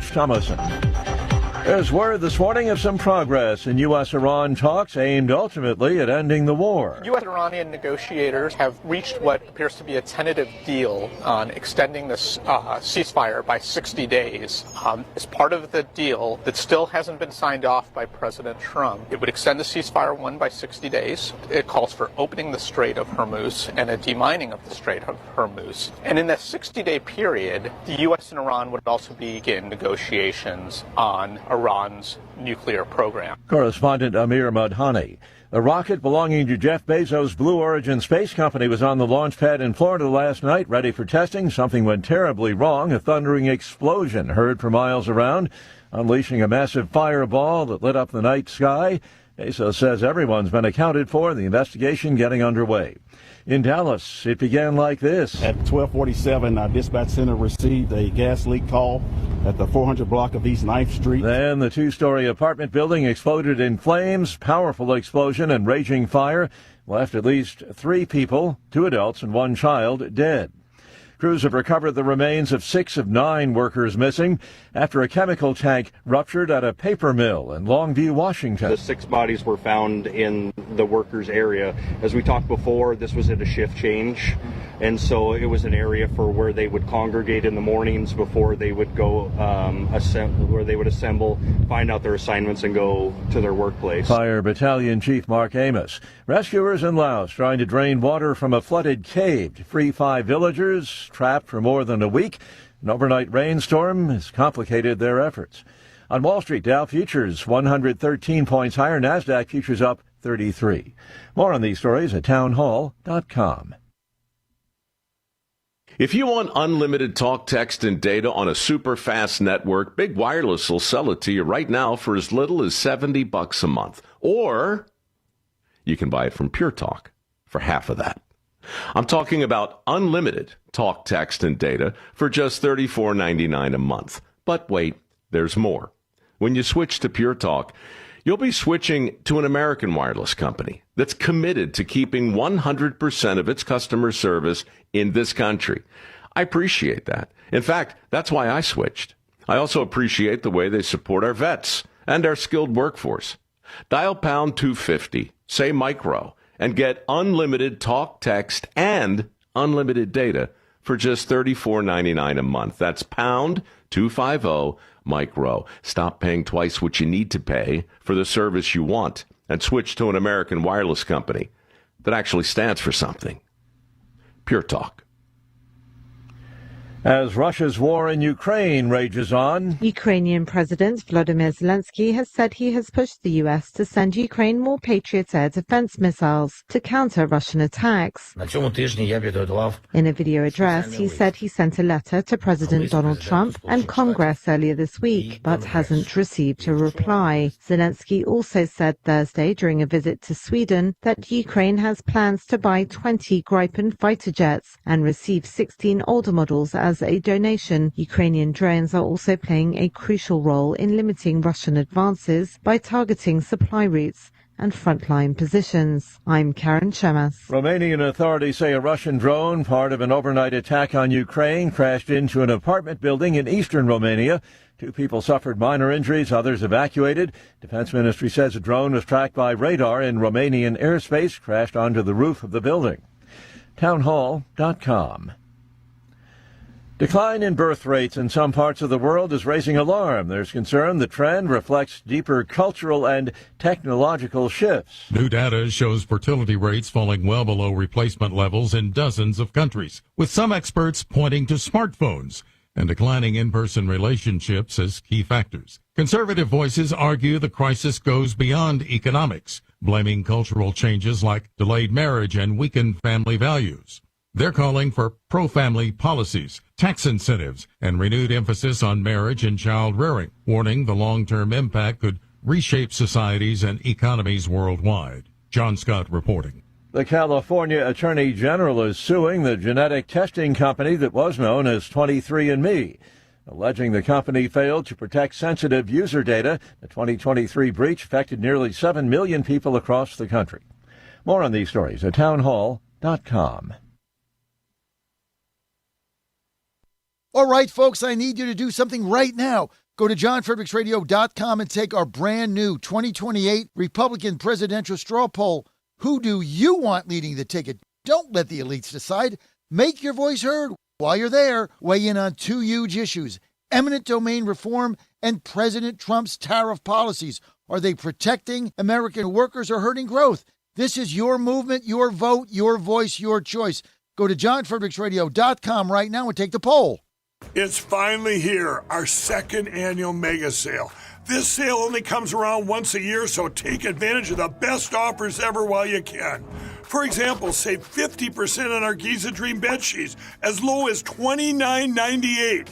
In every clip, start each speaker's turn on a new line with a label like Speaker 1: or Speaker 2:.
Speaker 1: Steve Thomason. There's word this morning of some progress in U.S.-Iran talks aimed ultimately at ending the war.
Speaker 2: U.S.-Iranian negotiators have reached what appears to be a tentative deal on extending this ceasefire by 60 days. As part of the deal that still hasn't been signed off by President Trump, it would extend the ceasefire by 60 days. It calls for opening the Strait of Hormuz and a demining of the Strait of Hormuz. And in that 60-day period, the U.S. and Iran would also begin negotiations on Iran's nuclear program.
Speaker 1: Correspondent Amir Madhani. A rocket belonging to Jeff Bezos' Blue Origin space company was on the launch pad in Florida last night, ready for testing. Something went terribly wrong. A thundering explosion heard for miles around, unleashing a massive fireball that lit up the night sky. Bezos says everyone's been accounted for, the investigation getting underway. In Dallas, it began like this.
Speaker 3: At 12:47, our dispatch center received a gas leak call at the 400 block of East 9th Street.
Speaker 1: Then the two-story apartment building exploded in flames. Powerful explosion and raging fire left at least 3 people, 2 adults and 1 child, dead. Crews have recovered the remains of 6 of 9 workers missing after a chemical tank ruptured at a paper mill in Longview, Washington.
Speaker 4: The 6 bodies were found in the workers' area. As we talked before, this was at a shift change, and so it was an area for where they would congregate in the mornings before they would go where they would assemble, find out their assignments, and go to their workplace.
Speaker 1: Fire Battalion Chief Mark Amos. Rescuers in Laos trying to drain water from a flooded cave to free 5 villagers trapped for more than a week. An overnight rainstorm has complicated their efforts. On Wall Street, Dow futures 113 points higher, NASDAQ futures up 33. More on these stories at townhall.com.
Speaker 5: If you want unlimited talk, text, and data on a super fast network, Big Wireless will sell it to you right now for as little as $70 a month. Or you can buy it from Pure Talk for half of that. I'm talking about unlimited talk, text, and data for just $34.99 a month. But wait, there's more. When you switch to Pure Talk, you'll be switching to an American wireless company that's committed to keeping 100% of its customer service in this country. I appreciate that. In fact, that's why I switched. I also appreciate the way they support our vets and our skilled workforce. Dial pound 250, say micro, and get unlimited talk, text, and unlimited data for just $34.99 a month. That's pound 250 micro. Stop paying twice what you need to pay for the service you want and switch to an American wireless company that actually stands for something. Pure Talk.
Speaker 1: As Russia's war in Ukraine rages on,
Speaker 6: Ukrainian President Volodymyr Zelensky has said he has pushed the U.S. to send Ukraine more Patriot air defense missiles to counter Russian attacks. In a video address, he said he sent a letter to President Donald Trump and Congress earlier this week, but hasn't received a reply. Zelensky also said Thursday during a visit to Sweden that Ukraine has plans to buy 20 Gripen fighter jets and receive 16 older models as a donation. Ukrainian drones are also playing a crucial role in limiting Russian advances by targeting supply routes and frontline positions. I'm Karen Shemas.
Speaker 1: Romanian authorities say a Russian drone, part of an overnight attack on Ukraine, crashed into an apartment building in eastern Romania. 2 people suffered minor injuries, others evacuated. Defense Ministry says a drone was tracked by radar in Romanian airspace, crashed onto the roof of the building. Townhall.com. Decline in birth rates in some parts of the world is raising alarm. There's concern the trend reflects deeper cultural and technological shifts.
Speaker 7: New data shows fertility rates falling well below replacement levels in dozens of countries, with some experts pointing to smartphones and declining in-person relationships as key factors. Conservative voices argue the crisis goes beyond economics, blaming cultural changes like delayed marriage and weakened family values. They're calling for pro-family policies, tax incentives, and renewed emphasis on marriage and child rearing, warning the long-term impact could reshape societies and economies worldwide. John Scott reporting.
Speaker 1: The California Attorney General is suing the genetic testing company that was known as 23andMe, alleging the company failed to protect sensitive user data. The 2023 breach affected nearly 7 million people across the country. More on these stories at townhall.com.
Speaker 8: All right, folks, I need you to do something right now. Go to johnfredericksradio.com and take our brand new 2028 Republican presidential straw poll. Who do you want leading the ticket? Don't let the elites decide. Make your voice heard. While you're there, weigh in on two huge issues: eminent domain reform and President Trump's tariff policies. Are they protecting American workers or hurting growth? This is your movement, your vote, your voice, your choice. Go to johnfredericksradio.com right now and take the poll.
Speaker 9: It's finally here, our second annual mega sale. This sale only comes around once a year, so take advantage of the best offers ever while you can. For example, save 50% on our Giza Dream bed sheets, as low as $29.98.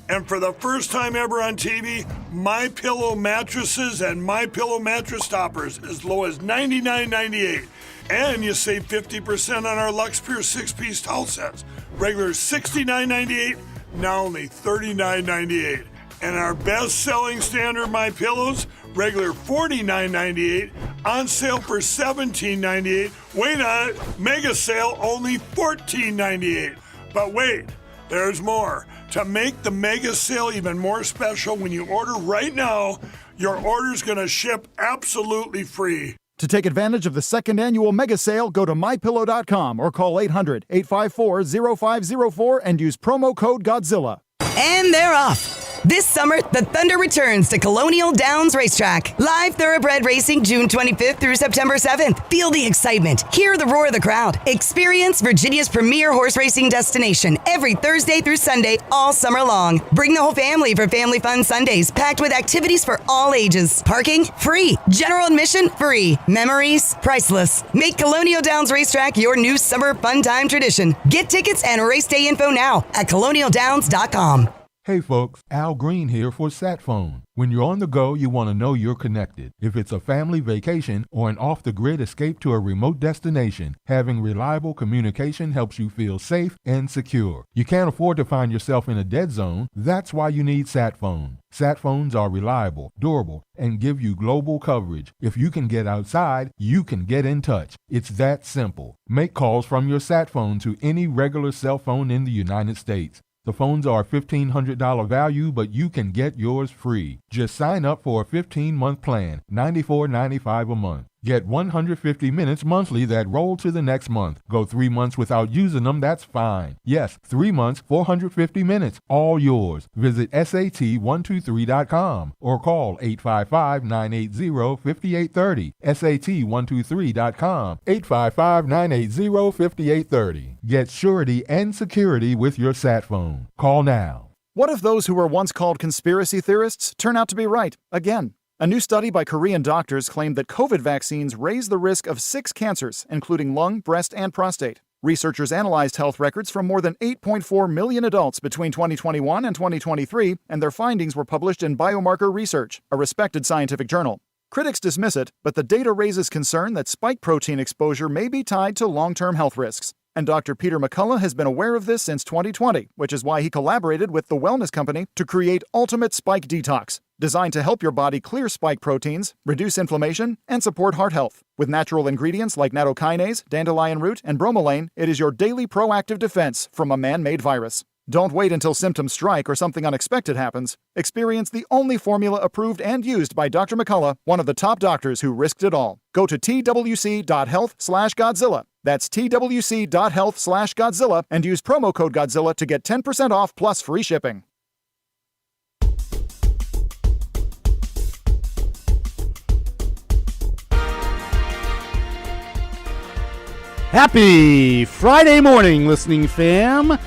Speaker 9: And for the first time ever on TV, MyPillow mattresses and MyPillow mattress toppers, as low as $99.98. And you save 50% on our Lux Pure 6-piece towel sets. Regular $69.98, now only $39.98. And our best-selling standard MyPillows, regular $49.98, on sale for $17.98. Wait on it, mega sale, only $14.98. But wait, there's more. To make the mega sale even more special, when you order right now, your order's going to ship absolutely free.
Speaker 10: To take advantage of the second annual mega sale, go to MyPillow.com or call 800-854-0504 and use promo code Godzilla.
Speaker 11: And they're off. This summer, the Thunder returns to Colonial Downs Racetrack. Live thoroughbred racing June 25th through September 7th. Feel the excitement. Hear the roar of the crowd. Experience Virginia's premier horse racing destination every Thursday through Sunday all summer long. Bring the whole family for Family Fun Sundays, packed with activities for all ages. Parking? Free. General admission? Free. Memories? Priceless. Make Colonial Downs Racetrack your new summer fun time tradition. Get tickets and race day info now at colonialdowns.com.
Speaker 12: Hey folks, Al Green here for SatPhone. When you're on the go, you want to know you're connected. If it's a family vacation or an off-the-grid escape to a remote destination, having reliable communication helps you feel safe and secure. You can't afford to find yourself in a dead zone. That's why you need SatPhone. SatPhones are reliable, durable, and give you global coverage. If you can get outside, you can get in touch. It's that simple. Make calls from your SatPhone to any regular cell phone in the United States. The phones are a $1,500 value, but you can get yours free. Just sign up for a 15-month plan, $94.95 a month. Get 150 minutes monthly that roll to the next month. Go 3 months without using them, that's fine. Yes, 3 months, 450 minutes, all yours. Visit SAT123.com or call 855-980-5830. SAT123.com, 855-980-5830. Get surety and security with your SatPhone. Call now.
Speaker 10: What if those who were once called conspiracy theorists turn out to be right again? A new study by Korean doctors claimed that COVID vaccines raise the risk of 6 cancers, including lung, breast, and prostate. Researchers analyzed health records from more than 8.4 million adults between 2021 and 2023, and their findings were published in Biomarker Research, a respected scientific journal. Critics dismiss it, but the data raises concern that spike protein exposure may be tied to long-term health risks. And Dr. Peter McCullough has been aware of this since 2020, which is why he collaborated with the wellness company to create Ultimate Spike Detox, designed to help your body clear spike proteins, reduce inflammation, and support heart health. With natural ingredients like nattokinase, dandelion root, and bromelain, it is your daily proactive defense from a man-made virus. Don't wait until symptoms strike or something unexpected happens. Experience the only formula approved and used by Dr. McCullough, one of the top doctors who risked it all. Go to twc.health/Godzilla. That's twc.health/Godzilla and use promo code Godzilla to get 10% off plus free shipping.
Speaker 13: Happy Friday morning, listening fam.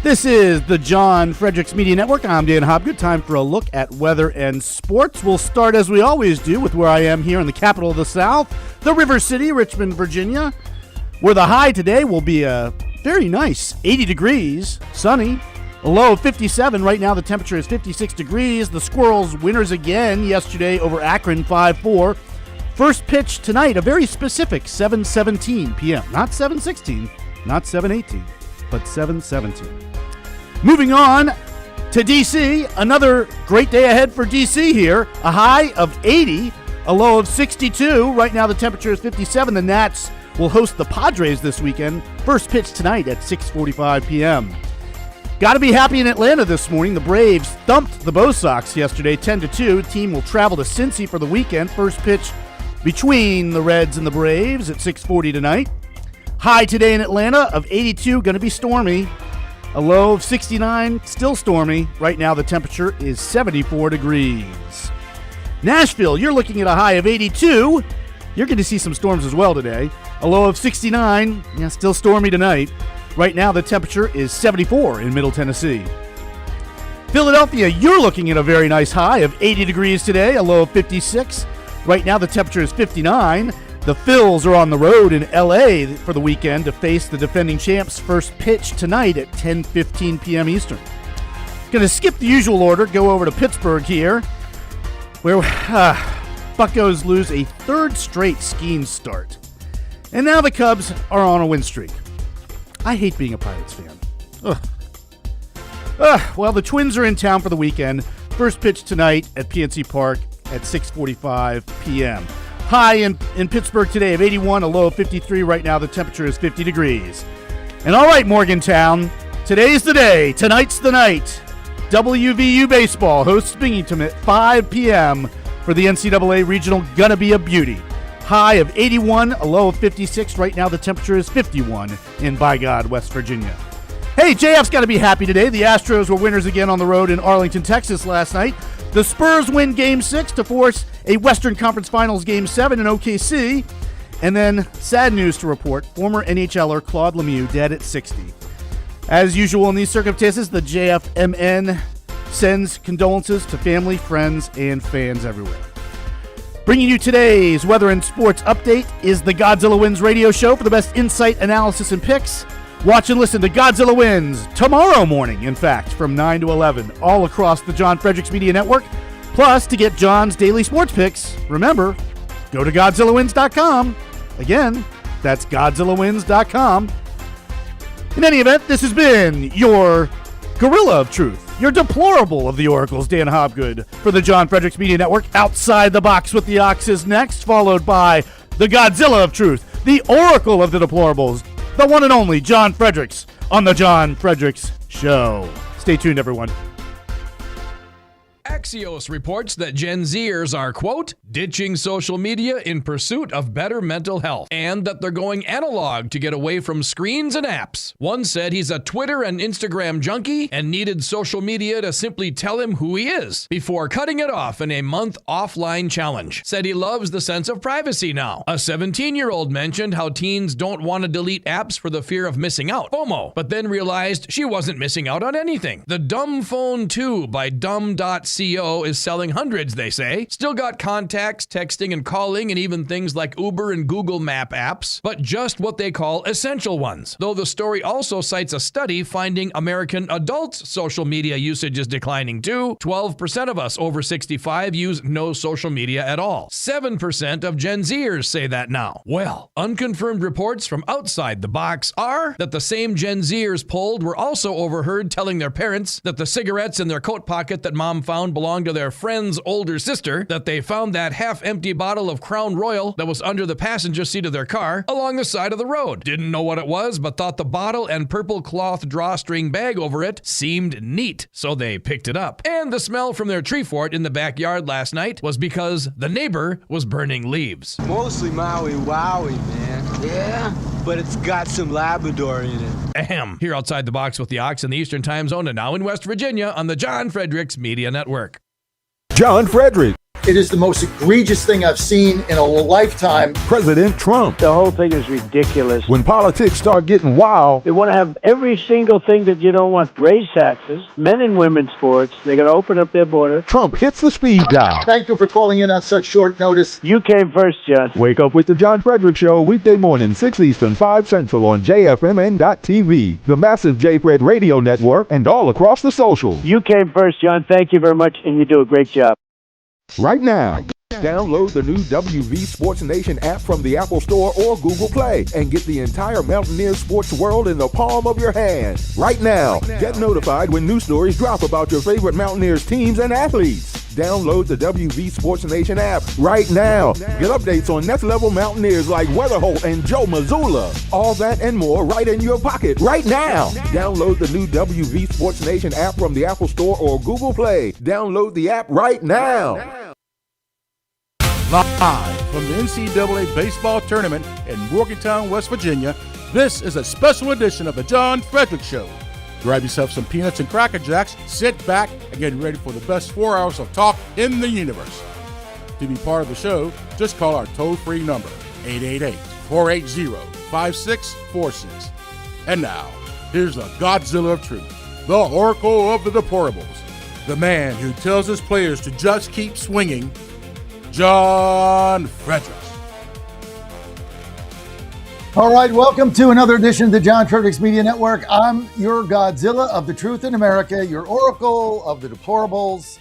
Speaker 13: This is the John Fredericks Media Network. I'm Dan Hobgood. Time for a look at weather and sports. We'll start, as we always do, with where I am here in the capital of the South, the River City, Richmond, Virginia, where the high today will be a very nice 80 degrees, sunny, a low of 57. Right now the temperature is 56 degrees. The Squirrels winners again yesterday over Akron 5-4. First pitch tonight, a very specific 7:17 p.m. Not 7:16, not 7:18, but 7:17. Moving on to D.C., another great day ahead for D.C. here. A high of 80, a low of 62. Right now the temperature is 57. The Nats will host the Padres this weekend. First pitch tonight at 6:45 p.m. Got to be happy in Atlanta this morning. The Braves thumped the Bo Sox yesterday 10-2. Team will travel to Cincy for the weekend. First pitch between the Reds and the Braves at 6:40 tonight. High today in Atlanta of 82, going to be stormy. A low of 69, still stormy. Right now the temperature is 74 degrees. Nashville, you're looking at a high of 82. You're going to see some storms as well today. A low of 69, yeah, still stormy tonight. Right now the temperature is 74 in Middle Tennessee. Philadelphia, you're looking at a very nice high of 80 degrees today, a low of 56. Right now the temperature is 59. The Phils are on the road in L.A. for the weekend to face the defending champs. First pitch tonight at 10:15 p.m. Eastern. Going to skip the usual order, go over to Pittsburgh here, where Buccos lose a third straight skiing start. And now the Cubs are on a win streak. I hate being a Pirates fan. Well, the Twins are in town for the weekend. First pitch tonight at PNC Park at 6:45 p.m. High in Pittsburgh today of 81, a low of 53. Right now the temperature is 50 degrees. And all right, Morgantown, today's the day. Tonight's the night. WVU Baseball hosts Binghamton at 5 p.m. for the NCAA Regional. Gonna be a beauty. High of 81, a low of 56. Right now the temperature is 51 in By God, West Virginia. Hey, JF's got to be happy today. The Astros were winners again on the road in Arlington, Texas last night. The Spurs win Game 6 to force a Western Conference Finals Game 7 in OKC. And then, sad news to report, former NHLer Claude Lemieux dead at 60. As usual in these circumstances, the JFMN sends condolences to family, friends, and fans everywhere. Bringing you today's weather and sports update is the Godzilla Wins radio show for the best insight, analysis, and picks. Watch and listen to Godzilla Wins tomorrow morning, in fact, from 9 to 11, all across the John Fredericks Media Network. Plus, to get John's daily sports picks, remember, go to GodzillaWins.com. Again, that's GodzillaWins.com. In any event, this has been your Gorilla of Truth, your deplorable of the Oracles, Dan Hobgood, for the John Fredericks Media Network. Outside the Box with the Ox is next, followed by the Godzilla of Truth, the Oracle of the Deplorables, the one and only John Fredericks on the John Fredericks Show. Stay tuned, everyone.
Speaker 14: Axios reports that Gen Zers are, quote, ditching social media in pursuit of better mental health, and that they're going analog to get away from screens and apps. One said he's a Twitter and Instagram junkie and needed social media to simply tell him who he is before cutting it off in a month offline challenge. Said he loves the sense of privacy now. A 17-year-old mentioned how teens don't want to delete apps for the fear of missing out, FOMO, but then realized she wasn't missing out on anything. The Dumb Phone 2 by dumb.co is selling hundreds, they say. Still got contacts, texting, and calling, and even things like Uber and Google Map apps, but just what they call essential ones. Though the story also cites a study finding American adults' social media usage is declining too. 12% of us over 65 use no social media at all. 7% of Gen Zers say that now. Well, unconfirmed reports from outside the box are that the same Gen Zers polled were also overheard telling their parents that the cigarettes in their coat pocket that mom found belonged to their friend's older sister, that they found that half-empty bottle of Crown Royal that was under the passenger seat of their car along the side of the road. Didn't know what it was, but thought the bottle and purple cloth drawstring bag over it seemed neat, so they picked it up. And the smell from their tree fort in the backyard last night was because the neighbor was burning leaves.
Speaker 15: Mostly Maui Wowie, man. Yeah? But it's got some Labrador in it.
Speaker 14: Ahem. Here outside the box with the Ox in the Eastern Time Zone and now in West Virginia on the John Fredericks Media Network.
Speaker 12: John Fredericks.
Speaker 16: It is the most egregious thing I've seen in a lifetime.
Speaker 12: President Trump.
Speaker 17: The whole thing is ridiculous.
Speaker 12: When politics start getting wild.
Speaker 17: They want to have every single thing that you don't want. Raise taxes, men and women's sports. They're going to open up their border.
Speaker 12: Trump hits the speed dial.
Speaker 16: Thank you for calling in on such short notice.
Speaker 17: You came first, John.
Speaker 12: Wake up with the John Fredericks Show weekday morning, 6 Eastern, 5 Central on JFMN.TV, the massive J-Fred radio network, and all across the socials.
Speaker 17: You came first, John. Thank you very much, and you do a great job.
Speaker 12: Right now, download the new WV Sports Nation app from the Apple Store or Google Play and get the entire Mountaineer sports world in the palm of your hand. Right now, get notified when new stories drop about your favorite Mountaineers teams and athletes. Download the WV Sports Nation app right now. Get updates on next-level Mountaineers like Weatherholt and Joe Mazzulla. All that and more right in your pocket right now. Download the new WV Sports Nation app from the Apple Store or Google Play. Download the app right now.
Speaker 13: Live from the NCAA baseball tournament in Morgantown, West Virginia, this is a special edition of the John Fredericks Show. Grab yourself some peanuts and Cracker Jacks, sit back, and get ready for the best 4 hours of talk in the universe. To be part of the show, just call our toll-free number, 888-480-5646. And now, here's the Godzilla of Truth, the Oracle of the Deplorables, the man who tells his players to just keep swinging, John Fredericks.
Speaker 8: All right, welcome to another edition of the John Fredericks Media Network. I'm your Godzilla of the Truth in America, your Oracle of the Deplorables.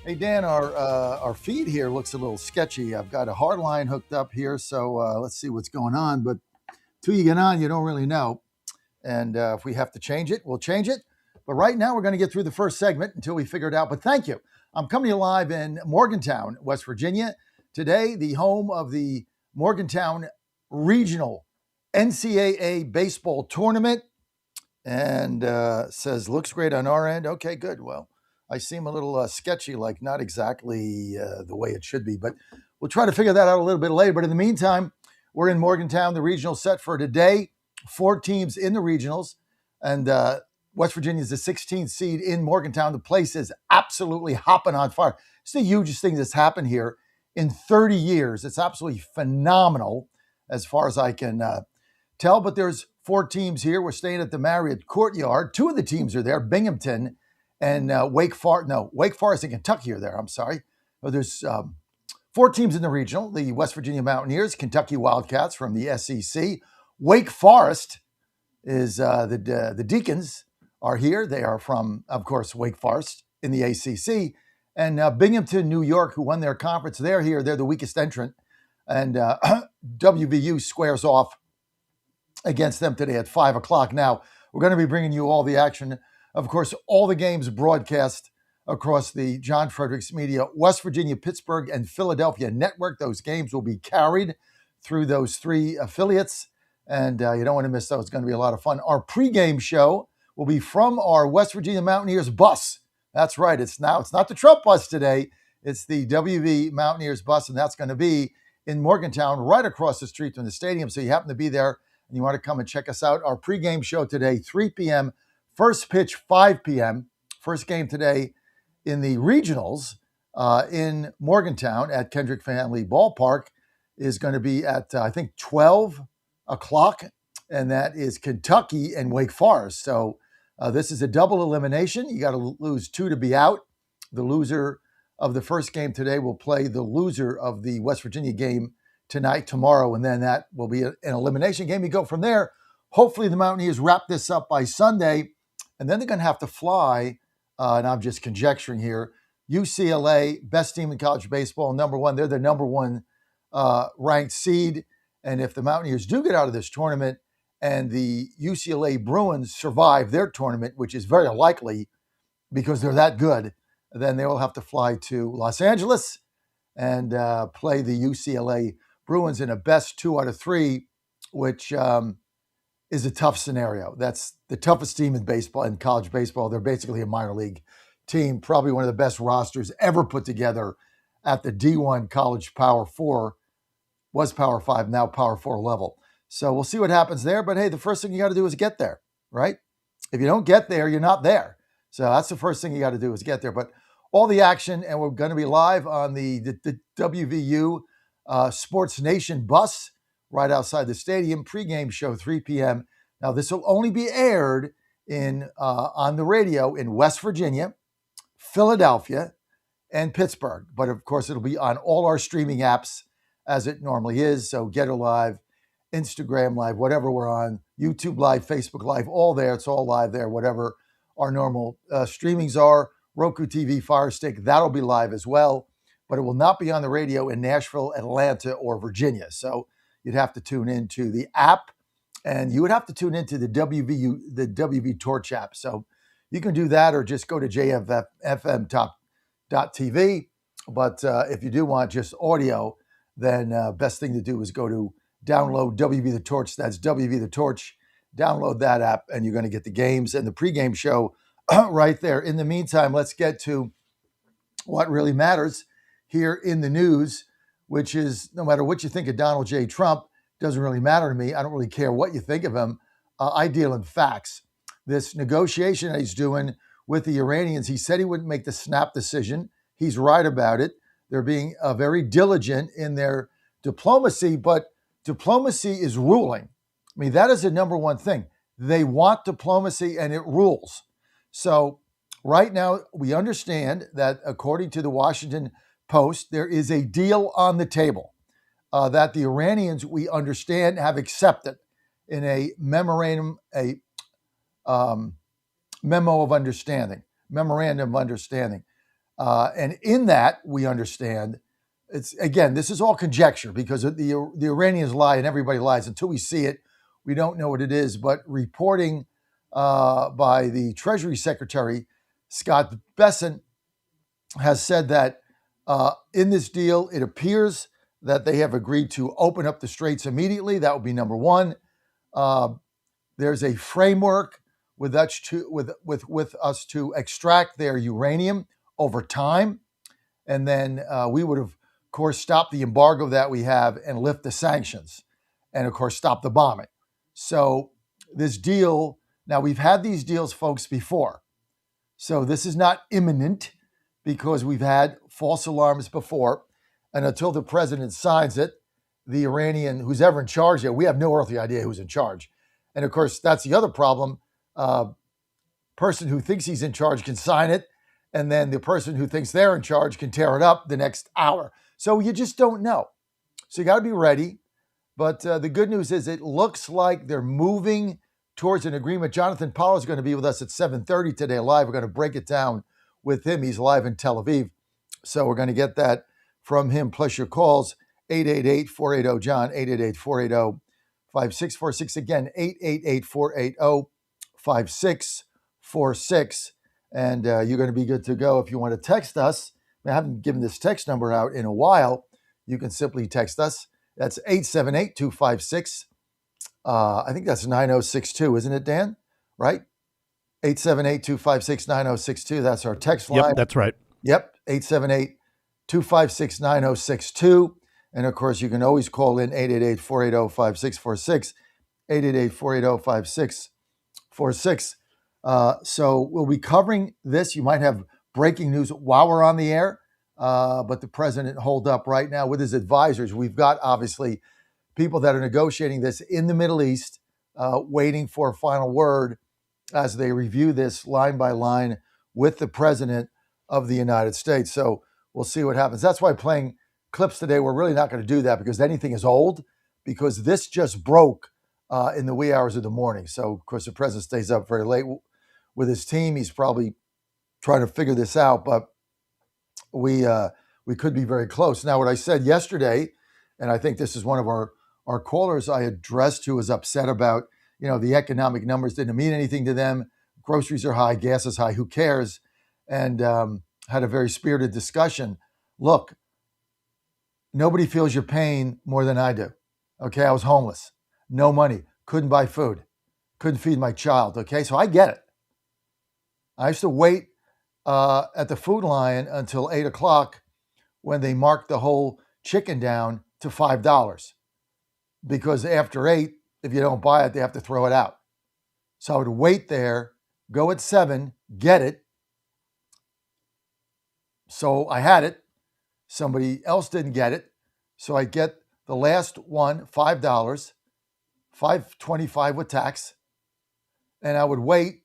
Speaker 8: Hey, Dan, our feed here looks a little sketchy. I've got a hard line hooked up here, so let's see what's going on. But till you get on, you don't really know. And if we have to change it, we'll change it. But right now, we're going to get through the first segment until we figure it out. But thank you. I'm coming to you live in Morgantown, West Virginia. Today, the home of the Morgantown Regional NCAA baseball tournament. And says, looks great on our end. Okay, good. Well, I seem a little sketchy, like not exactly the way it should be. But we'll try to figure that out a little bit later. But in the meantime, we're in Morgantown, the regional set for today. 4 teams in the regionals. And West Virginia is the 16th seed in Morgantown. The place is absolutely hopping on fire. It's the hugest thing that's happened here in 30 years. It's absolutely phenomenal as far as I can tell. But there's 4 teams here. We're staying at the Marriott Courtyard. 2 of the teams are there, Binghamton and Wake Forest and Kentucky are there. I'm sorry. There's 4 teams in the regional. The West Virginia Mountaineers, Kentucky Wildcats from the SEC. Wake Forest is the Deacons are here. They are from, of course, Wake Forest in the ACC. And Binghamton, New York, who won their conference, they're here. They're the weakest entrant. And WVU squares off against them today at 5 o'clock. Now, we're going to be bringing you all the action. Of course, all the games broadcast across the John Fredericks Media, West Virginia, Pittsburgh, and Philadelphia network. Those games will be carried through those 3 affiliates. And you don't want to miss those. It's going to be a lot of fun. Our pregame show will be from our West Virginia Mountaineers bus. That's right. It's not the Trump bus today. It's the WV Mountaineers bus, and that's going to be in Morgantown, right across the street from the stadium. So you happen to be there and you want to come and check us out. Our pregame show today, 3 p.m., first pitch, 5 p.m., first game today in the regionals in Morgantown at Kendrick Family Ballpark is going to be at, I think, 12 o'clock, and that is Kentucky and Wake Forest. So this is a double elimination. You got to lose 2 to be out. The loser of the first game today will play the loser of the West Virginia game tomorrow, and then that will be an elimination game. You go from there. Hopefully the Mountaineers wrap this up by Sunday, and then they're going to have to fly, and I'm just conjecturing here, UCLA, best team in college baseball, number 1. They're the number 1 ranked seed. And if the Mountaineers do get out of this tournament and the UCLA Bruins survive their tournament, which is very likely because they're that good, then they will have to fly to Los Angeles and play the UCLA Bruins in a best 2 out of 3, which is a tough scenario. That's the toughest team in baseball, in college baseball. They're basically a minor league team, probably one of the best rosters ever put together at the D1 college Power 4. Was Power 5, now Power 4 level. So we'll see what happens there. But hey, the first thing you got to do is get there, right? If you don't get there, you're not there. So that's the first thing you got to do is get there. But all the action, and we're going to be live on the WVU Sports Nation bus right outside the stadium. Pregame show, 3 p.m. Now, this will only be aired on the radio in West Virginia, Philadelphia, and Pittsburgh. But, of course, it'll be on all our streaming apps as it normally is. So Getter Live, Instagram Live, whatever we're on, YouTube Live, Facebook Live, all there. It's all live there, whatever our normal streamings are. Roku TV, Fire Stick, that'll be live as well. But it will not be on the radio in Nashville, Atlanta, or Virginia. So you'd have to tune into the app, and you would have to tune into the WV Torch app. So you can do that, or just go to jffm.com TV. But if you do want just audio, then best thing to do is go to download WV The Torch. That's WV The Torch. Download that app, and you're going to get the games and the pregame show right there. In the meantime, let's get to what really matters here in the news, which is no matter what you think of Donald J. Trump, doesn't really matter to me. I don't really care what you think of him. I deal in facts. This negotiation that he's doing with the Iranians, he said he wouldn't make the snap decision. He's right about it. They're being very diligent in their diplomacy, but diplomacy is ruling. I mean, that is the number one thing. They want diplomacy and it rules. So right now, we understand that according to the Washington Post, there is a deal on the table that the Iranians, we understand, have accepted in a memorandum, memorandum of understanding. And in that, we understand, it's again, this is all conjecture because the Iranians lie and everybody lies. Until we see it, we don't know what it is. But reporting by the Treasury Secretary, Scott Bessent, has said that in this deal, it appears that they have agreed to open up the straits immediately. That would be number one. There's a framework with us to extract their uranium over time. And then we would have, of course, stopped the embargo that we have and lift the sanctions. And, of course, stop the bombing. So this deal, now we've had these deals, folks, before. So this is not imminent because we've had false alarms before. And until the president signs it, the Iranian, who's ever in charge there, we have no earthly idea who's in charge. And, of course, that's the other problem. Person who thinks he's in charge can sign it, and then the person who thinks they're in charge can tear it up the next hour. So you just don't know. So you got to be ready. But the good news is it looks like they're moving towards an agreement. Jonathan Pollard is going to be with us at 7:30 today live. We're going to break it down with him. He's live in Tel Aviv. So we're going to get that from him, plus your calls, 888-480-JOHN, 888-480-5646. Again, 888-480-5646. And you're going to be good to go. If you want to text us, I haven't given this text number out in a while. You can simply text us. That's 878-256. I think that's 9062, isn't it, Dan? Right? 878-256-9062. That's our text line.
Speaker 13: Yep, that's right.
Speaker 8: Yep, 878-256-9062. And, of course, you can always call in 888-480-5646, 888-480-5646. So we'll be covering this. You might have breaking news while we're on the air, but the president holed up right now with his advisors. We've got, obviously, people that are negotiating this in the Middle East, waiting for a final word as they review this line by line with the president of the United States. So we'll see what happens. That's why playing clips today, we're really not going to do that because anything is old, because this just broke in the wee hours of the morning. So, of course, the president stays up very late with his team. He's probably trying to figure this out, but we could be very close. Now, what I said yesterday, and I think this is one of our callers I addressed who was upset about, the economic numbers didn't mean anything to them. Groceries are high, gas is high, who cares? And had a very spirited discussion. Look, nobody feels your pain more than I do. Okay, I was homeless, no money, couldn't buy food, couldn't feed my child. Okay, so I get it. I used to wait at the Food Lion until 8 o'clock when they marked the whole chicken down to $5. Because after 8, if you don't buy it, they have to throw it out. So I would wait there, go at 7, get it. So I had it. Somebody else didn't get it. So I get the last one, $5, $5.25 with tax. And I would wait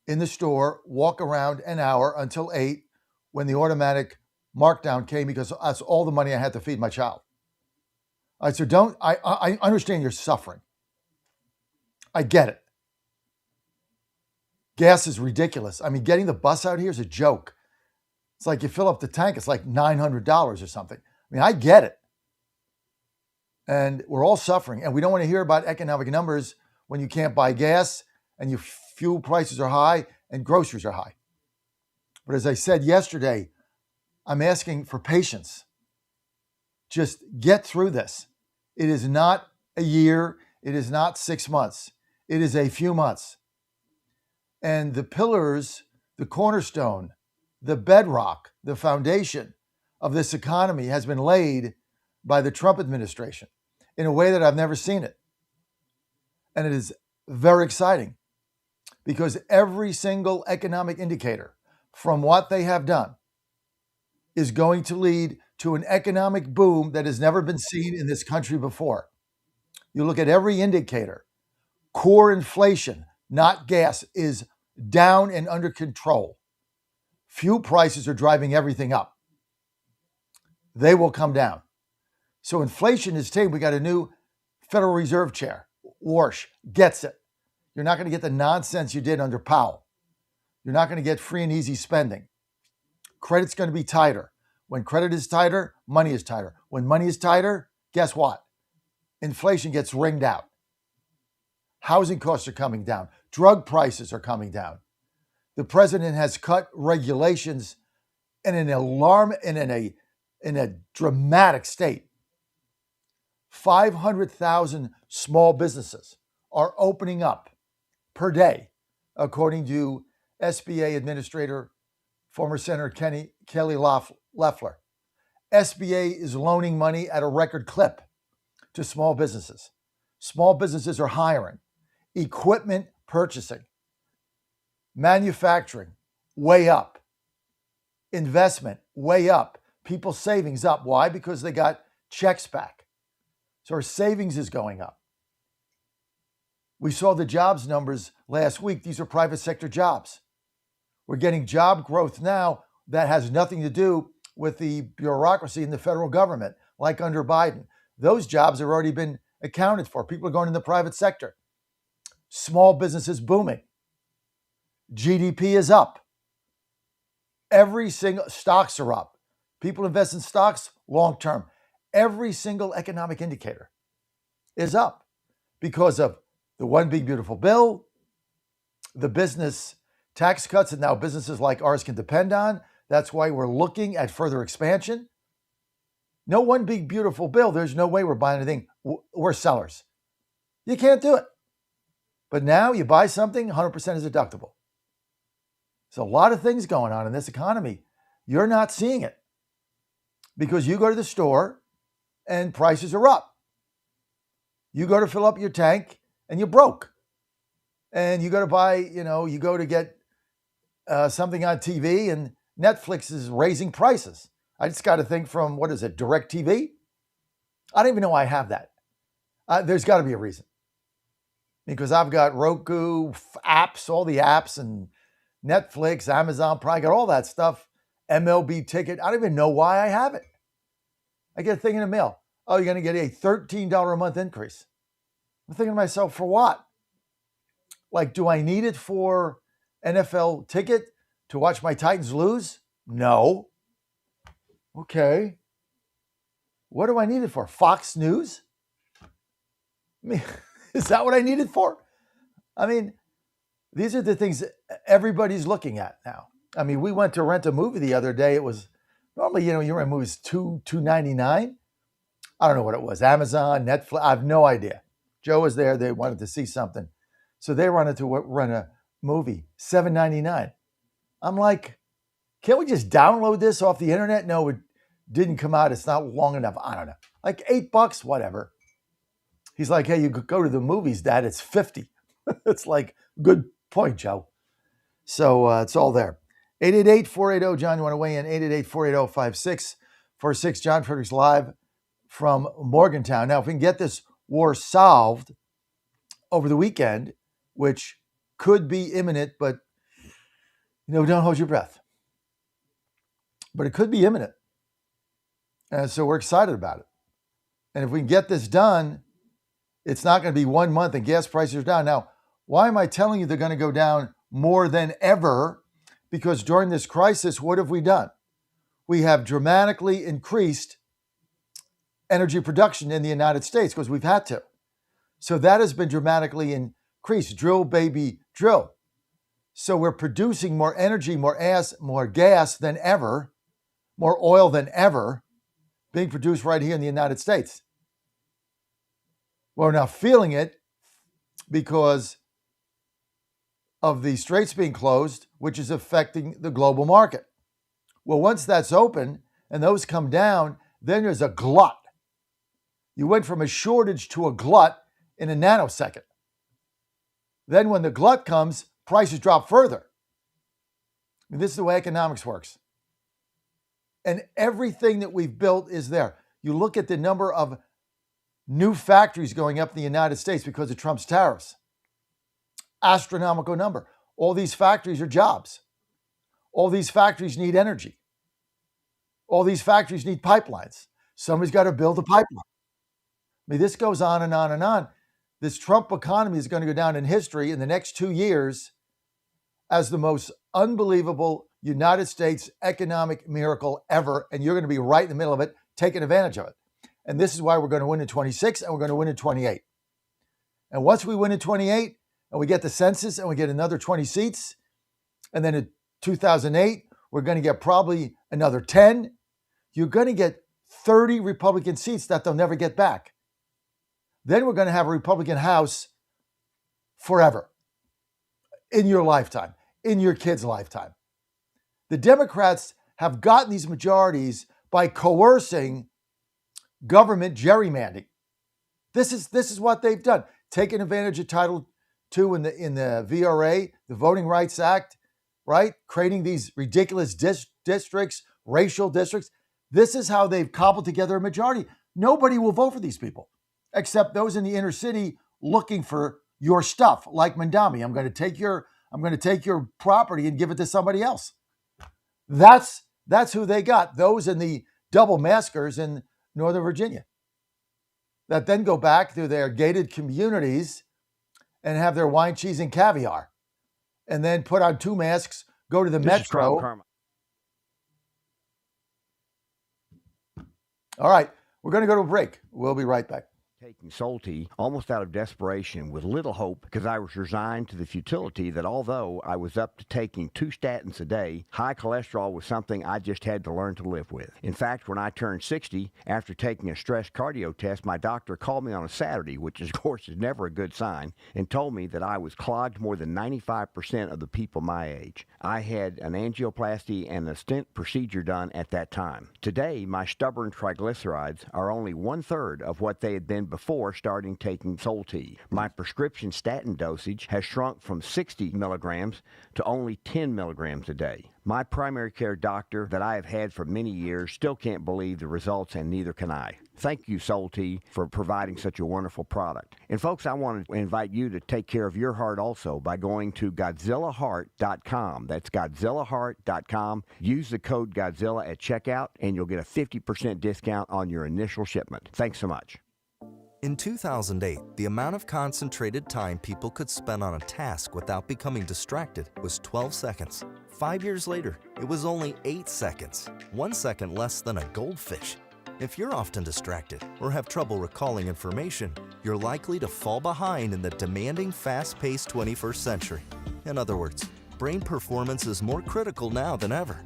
Speaker 8: in the store, walk around an hour until 8 when the automatic markdown came because that's all the money I had to feed my child. All right, so I understand you're suffering. I get it. Gas is ridiculous. I mean, getting the bus out here is a joke. It's like you fill up the tank, it's like $900 or something. I mean, I get it. And we're all suffering. And we don't want to hear about economic numbers when you can't buy gas and your fuel prices are high and groceries are high. But as I said yesterday, I'm asking for patience. Just get through this. It is not a year. It is not 6 months. It is a few months. And the pillars, the cornerstone, the bedrock, the foundation of this economy has been laid by the Trump administration in a way that I've never seen it. And it is very exciting because every single economic indicator from what they have done is going to lead to an economic boom that has never been seen in this country before. You look at every indicator, core inflation, not gas, is down and under control. Fuel prices are driving everything up. They will come down. So inflation is tamed. We got a new Federal Reserve chair. Warsh gets it. You're not going to get the nonsense you did under Powell. You're not going to get free and easy spending. Credit's going to be tighter. When credit is tighter, money is tighter. When money is tighter, guess what? Inflation gets wringed out. Housing costs are coming down. Drug prices are coming down. The president has cut regulations in a dramatic state. 500,000 small businesses are opening up per day, according to SBA Administrator, former Senator Kelly Loeffler. SBA is loaning money at a record clip to small businesses. Small businesses are hiring, equipment purchasing, manufacturing way up, investment way up, people's savings up. Why? Because they got checks back. So our savings is going up. We saw the jobs numbers last week. These are private sector jobs. We're getting job growth now that has nothing to do with the bureaucracy in the federal government, like under Biden. Those jobs have already been accounted for. People are going in the private sector. Small businesses booming. GDP is up. Every single stocks are up. People invest in stocks long term. Every single economic indicator is up because of the one big beautiful bill, the business tax cuts that now businesses like ours can depend on. That's why we're looking at further expansion. No one big beautiful bill. There's no way we're buying anything. We're sellers. You can't do it. But now you buy something, 100% is deductible. There's a lot of things going on in this economy. You're not seeing it because you go to the store and prices are up. You go to fill up your tank and you're broke. And you go to buy, you go to get something on TV and Netflix is raising prices. I just got a thing from, DirecTV? I don't even know I have that. There's got to be a reason. Because I've got Roku, apps, all the apps, and Netflix, Amazon Prime, I got all that stuff, MLB ticket. I don't even know why I have it. I get a thing in the mail. Oh, you're going to get a $13 a month increase. I'm thinking to myself, for what? Like, do I need it for NFL ticket to watch my Titans lose? No. Okay. What do I need it for? Fox News? I mean, is that what I need it for? I mean, these are the things that everybody's looking at now. I mean, we went to rent a movie the other day. It was normally, you rent movies $2.99. I don't know what it was. Amazon, Netflix. I have no idea. Joe was there. They wanted to see something. So they wanted to rent a movie, $7.99. I'm like, can't we just download this off the internet? No, it didn't come out. It's not long enough. I don't know. Like $8, whatever. He's like, hey, you could go to the movies, Dad. It's $50. It's like, good point, Joe. So it's all there. 888-480-JOHN. You want to weigh in? 888-480-5646. John Fredericks live from Morgantown. Now, if we can get this war solved over the weekend, which could be imminent, but, don't hold your breath. But it could be imminent. And so we're excited about it. And if we can get this done, it's not going to be 1 month and gas prices are down. Now, why am I telling you they're going to go down more than ever? Because during this crisis, what have we done? We have dramatically increased energy production in the United States because we've had to. So that has been dramatically increased. Drill, baby, drill. So we're producing more energy, more gas than ever. more oil than ever being produced right here in the United States. We're now feeling it because of the straits being closed, which is affecting the global market. Well, once that's open and those come down, then there's a glut. You went from a shortage to a glut in a nanosecond. Then when the glut comes, prices drop further. I mean, this is the way economics works. And everything that we've built is there. You look at the number of new factories going up in the United States because of Trump's tariffs. Astronomical number. All these factories are jobs. All these factories need energy. All these factories need pipelines. Somebody's got to build a pipeline. I mean, this goes on and on and on. This Trump economy is going to go down in history in the next 2 years as the most unbelievable United States economic miracle ever, and you're going to be right in the middle of it, taking advantage of it. And this is why we're going to win in 26 and we're going to win in 28. And once we win in 28 and we get the census and we get another 20 seats, and then in 2008, we're going to get probably another 10, you're going to get 30 Republican seats that they'll never get back. Then we're going to have a Republican House forever, in your lifetime, in your kid's lifetime. The Democrats have gotten these majorities by coercing government gerrymandering. This is what they've done. Taken advantage of Title II in the VRA, the Voting Rights Act, right? Creating these ridiculous districts, racial districts. This is how they've cobbled together a majority. Nobody will vote for these people, except those in the inner city looking for your stuff, like Mandami. I'm going to take your property and give it to somebody else. That's who they got. Those in the double maskers in Northern Virginia that then go back to their gated communities and have their wine, cheese, and caviar, and then put on 2 masks, go to the metro. All right, we're going to go to a break. We'll be right back.
Speaker 18: Taking Solti almost out of desperation with little hope because I was resigned to the futility that although I was up to taking 2 statins a day, high cholesterol was something I just had to learn to live with. In fact, when I turned 60, after taking a stress cardio test, my doctor called me on a Saturday, which of course is never a good sign, and told me that I was clogged more than 95% of the people my age. I had an angioplasty and a stent procedure done at that time. Today, my stubborn triglycerides are only 1/3 of what they had been before starting taking Solti. My prescription statin dosage has shrunk from 60 milligrams to only 10 milligrams a day. My primary care doctor that I have had for many years still can't believe the results, and neither can I. Thank you, Solti, for providing such a wonderful product. And folks, I want to invite you to take care of your heart also by going to GodzillaHeart.com. That's GodzillaHeart.com. Use the code Godzilla at checkout, and you'll get a 50% discount on your initial shipment. Thanks so much.
Speaker 19: In 2008, the amount of concentrated time people could spend on a task without becoming distracted was 12 seconds. 5 years later, it was only 8 seconds, 1 second less than a goldfish. If you're often distracted or have trouble recalling information, you're likely to fall behind in the demanding, fast-paced 21st century. In other words, brain performance is more critical now than ever.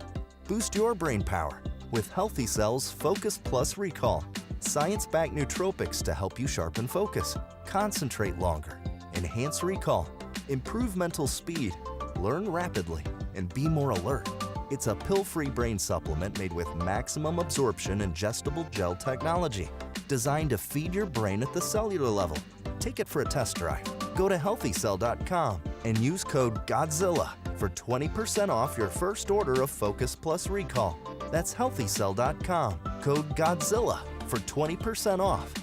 Speaker 19: Boost your brain power with Healthy Cell's Focus Plus Recall. Science-backed nootropics to help you sharpen focus, concentrate longer, enhance recall, improve mental speed, learn rapidly, and be more alert. It's a pill-free brain supplement made with maximum absorption ingestible gel technology, designed to feed your brain at the cellular level. Take it for a test drive. Go to healthycell.com and use code GODZILLA for 20% off your first order of Focus Plus Recall. That's healthycell.com, code GODZILLA for 20% off.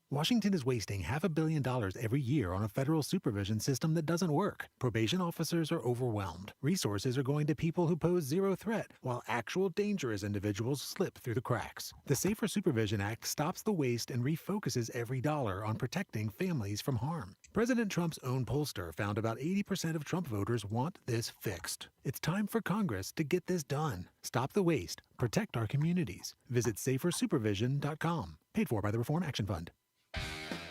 Speaker 20: Washington is wasting $500 million every year on a federal supervision system that doesn't work. Probation officers are overwhelmed. Resources are going to people who pose zero threat, while actual dangerous individuals slip through the cracks. The Safer Supervision Act stops the waste and refocuses every dollar on protecting families from harm. President Trump's own pollster found about 80% of Trump voters want this fixed. It's time for Congress to get this done. Stop the waste. Protect our communities. Visit safersupervision.com. Paid for by the Reform Action Fund.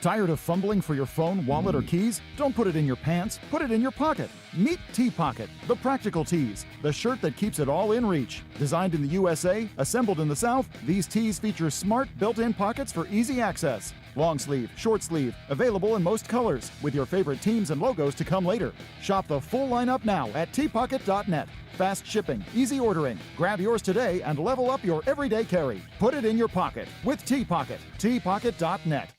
Speaker 10: Tired of fumbling for your phone, wallet, or keys? Don't put it in your pants, put it in your pocket. Meet T-Pocket, the practical tees, the shirt that keeps it all in reach. Designed in the USA, assembled in the South, these tees feature smart built-in pockets for easy access. Long sleeve, short sleeve, available in most colors, with your favorite teams and logos to come later. Shop the full lineup now at tpocket.net. Fast shipping, easy ordering. Grab yours today and level up your everyday carry. Put it in your pocket with T-Pocket. tpocket.net.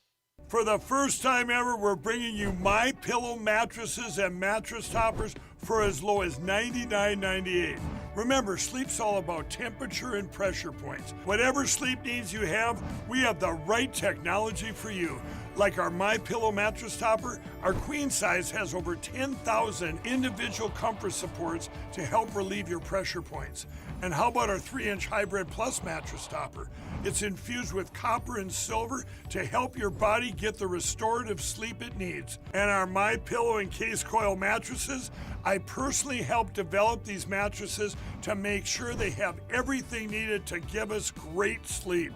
Speaker 9: For the first time ever, we're bringing you My Pillow mattresses and mattress toppers for as low as $99.98. Remember, sleep's all about temperature and pressure points. Whatever sleep needs you have, we have the right technology for you. Like our My Pillow mattress topper, our queen size has over 10,000 individual comfort supports to help relieve your pressure points. And how about our 3-inch Hybrid Plus mattress topper? It's infused with copper and silver to help your body get the restorative sleep it needs. And our My Pillow and Case Coil mattresses, I personally helped develop these mattresses to make sure they have everything needed to give us great sleep.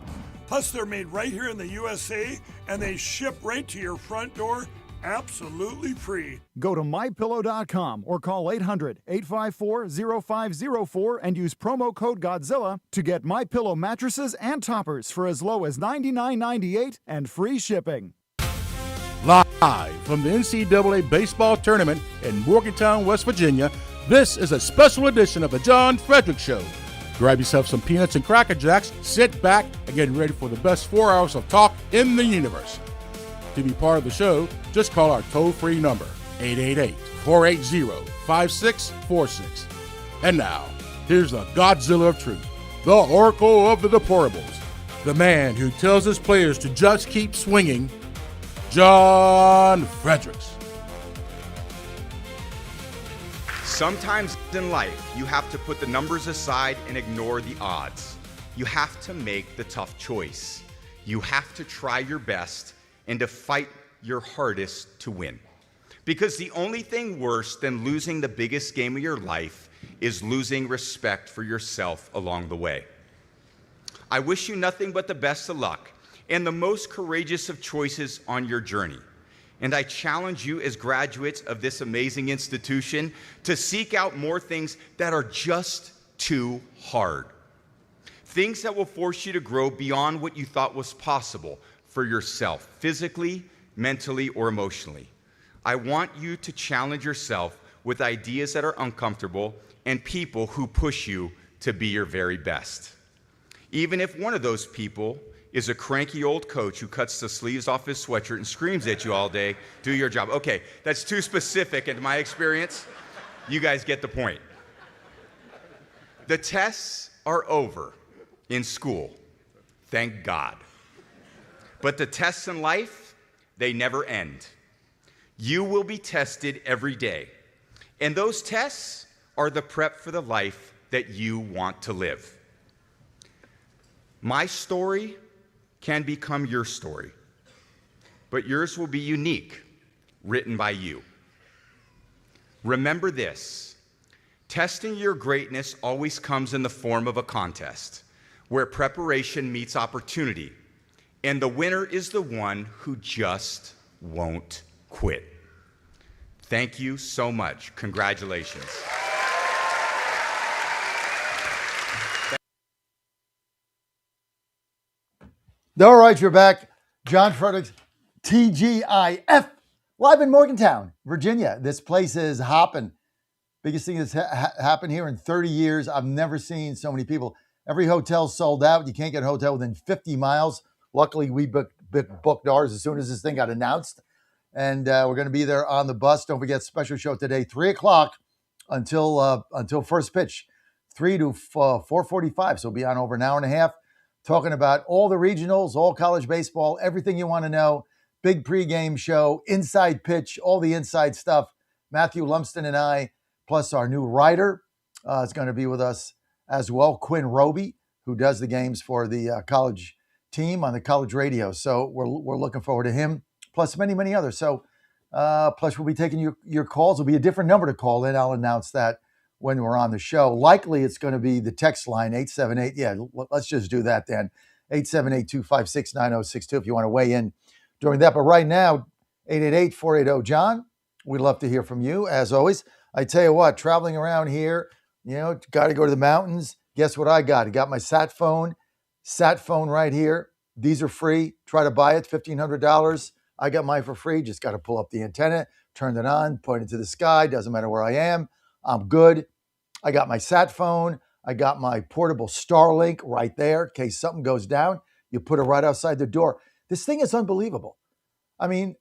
Speaker 9: Plus, they're made right here in the USA, and they ship right to your front door, absolutely free.
Speaker 10: Go to mypillow.com or call 800-854-0504 and use promo code Godzilla to get MyPillow mattresses and toppers for as low as $99.98 and free shipping.
Speaker 21: Live from the NCAA baseball tournament in Morgantown, West Virginia, this is a special edition of the John Fredericks Show. Grab yourself some peanuts and Cracker Jacks, sit back, and get ready for the best 4 hours of talk in the universe. To be part of the show, just call our toll-free number, 888-480-5646. And now, here's the Godzilla of Truth, the Oracle of the Deplorables, the man who tells his players to just keep swinging, John Fredericks.
Speaker 22: Sometimes in life, you have to put the numbers aside and ignore the odds. You have to make the tough choice. You have to try your best and to fight your hardest to win. Because the only thing worse than losing the biggest game of your life is losing respect for yourself along the way. I wish you nothing but the best of luck and the most courageous of choices on your journey. And I challenge you as graduates of this amazing institution to seek out more things that are just too hard. Things that will force you to grow beyond what you thought was possible for yourself, physically, mentally, or emotionally. I want you to challenge yourself with ideas that are uncomfortable and people who push you to be your very best. Even if one of those people is a cranky old coach who cuts the sleeves off his sweatshirt and screams at you all day, do your job. Okay, that's too specific in my experience. You guys get the point. The tests are over in school, thank God. But the tests in life, they never end. You will be tested every day. And those tests are the prep for the life that you want to live. My story can become your story, but yours will be unique, written by you. Remember this, testing your greatness always comes in the form of a contest, where preparation meets opportunity, and the winner is the one who just won't quit. Thank you so much. Congratulations.
Speaker 8: All right, you're back. John Fredericks, TGIF, live in Morgantown, Virginia. This place is hopping. Biggest thing that's happened here in 30 years. I've never seen so many people. Every hotel's sold out. You can't get a hotel within 50 miles. Luckily, we booked ours as soon as this thing got announced. And we're going to be there on the bus. Don't forget, special show today, 3 o'clock until first pitch, 3 to 4:45. So we'll be on over an hour and a half, talking about all the regionals, all college baseball, everything you want to know. Big pregame show, inside pitch, all the inside stuff. Matthew Lumsden and I, plus our new writer, is going to be with us as well. Quinn Roby, who does the games for the college team on the college radio. So we're looking forward to him, plus many, many others. So plus we'll be taking your calls. There'll be a different number to call in. I'll announce that when we're on the show. Likely it's going to be the text line, 878. Yeah, let's just do that then. 878-256-9062 if you want to weigh in during that. But right now, 888-480-JOHN. We'd love to hear from you, as always. I tell you what, traveling around here, got to go to the mountains. Guess what I got? I got my sat phone right here. These are free. Try to buy it, $1,500. I got mine for free. Just got to pull up the antenna, turn it on, point it to the sky. Doesn't matter where I am. I'm good. I got my sat phone. I got my portable Starlink right there in case something goes down. You put it right outside the door. This thing is unbelievable. I mean,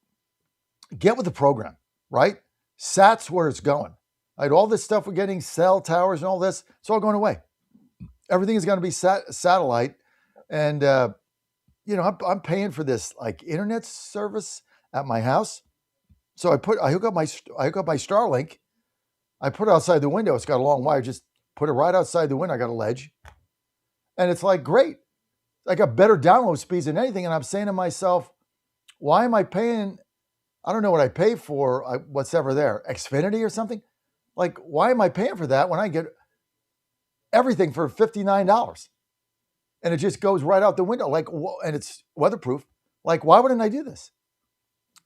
Speaker 8: get with the program, right? Sat's where it's going. Right? All this stuff we're getting, cell towers and all this, it's all going away. Everything is going to be satellite. And, I'm paying for this like internet service at my house. So I hook up my Starlink. I put it outside the window. It's got a long wire. Just put it right outside the window. I got a ledge. And it's like, great. I got better download speeds than anything. And I'm saying to myself, why am I paying? I don't know what I pay for. What's ever there? Xfinity or something? Like, why am I paying for that when I get everything for $59? And it just goes right out the window. Like, and it's weatherproof. Like, why wouldn't I do this?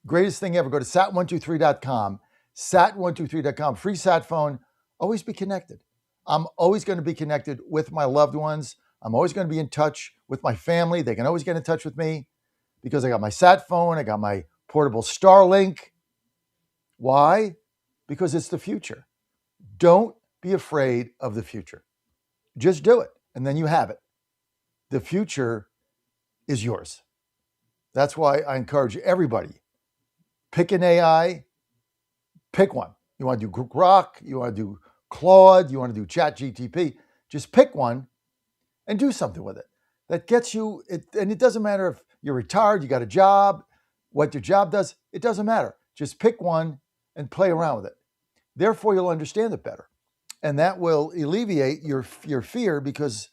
Speaker 8: Greatest thing ever. Go to sat123.com. Sat123.com. Free sat phone. Always be connected. I'm always going to be connected with my loved ones. I'm always going to be in touch with my family. They can always get in touch with me because I got my sat phone. I got my portable Starlink. Why? Because it's the future. Don't be afraid of the future. Just do it, and then you have it. The future is yours. That's why I encourage everybody, pick an AI, pick one. You want to do Grok, you want to do Claude, you want to do ChatGPT, just pick one and do something with it. That gets you, and it doesn't matter if you're retired, you got a job, what your job does, it doesn't matter. Just pick one and play around with it. Therefore, you'll understand it better. And that will alleviate your fear, because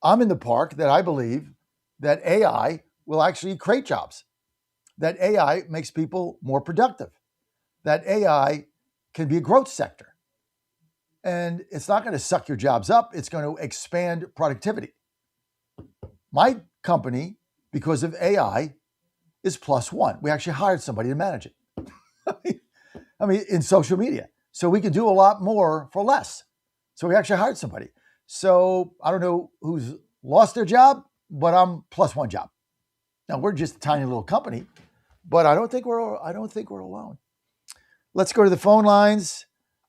Speaker 8: I'm in the park that I believe that AI will actually create jobs, that AI makes people more productive, that AI can be a growth sector. And it's not going to suck your jobs up. It's going to expand productivity. My company, because of AI, is +1. We actually hired somebody to manage it. I mean, in social media. So we can do a lot more for less. So we actually hired somebody. So I don't know who's lost their job, but I'm +1 job. Now we're just a tiny little company, but I don't think we're alone. Let's go to the phone lines.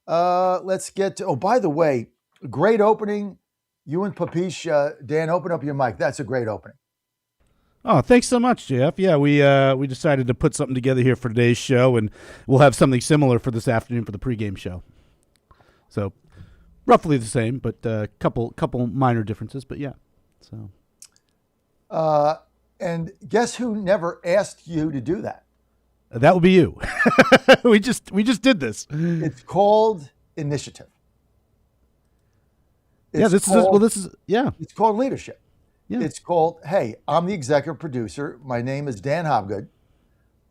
Speaker 8: Let's get to, by the way, great opening. You and Papish, Dan, open up your mic. That's a great opening.
Speaker 13: Oh, thanks so much, Jeff. Yeah, we decided to put something together here for today's show, and we'll have something similar for this afternoon for the pregame show. So, roughly the same, but a couple minor differences. But yeah, so.
Speaker 8: And guess who never asked you to do that?
Speaker 13: That would be you. we just did this.
Speaker 8: It's called initiative.
Speaker 13: It's
Speaker 8: called leadership.
Speaker 13: Yeah.
Speaker 8: It's called, hey, I'm the executive producer. My name is Dan Hobgood.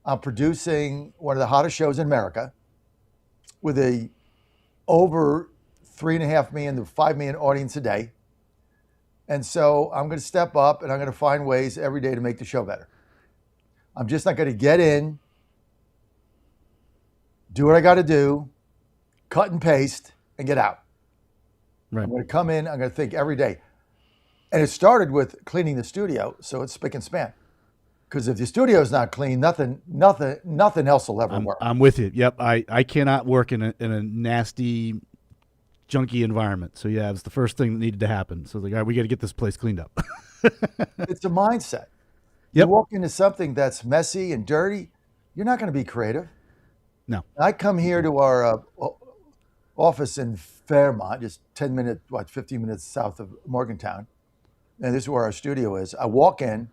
Speaker 8: I'm producing one of the hottest shows in America with a over 3.5 million to 5 million audience a day. And so I'm going to step up and I'm going to find ways every day to make the show better. I'm just not going to get in, do what I got to do, cut and paste, and get out.
Speaker 13: Right.
Speaker 8: I'm going to come in, I'm going to think every day. And it started with cleaning the studio, so it's spick and span. Because if the studio is not clean, nothing else will ever work.
Speaker 13: I'm with you. Yep, I cannot work in a nasty, junky environment. So yeah, it was the first thing that needed to happen. So I was like, all right, we got to get this place cleaned up.
Speaker 8: It's a mindset.
Speaker 13: Yep.
Speaker 8: You walk into something that's messy and dirty, you're not going to be creative.
Speaker 13: No.
Speaker 8: I come here to our office in Fairmont, just 15 minutes south of Morgantown. And this is where our studio is. I walk in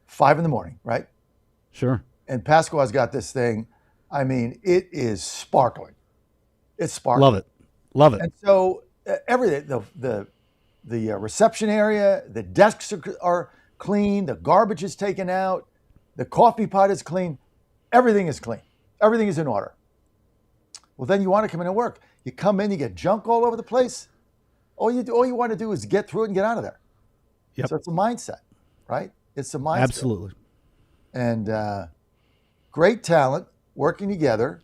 Speaker 8: 5 a.m, right?
Speaker 13: Sure.
Speaker 8: And Pasquale's got this thing. I mean, it is sparkling. It's sparkling.
Speaker 13: Love it.
Speaker 8: And so everything, the reception area, the desks are clean, the garbage is taken out, the coffee pot is clean, everything is clean. Everything is in order. Well, then you want to come in and work. You come in, you get junk all over the place. All you want to do is get through it and get out of there.
Speaker 13: Yep.
Speaker 8: So it's a mindset, right? It's a mindset.
Speaker 13: Absolutely.
Speaker 8: And great talent working together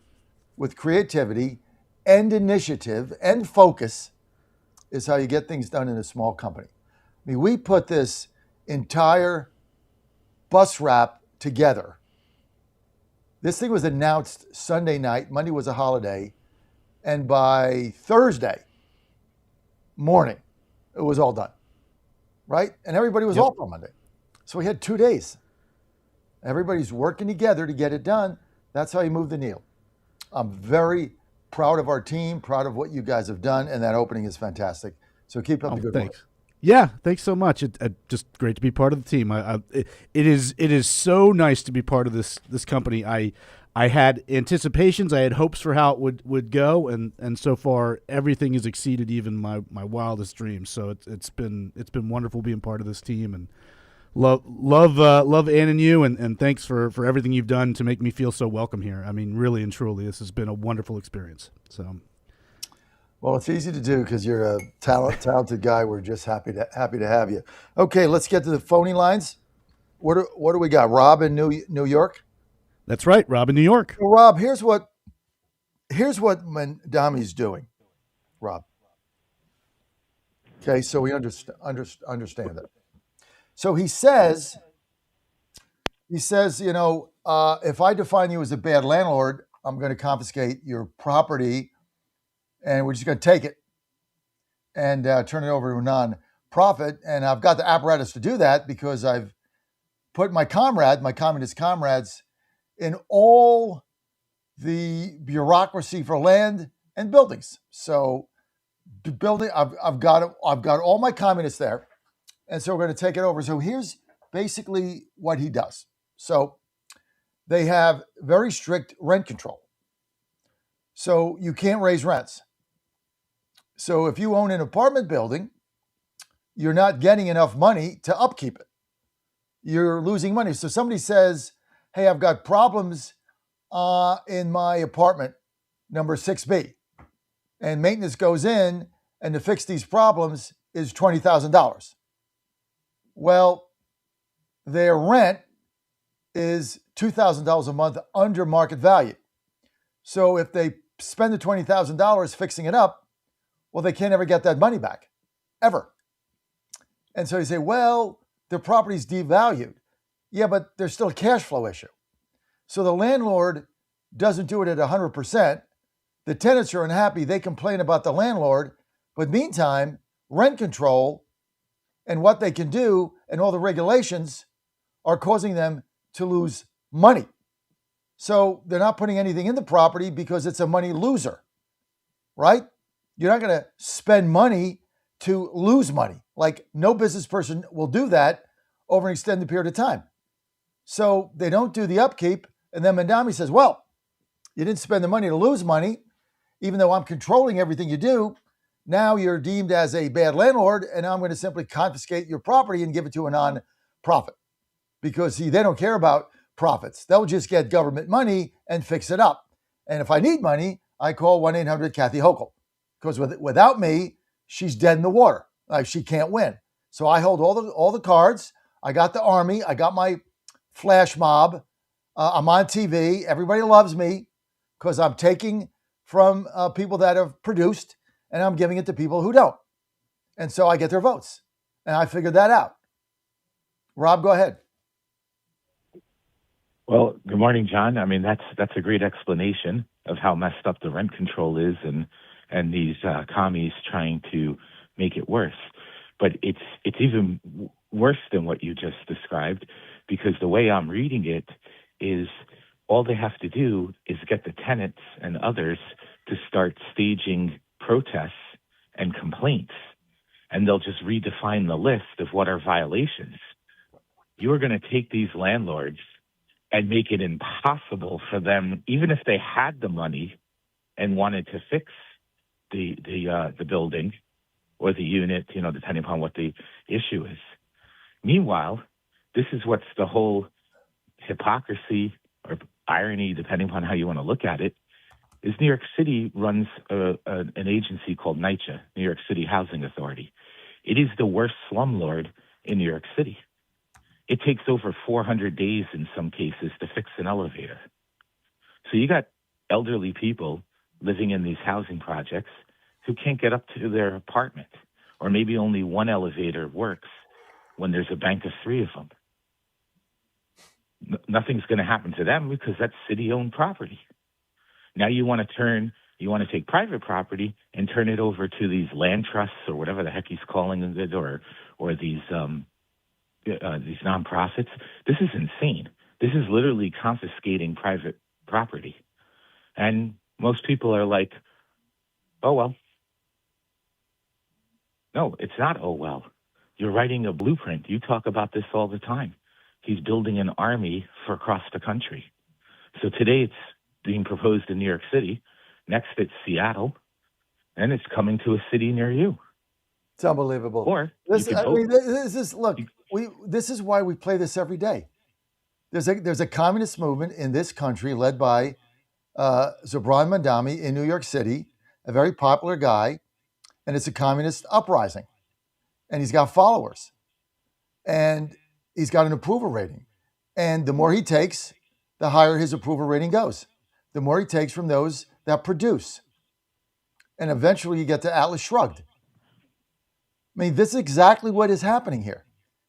Speaker 8: with creativity and initiative and focus is how you get things done in a small company. I mean, we put this entire bus wrap together. This thing was announced Sunday night. Monday was a holiday. And by Thursday morning, it was all done, right? And everybody was off on Monday. So we had 2 days. Everybody's working together to get it done. That's how you move the needle. I'm very proud of our team, proud of what you guys have done, and that opening is fantastic. So keep up the good work.
Speaker 13: Yeah, thanks so much. Just great to be part of the team. It is so nice to be part of this company. I had anticipations, I had hopes for how it would go, and so far everything has exceeded even my wildest dreams. So it's been wonderful being part of this team, and love Ann and you, and thanks for everything you've done to make me feel so welcome here. I mean, really and truly, this has been a wonderful experience. So.
Speaker 8: Well, it's easy to do because you're a talented guy. We're just happy to have you. Okay, let's get to the phony lines. What do we got? Rob in New York?
Speaker 13: That's right, Rob in New York.
Speaker 8: Well, Rob, here's what Mandami's doing, Rob. Okay, so we understand it. So he says, you know, if I define you as a bad landlord, I'm going to confiscate your property, and we're just going to take it and turn it over to a non-profit. And I've got the apparatus to do that because I've put my communist comrades, in all the bureaucracy for land and buildings. So the building, I've got all my communists there, and so we're going to take it over. So here's basically what he does. So they have very strict rent control. So you can't raise rents. So if you own an apartment building, you're not getting enough money to upkeep it. You're losing money. So somebody says, hey, I've got problems in my apartment, number 6B. And maintenance goes in, and to fix these problems is $20,000. Well, their rent is $2,000 a month under market value. So if they spend the $20,000 fixing it up, well, they can't ever get that money back, ever. And so you say, well, their property's devalued. Yeah, but there's still a cash flow issue. So the landlord doesn't do it at 100%. The tenants are unhappy. They complain about the landlord. But meantime, rent control and what they can do and all the regulations are causing them to lose money. So they're not putting anything in the property because it's a money loser, right? You're not going to spend money to lose money. Like, no business person will do that over an extended period of time. So they don't do the upkeep. And then Mandami says, well, you didn't spend the money to lose money, even though I'm controlling everything you do. Now you're deemed as a bad landlord, and I'm going to simply confiscate your property and give it to a non-profit. Because, see, they don't care about profits. They'll just get government money and fix it up. And if I need money, I call 1-800-Kathy Hochul. Because without me, she's dead in the water. She can't win. So I hold all the cards. I got the army. I got my flash mob. I'm on TV. Everybody loves me because I'm taking from people that have produced, and I'm giving it to people who don't. And so I get their votes. And I figured that out. Rob, go ahead.
Speaker 2: Well, good morning, John. I mean, that's a great explanation of how messed up the rent control is, and these commies trying to make it worse. But it's even worse than what you just described, because the way I'm reading it is all they have to do is get the tenants and others to start staging protests and complaints, and they'll just redefine the list of what are violations. You're going to take these landlords and make it impossible for them, even if they had the money and wanted to fix the building or the unit, depending upon what the issue is. Meanwhile, this is what's the whole hypocrisy or irony, depending upon how you want to look at it, is New York City runs an agency called NYCHA, New York City Housing Authority. It is the worst slumlord in New York City. It takes over 400 days in some cases to fix an elevator. So you got elderly people living in these housing projects who can't get up to their apartment, or maybe only one elevator works when there's a bank of three of them. Nothing's going to happen to them because that's city-owned property. Now you want to take private property and turn it over to these land trusts or whatever the heck he's calling it, or these nonprofits. This is insane. This is literally confiscating private property. And most people are like, oh, well. No, it's not, oh, well. You're writing a blueprint. You talk about this all the time. He's building an army for across the country. So today it's being proposed in New York City. Next it's Seattle. And it's coming to a city near you.
Speaker 8: It's unbelievable.
Speaker 2: Or
Speaker 8: this is why we play this every day. There's a communist movement in this country led by Zubran Mandami in New York City, a very popular guy, and it's a communist uprising. And he's got followers. And he's got an approval rating. And the more he takes, the higher his approval rating goes. The more he takes from those that produce. And eventually you get to Atlas Shrugged. I mean, this is exactly what is happening here.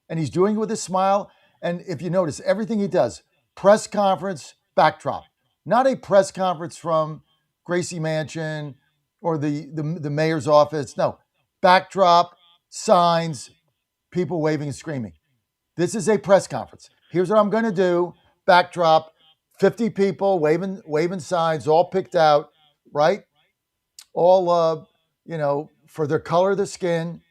Speaker 8: And he's doing it with a smile. And if you notice, everything he does, press conference, backdrop. Not a press conference from Gracie Mansion or the mayor's office. No, backdrop, signs, people waving and screaming. This is a press conference. Here's what I'm going to do. Backdrop, 50 people waving signs, all picked out, right? All, for their color of the skin,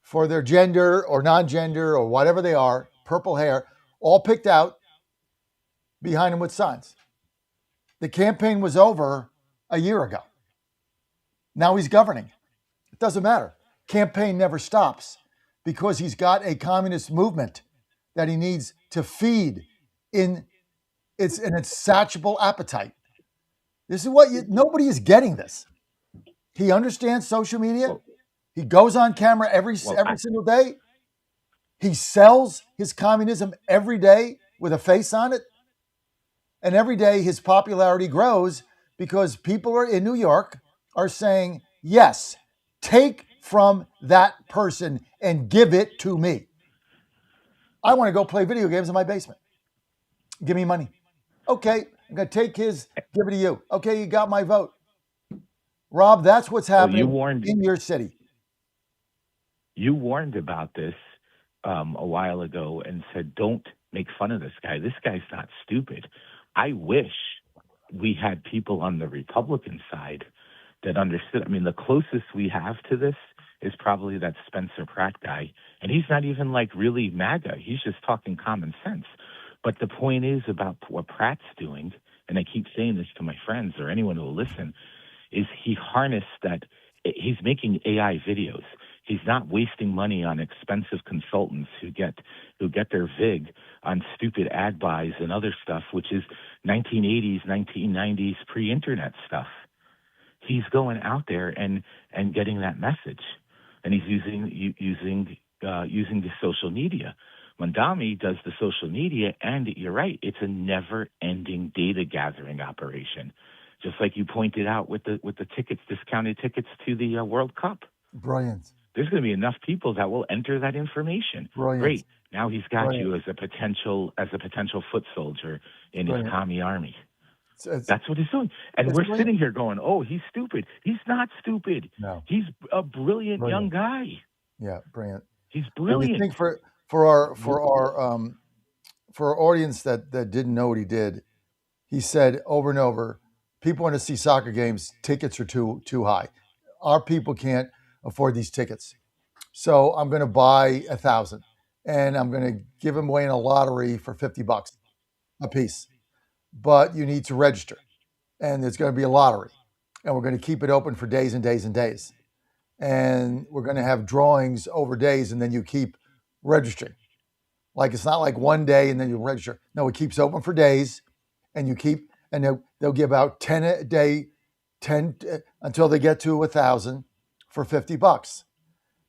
Speaker 8: for their gender or non-gender or whatever they are, purple hair, all picked out behind him with signs. The campaign was over a year ago. Now he's governing. It doesn't matter. Campaign never stops because he's got a communist movement that he needs to feed in its insatiable appetite. This is what nobody is getting this. He understands social media. He goes on camera every single day. He sells his communism every day with a face on it. And every day his popularity grows because people in New York are saying, yes, take from that person and give it to me. I want to go play video games in my basement. Give me money. Okay, I'm going to take his, give it to you. Okay, you got my vote. Rob, that's what's happening in your city.
Speaker 2: You warned about this a while ago and said, don't make fun of this guy. This guy's not stupid. I wish we had people on the Republican side that understood. I mean, the closest we have to this is probably that Spencer Pratt guy. And he's not even like really MAGA. He's just talking common sense. But the point is about what Pratt's doing, and I keep saying this to my friends or anyone who will listen, is he harnessed that. He's making AI videos. He's not wasting money on expensive consultants who get their VIG on stupid ad buys and other stuff, which is 1980s, 1990s pre-internet stuff. He's going out there and getting that message, and he's using the social media. Mandami does the social media, and you're right, it's a never-ending data gathering operation, just like you pointed out with the tickets, discounted tickets to the World Cup.
Speaker 8: Brilliant.
Speaker 2: There's going to be enough people that will enter that information.
Speaker 8: Brilliant.
Speaker 2: Great. Now he's got
Speaker 8: Brilliant.
Speaker 2: you as a potential foot soldier in
Speaker 8: Brilliant.
Speaker 2: his commie army.
Speaker 8: It's
Speaker 2: That's what he's doing. And we're
Speaker 8: brilliant.
Speaker 2: sitting here going, oh, he's stupid. He's not stupid.
Speaker 8: No.
Speaker 2: He's a brilliant young guy.
Speaker 8: Yeah, brilliant.
Speaker 2: He's
Speaker 8: And
Speaker 2: brilliant.
Speaker 8: you think for our audience that didn't know what he did, he said over and over, people want to see soccer games, tickets are too high. Our people can't afford these tickets. So I'm going to buy 1,000 and I'm going to give them away in a lottery for $50 a piece. But you need to register and there's going to be a lottery and we're going to keep it open for days and days and days. And we're going to have drawings over days and then you keep registering. Like it's not like one day and then you register. No, it keeps open for days and you keep, and they'll give out 10 a day, 10 until they get to 1,000 for $50.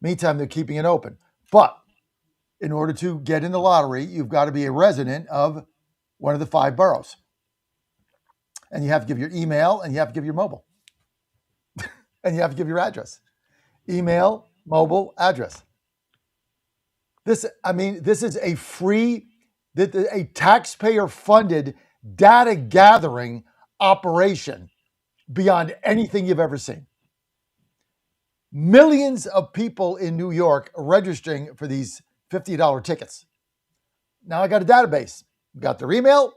Speaker 8: Meantime, they're keeping it open. But in order to get in the lottery, you've got to be a resident of one of the 5 boroughs. And you have to give your email, and you have to give your mobile. And you have to give your address. Email, mobile, address. This is a free, a taxpayer-funded data gathering operation beyond anything you've ever seen. Millions of people in New York are registering for these $50 tickets. Now I got a database. Got their email,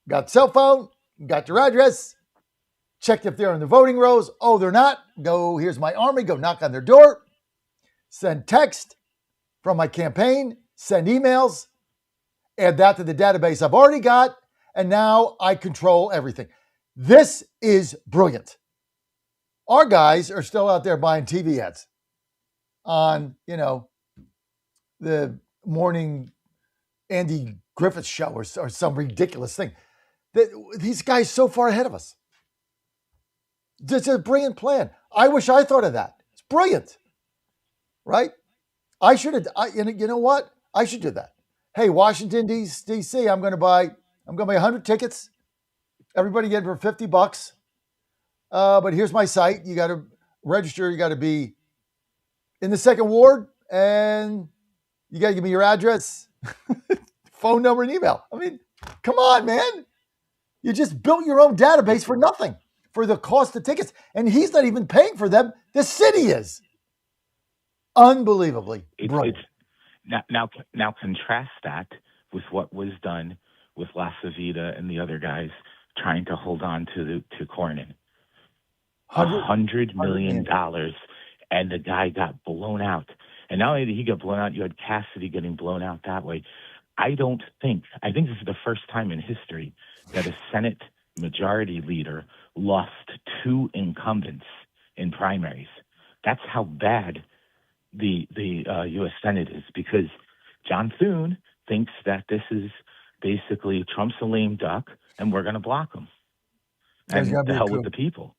Speaker 8: got cell phone, got their address, checked if they're in the voting rolls. Oh, they're not. Go, here's my army, go knock on their door, send text from my campaign, send emails, add that to the database I've already got, and now I control everything. This is brilliant. Our guys are still out there buying TV ads on, the morning Andy Griffith show or some ridiculous thing. These guys so far ahead of us. This is a brilliant plan. I wish I thought of that. It's brilliant, right? I should have. You know what? I should do that. Hey, Washington D.C. I'm going to buy 100 tickets. Everybody get it for $50. But here's my site. You got to register. You got to be in the 2nd ward, and you got to give me your address, phone number, and email. I mean, come on, man. You just built your own database for nothing, for the cost of tickets. And he's not even paying for them. The city is. Unbelievably brilliant.
Speaker 2: Now contrast that with what was done with La Savita and the other guys trying to hold on to Cornyn. $100 million, and the guy got blown out. And not only did he get blown out, you had Cassidy getting blown out that way. I think this is the first time in history that a Senate majority leader lost 2 incumbents in primaries. That's how bad the U.S. Senate is, because John Thune thinks that this is basically Trump's a lame duck and we're going to block him. And the hell with the people.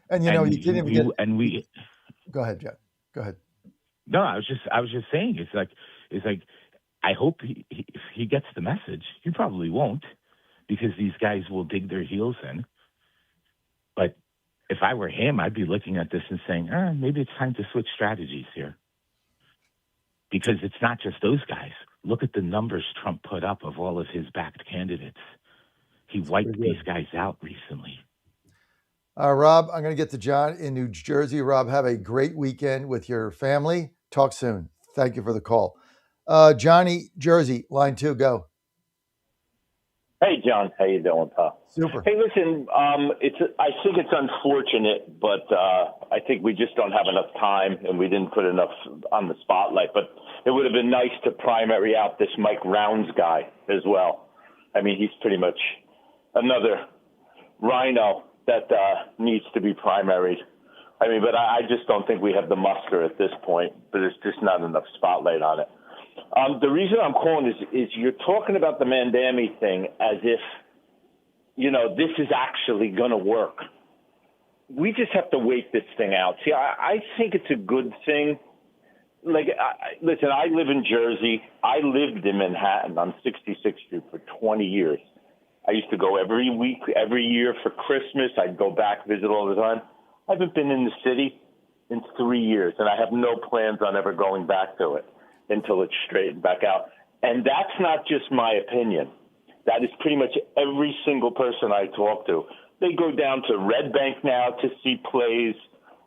Speaker 8: And you can't even get. And we. Go ahead, Jeff. Go ahead.
Speaker 2: No, I was just saying. It's like. I hope if he gets the message. He probably won't, because these guys will dig their heels in. But if I were him, I'd be looking at this and saying, maybe it's time to switch strategies here. Because it's not just those guys. Look at the numbers Trump put up of all of his backed candidates. He wiped these guys out recently.
Speaker 8: Rob, I'm going to get to John in New Jersey. Rob, have a great weekend with your family. Talk soon. Thank you for the call. Johnny, Jersey, line 2, go.
Speaker 3: Hey, John. How you doing, pal?
Speaker 8: Super.
Speaker 3: Hey, listen, I think it's unfortunate, but I think we just don't have enough time, and we didn't put enough on the spotlight. But it would have been nice to primary out this Mike Rounds guy as well. I mean, he's pretty much another rhino that needs to be primaried. I mean, but I just don't think we have the muster at this point, but there's just not enough spotlight on it. The reason I'm calling is you're talking about the Mandami thing as if, this is actually going to work. We just have to wait this thing out. See, I think it's a good thing. Listen, I live in Jersey. I lived in Manhattan on 66th Street for 20 years. I used to go every week, every year for Christmas. I'd go back, visit all the time. I haven't been in the city in 3 years, and I have no plans on ever going back to it until it's straightened back out. And that's not just my opinion. That is pretty much every single person I talk to. They go down to Red Bank now to see plays.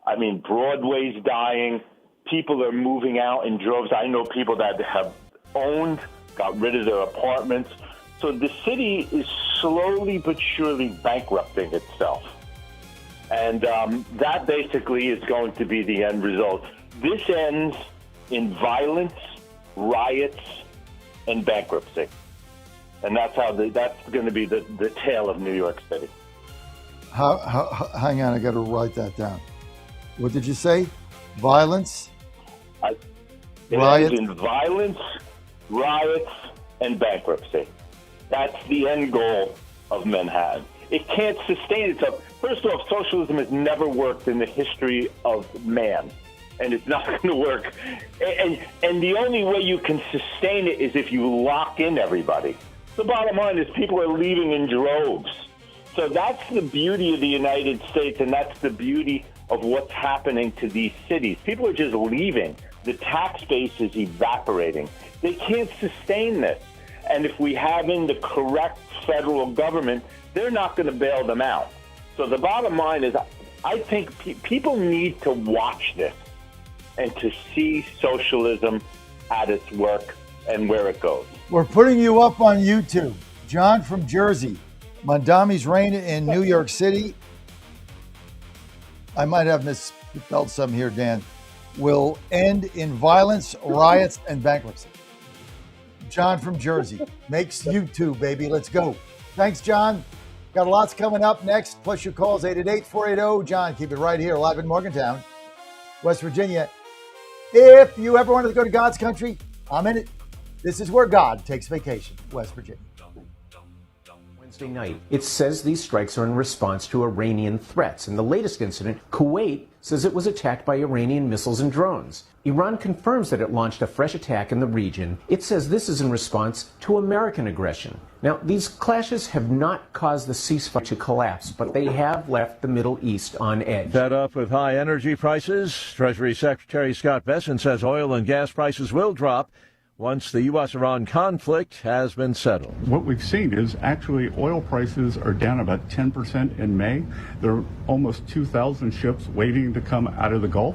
Speaker 3: I mean, Broadway's dying. People are moving out in droves. I know people that have owned, got rid of their apartments. So the city is slowly but surely bankrupting itself. And that basically is going to be the end result. This ends in violence, riots, and bankruptcy. And that's going to be the tale of New York City.
Speaker 8: Hang on, I got to write that down. What did you say? Violence?
Speaker 3: Riots? In violence, riots, and bankruptcy. That's the end goal of Manhattan. It can't sustain itself. First off, socialism has never worked in the history of man. and it's not going to work. And the only way you can sustain it is if you lock in everybody. The bottom line is people are leaving in droves. So that's the beauty of the United States, and that's the beauty of what's happening to these cities. People are just leaving. The tax base is evaporating. They can't sustain this. And if we have in the correct federal government, they're not going to bail them out. So the bottom line is, I think people need to watch this and to see socialism at its work and where it goes.
Speaker 8: We're putting you up on YouTube. John from Jersey. Mondami's reign in New York City. I might have misspelled some here, Dan. Will end in violence, riots, and bankruptcy. John from Jersey. Makes YouTube, baby. Let's go. Thanks, John. Got lots coming up next, plus your calls, 888-480. John, keep it right here, live in Morgantown, West Virginia. If you ever wanted to go to God's country, I'm in it. This is where God takes vacation, West Virginia.
Speaker 4: Wednesday night, it says these strikes are in response to Iranian threats. In the latest incident, Kuwait says it was attacked by Iranian missiles and drones. Iran confirms that it launched a fresh attack in the region. It says this is in response to American aggression. Now, these clashes have not caused the ceasefire to collapse, but they have left the Middle East on edge.
Speaker 1: Fed up with high energy prices, Treasury Secretary Scott Bessent says oil and gas prices will drop once the U.S.-Iran conflict has been settled.
Speaker 5: What we've seen is actually oil prices are down about 10% in May. There are almost 2,000 ships waiting to come out of the Gulf.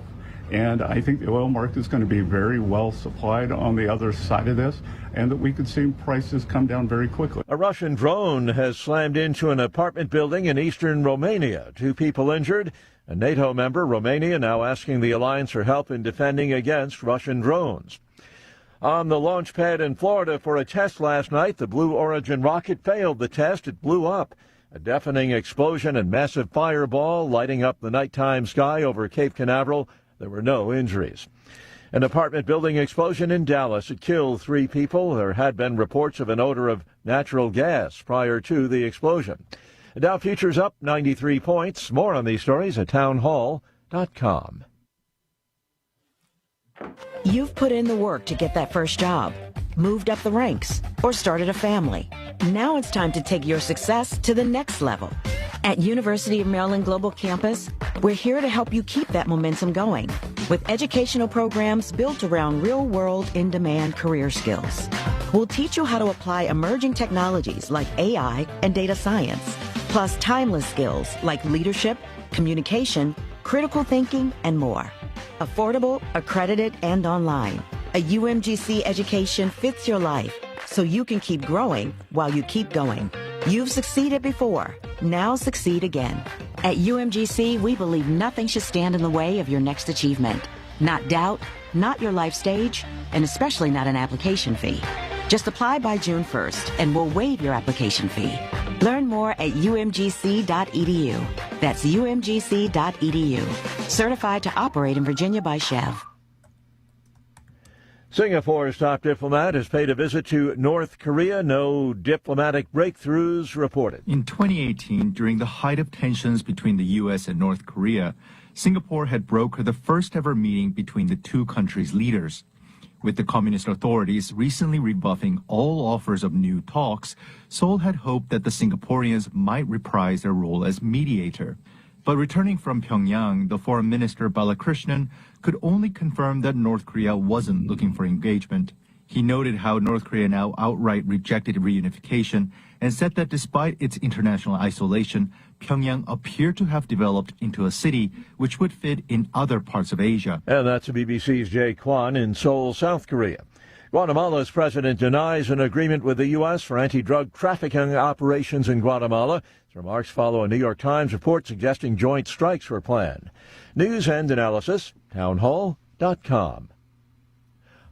Speaker 5: And I think the oil market is going to be very well supplied on the other side of this, and that we could see prices come down very quickly.
Speaker 1: A Russian drone has slammed into an apartment building in eastern Romania. 2 people injured. A NATO member, Romania, now asking the alliance for help in defending against Russian drones. On the launch pad in Florida for a test last night, the Blue Origin rocket failed the test. It blew up. A deafening explosion and massive fireball lighting up the nighttime sky over Cape Canaveral. There were no injuries. An apartment building explosion in Dallas. It killed 3 people. There had been reports of an odor of natural gas prior to the explosion. The Dow futures up 93 points. More on these stories at townhall.com.
Speaker 23: You've put in the work to get that first job, moved up the ranks, or started a family. Now it's time to take your success to the next level. At University of Maryland Global Campus, we're here to help you keep that momentum going with educational programs built around real-world, in-demand career skills. We'll teach you how to apply emerging technologies like AI and data science, plus timeless skills like leadership, communication, critical thinking, and more. Affordable, accredited, and online. A UMGC education fits your life so you can keep growing while you keep going. You've succeeded before. Now succeed again. At UMGC, we believe nothing should stand in the way of your next achievement. Not doubt, not your life stage, and especially not an application fee. Just apply by June 1st and we'll waive your application fee. Learn more at umgc.edu. That's umgc.edu. Certified to operate in Virginia by Chev.
Speaker 1: Singapore's top diplomat has paid a visit to North Korea. No diplomatic breakthroughs reported.
Speaker 24: In 2018, during the height of tensions between the U.S. and North Korea, Singapore had brokered the first ever meeting between the two countries' leaders. With the communist authorities recently rebuffing all offers of new talks, Seoul had hoped that the Singaporeans might reprise their role as mediator. But returning from Pyongyang, the Foreign Minister Balakrishnan could only confirm that North Korea wasn't looking for engagement. He noted how North Korea now outright rejected reunification and said that despite its international isolation, Pyongyang appeared to have developed into a city which would fit in other parts of Asia.
Speaker 1: And that's BBC's Jay Kwan in Seoul, South Korea. Guatemala's president denies an agreement with the U.S. for anti-drug trafficking operations in Guatemala. His remarks follow a New York Times report suggesting joint strikes were planned. News and analysis, townhall.com.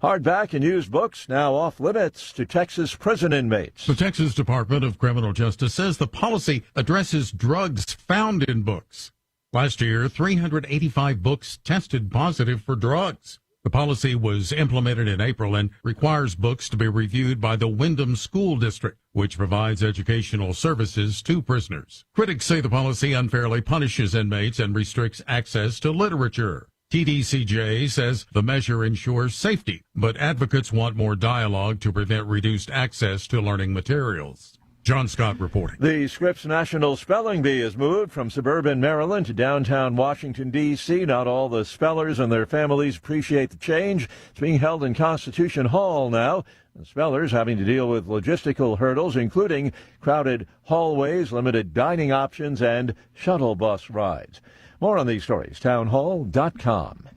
Speaker 1: Hardback and used books now off limits to Texas prison inmates.
Speaker 7: The Texas Department of Criminal Justice says the policy addresses drugs found in books. Last year, 385 books tested positive for drugs. The policy was implemented in April and requires books to be reviewed by the Wyndham School District, which provides educational services to prisoners. Critics say the policy unfairly punishes inmates and restricts access to literature. TDCJ says the measure ensures safety, but advocates want more dialogue to prevent reduced access to learning materials. John Scott reporting.
Speaker 1: The Scripps National Spelling Bee has moved from suburban Maryland to downtown Washington, D.C. Not all the spellers and their families appreciate the change. It's being held in Constitution Hall now. The spellers having to deal with logistical hurdles, including crowded hallways, limited dining options, and shuttle bus rides. More on these stories, townhall.com.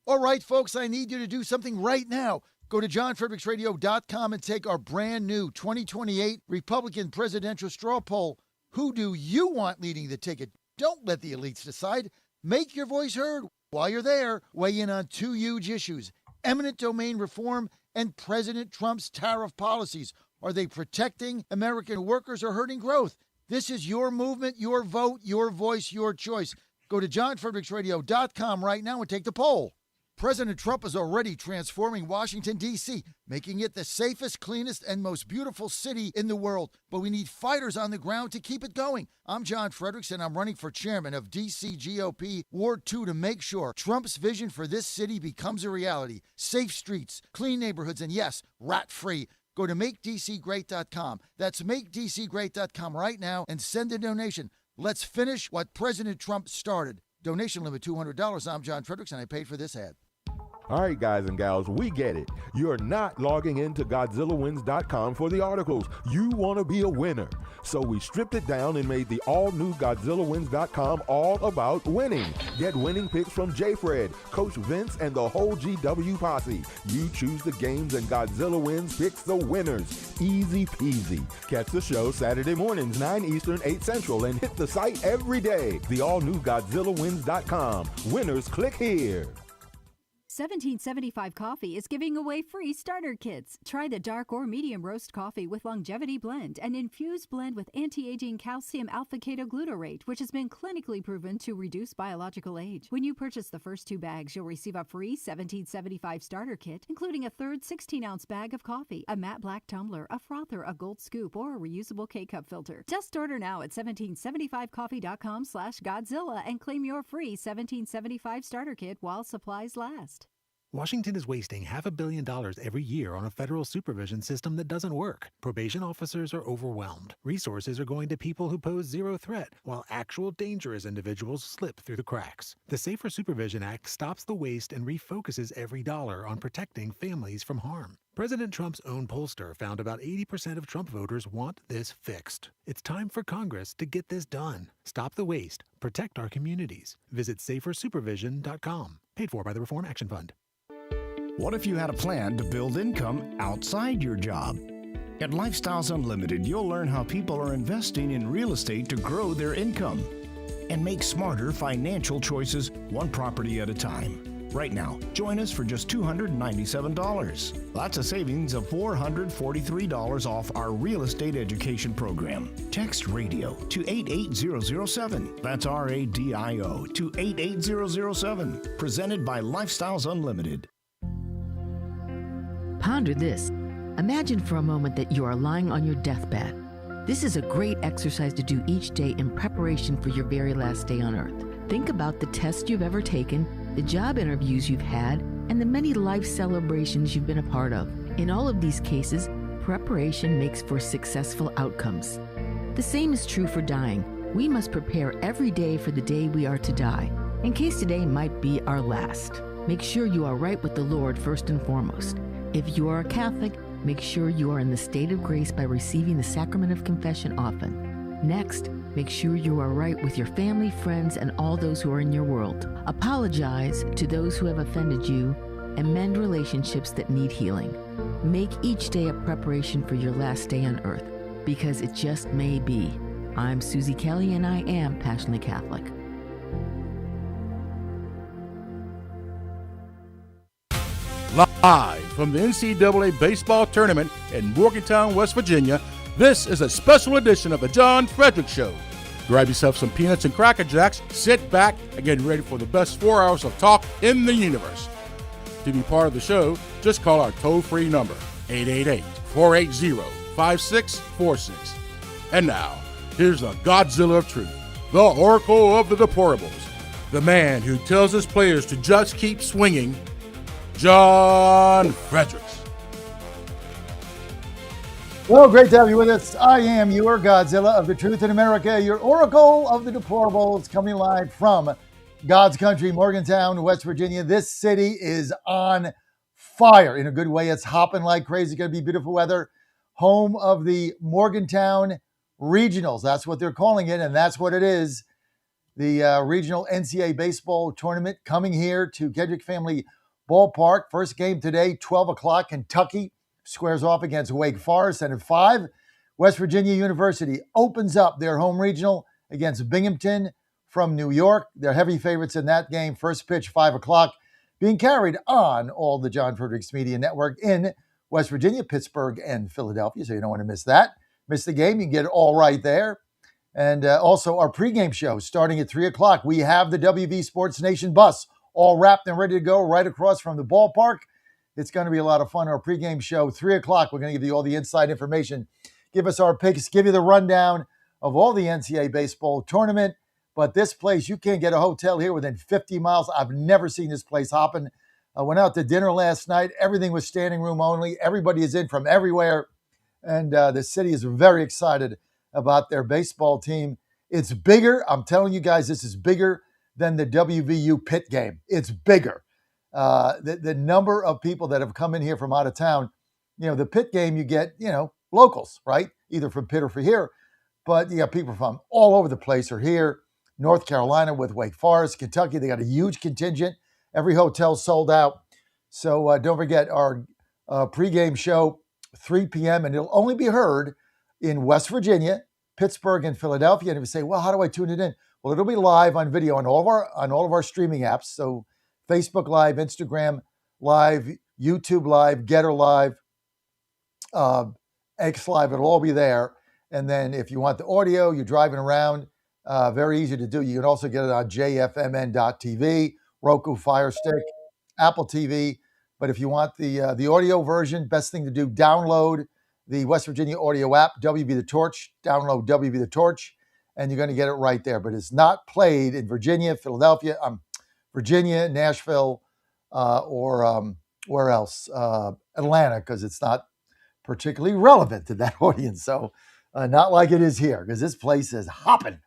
Speaker 8: All right, folks, I need you to do something right now. Go to johnfredericksradio.com and take our brand new 2028 Republican presidential straw poll. Who do you want leading the ticket? Don't let the elites decide. Make your voice heard. While you're there, weigh in on two huge issues: eminent domain reform and President Trump's tariff policies. Are they protecting American workers or hurting growth? This is your movement, your vote, your voice, your choice. Go to johnfredericksradio.com right now and take the poll. President Trump is already transforming Washington, D.C., making it the safest, cleanest, and most beautiful city in the world. But we need fighters on the ground to keep it going. I'm John Fredericks, and I'm running for chairman of D.C. GOP Ward 2 to make sure Trump's vision for this city becomes a reality. Safe streets, clean neighborhoods, and yes, rat-free. Go to MakeDCGreat.com. That's MakeDCGreat.com right now and send a donation. Let's finish what President Trump started. Donation limit $200. I'm John Fredericks, and I paid for this ad.
Speaker 6: All right, guys and gals, we get it. You're not logging into GodzillaWins.com for the articles. You want to be a winner. So we stripped it down and made the all-new GodzillaWins.com all about winning. Get winning picks from J-Fred, Coach Vince, and the whole GW posse. You choose the games and Godzilla Wins picks the winners. Easy peasy. Catch the show Saturday mornings, 9 Eastern, 8 Central, and hit the site every day. The all-new GodzillaWins.com. Winners, click here.
Speaker 11: 1775 Coffee is giving away free starter kits. Try the dark or medium roast coffee with longevity blend, an infused blend with anti-aging calcium alpha-ketoglutarate, which has been clinically proven to reduce biological age. When you purchase the first 2 bags, you'll receive a free 1775 starter kit, including a third 16-ounce bag of coffee, a matte black tumbler, a frother, a gold scoop, or a reusable K-cup filter. Just order now at 1775coffee.com/Godzilla and claim your free 1775 starter kit while supplies last.
Speaker 20: Washington is wasting $500 million every year on a federal supervision system that doesn't work. Probation officers are overwhelmed. Resources are going to people who pose zero threat, while actual dangerous individuals slip through the cracks. The Safer Supervision Act stops the waste and refocuses every dollar on protecting families from harm. President Trump's own pollster found about 80% of Trump voters want this fixed. It's time for Congress to get this done. Stop the waste. Protect our communities. Visit safersupervision.com. Paid for by the Reform Action Fund.
Speaker 14: What if you had a plan to build income outside your job? At Lifestyles Unlimited, you'll learn how people are investing in real estate to grow their income and make smarter financial choices one property at a time. Right now, join us for just $297. That's a savings of $443 off our real estate education program. Text RADIO to 88007. That's RADIO to 88007. Presented by Lifestyles Unlimited.
Speaker 15: Ponder this. Imagine for a moment that you are lying on your deathbed. This is a great exercise to do each day in preparation for your very last day on earth. Think about the tests you've ever taken, the job interviews you've had, and the many life celebrations you've been a part of. In all of these cases, preparation makes for successful outcomes. The same is true for dying. We must prepare every day for the day we are to die, in case today might be our last. Make sure you are right with the Lord first and foremost. If you are a Catholic, make sure you are in the state of grace by receiving the sacrament of confession often. Next, make sure you are right with your family, friends, and all those who are in your world. Apologize to those who have offended you and mend relationships that need healing. Make each day a preparation for your last day on earth, because it just may be. I'm Susie Kelly, and I am passionately Catholic.
Speaker 21: Live from the NCAA baseball tournament in Morgantown, West Virginia, this is a special edition of the John Fredericks Show. Grab yourself some peanuts and Cracker Jacks, sit back, and get ready for the best 4 hours of talk in the universe. To be part of the show, just call our toll-free number, 888-480-5646. And now, here's the Godzilla of Truth, the Oracle of the Deplorables, the man who tells his players to just keep swinging, John Fredericks.
Speaker 8: Well, great to have you with us. I am your Godzilla of the Truth in America, your Oracle of the Deplorables, coming live from God's country, Morgantown, West Virginia. This city is on fire in a good way. It's hopping like crazy. Going to be beautiful weather. Home of the Morgantown Regionals. That's what they're calling it, and that's what it is. The regional NCAA baseball tournament coming here to Kedrick Family Ballpark. First game today, 12 o'clock. Kentucky squares off against Wake Forest. And at 5, West Virginia University opens up their home regional against Binghamton from New York. They're heavy favorites in that game. First pitch, 5 o'clock. Being carried on all the John Fredericks Media Network in West Virginia, Pittsburgh, and Philadelphia. So you don't want to miss that. Miss the game, you can get it all right there. And also our pregame show starting at 3 o'clock. We have the WV Sports Nation bus all wrapped and ready to go right across from the ballpark. It's going to be a lot of fun. Our pregame show, 3 o'clock. We're going to give you all the inside information, give us our picks, give you the rundown of all the NCAA baseball tournament. But this place, you can't get a hotel here within 50 miles. I've never seen this place hopping. I went out to dinner last night. Everything was standing room only. Everybody is in from everywhere. And the city is very excited about their baseball team. It's bigger. I'm telling you guys, this is bigger than the WVU Pitt game. It's bigger. The number of people that have come in here from out of town, the Pitt game, you get, locals, right? Either from Pitt or from here. But you got people from all over the place are here. North Carolina with Wake Forest, Kentucky, they got a huge contingent. Every hotel sold out. So don't forget our pregame show, 3 p.m., and it'll only be heard in West Virginia, Pittsburgh, and Philadelphia. And if you say, well, how do I tune it in? Well, it'll be live on video on all of our streaming apps. So Facebook Live, Instagram Live, YouTube Live, Getter Live, X Live. It'll all be there. And then if you want the audio, you're driving around, very easy to do. You can also get it on jfmn.tv, Roku Fire Stick, Apple TV. But if you want the audio version, best thing to do, download the West Virginia audio app, WB The Torch. Download WB The Torch, and you're going to get it right there. But it's not played in Virginia, Philadelphia, Virginia, Nashville, or where else? Atlanta, because it's not particularly relevant to that audience. So not like it is here, because this place is hopping.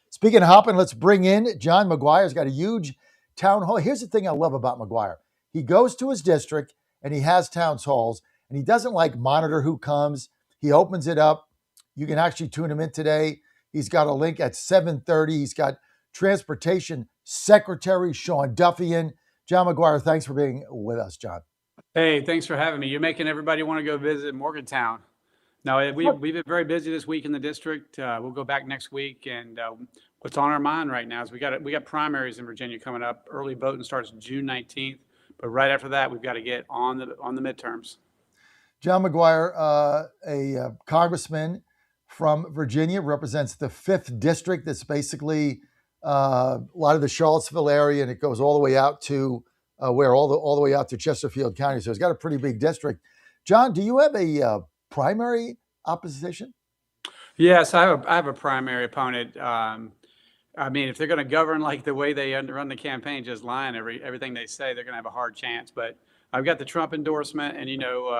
Speaker 8: Speaking of hopping, let's bring in John McGuire's got a huge town hall. Here's the thing I love about McGuire. He goes to his district and he has town halls, and he doesn't monitor who comes. He opens it up. You can actually tune him in today. He's got a link at 7:30. He's got Transportation Secretary Sean Duffy in. John McGuire, thanks for being with us, John.
Speaker 12: Hey, thanks for having me. You're making everybody want to go visit Morgantown. No, we've been very busy this week in the district. We'll go back next week, and what's on our mind right now is we got primaries in Virginia coming up. Early voting starts June 19th, but right after that, we've got to get on the midterms.
Speaker 8: John McGuire, a congressman from Virginia, represents the 5th district. That's basically a lot of the Charlottesville area, and it goes all the way out to all the way out to Chesterfield County. So it's got a pretty big district. John, do you have a primary opposition?
Speaker 12: Yes, I have a primary opponent. I mean, if they're going to govern like the way they run the campaign, just lying everything they say, they're going to have a hard chance. But I've got the Trump endorsement, and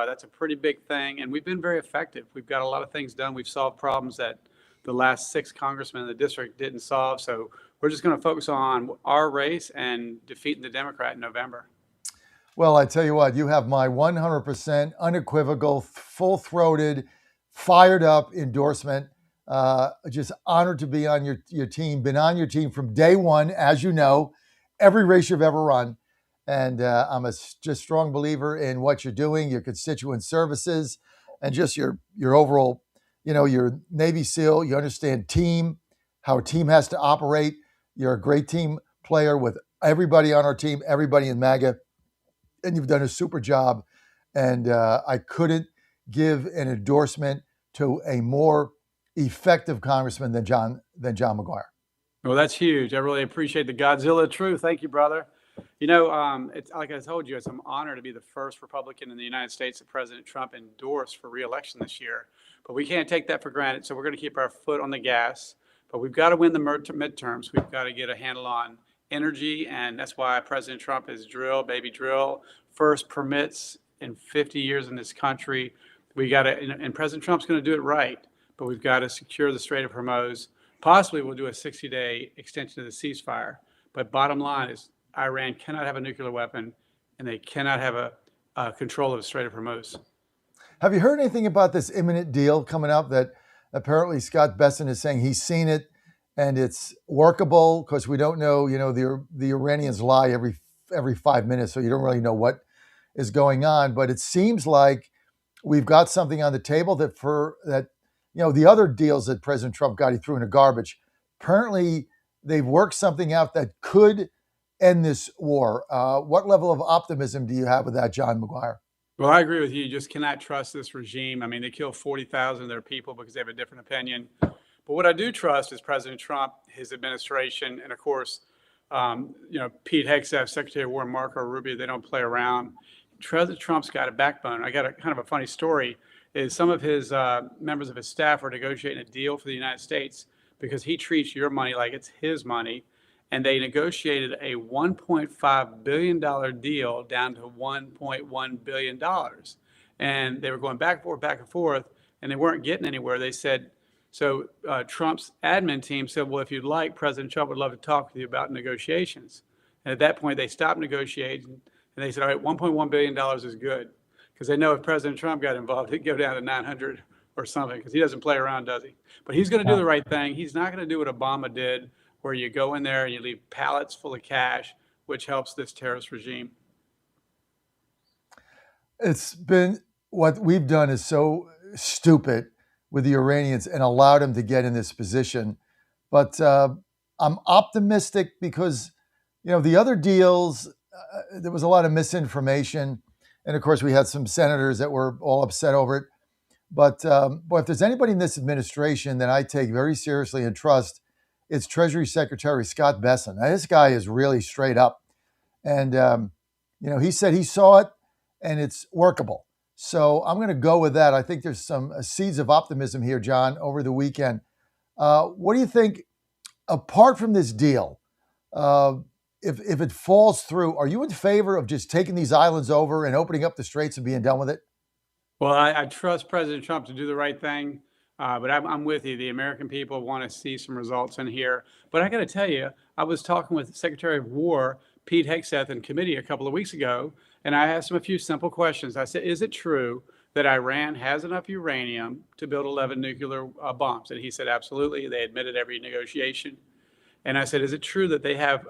Speaker 12: that's a pretty big thing. And we've been very effective. We've got a lot of things done. We've solved problems that the last 6 congressmen in the district didn't solve. So we're just going to focus on our race and defeating the Democrat in November.
Speaker 8: Well, I tell you what, you have my 100% unequivocal, full-throated, fired up endorsement. Just honored to be on your team. Been on your team from day one, as you know, every race you've ever run. And I'm a just strong believer in what you're doing, your constituent services, and just your overall, your Navy SEAL. You understand team, how a team has to operate. You're a great team player with everybody on our team, everybody in MAGA. And you've done a super job. And I couldn't give an endorsement to a more effective congressman than John McGuire.
Speaker 12: Well, that's huge. I really appreciate the Godzilla truth. Thank you, brother. It's like I told you, it's an honor to be the first Republican in the United States that President Trump endorsed for re-election this year. But we can't take that for granted. So we're going to keep our foot on the gas. But we've got to win the midterms. We've got to get a handle on energy, and that's why President Trump has baby drill, first permits in 50 years in this country. We got to, and President Trump's going to do it right, but we've got to secure the Strait of Hormuz. Possibly we'll do a 60-day extension of the ceasefire. But bottom line is Iran cannot have a nuclear weapon, and they cannot have a control of the Strait of Hormuz.
Speaker 8: Have you heard anything about this imminent deal coming up that apparently Scott Besson is saying he's seen it and it's workable? Because we don't know, the Iranians lie every 5 minutes, so you don't really know what is going on. But it seems like we've got something on the table that the other deals that President Trump got, he threw in the garbage. Apparently, they've worked something out that could end this war. What level of optimism do you have with that, John McGuire?
Speaker 12: Well, I agree with you. You just cannot trust this regime. I mean, they kill 40,000 of their people because they have a different opinion. But what I do trust is President Trump, his administration, and of course, Pete Hegseth, Secretary of War, and Marco Rubio. They don't play around. President Trump's got a backbone. I got a kind of a funny story. Is some of his members of his staff are negotiating a deal for the United States because he treats your money like it's his money. And they negotiated a $1.5 billion deal down to $1.1 billion. And they were going back and forth, and they weren't getting anywhere. They said, Trump's admin team said, well, if you'd like, President Trump would love to talk with you about negotiations. And at that point, they stopped negotiating, and they said, all right, $1.1 billion is good. Because they know if President Trump got involved, he'd go down to 900 or something, because he doesn't play around, does he? But he's going to do the right thing. He's not going to do what Obama did, where you go in there and you leave pallets full of cash, which helps this terrorist regime.
Speaker 8: It's been, what we've done is so stupid with the Iranians and allowed them to get in this position. But I'm optimistic because, the other deals, there was a lot of misinformation. And of course, we had some senators that were all upset over it. But if there's anybody in this administration that I take very seriously and trust, it's Treasury Secretary Scott Besson. Now, this guy is really straight up. And, he said he saw it and it's workable. So I'm going to go with that. I think there's some seeds of optimism here, John, over the weekend. What do you think, apart from this deal, if it falls through, are you in favor of just taking these islands over and opening up the straits and being done with it?
Speaker 12: Well, I trust President Trump to do the right thing. But I'm with you. The American people want to see some results in here. But I got to tell you, I was talking with Secretary of War Pete Hegseth in committee a couple of weeks ago, and I asked him a few simple questions. I said, is it true that Iran has enough uranium to build 11 nuclear bombs? And he said, absolutely. They admitted every negotiation. And I said, is it true that they have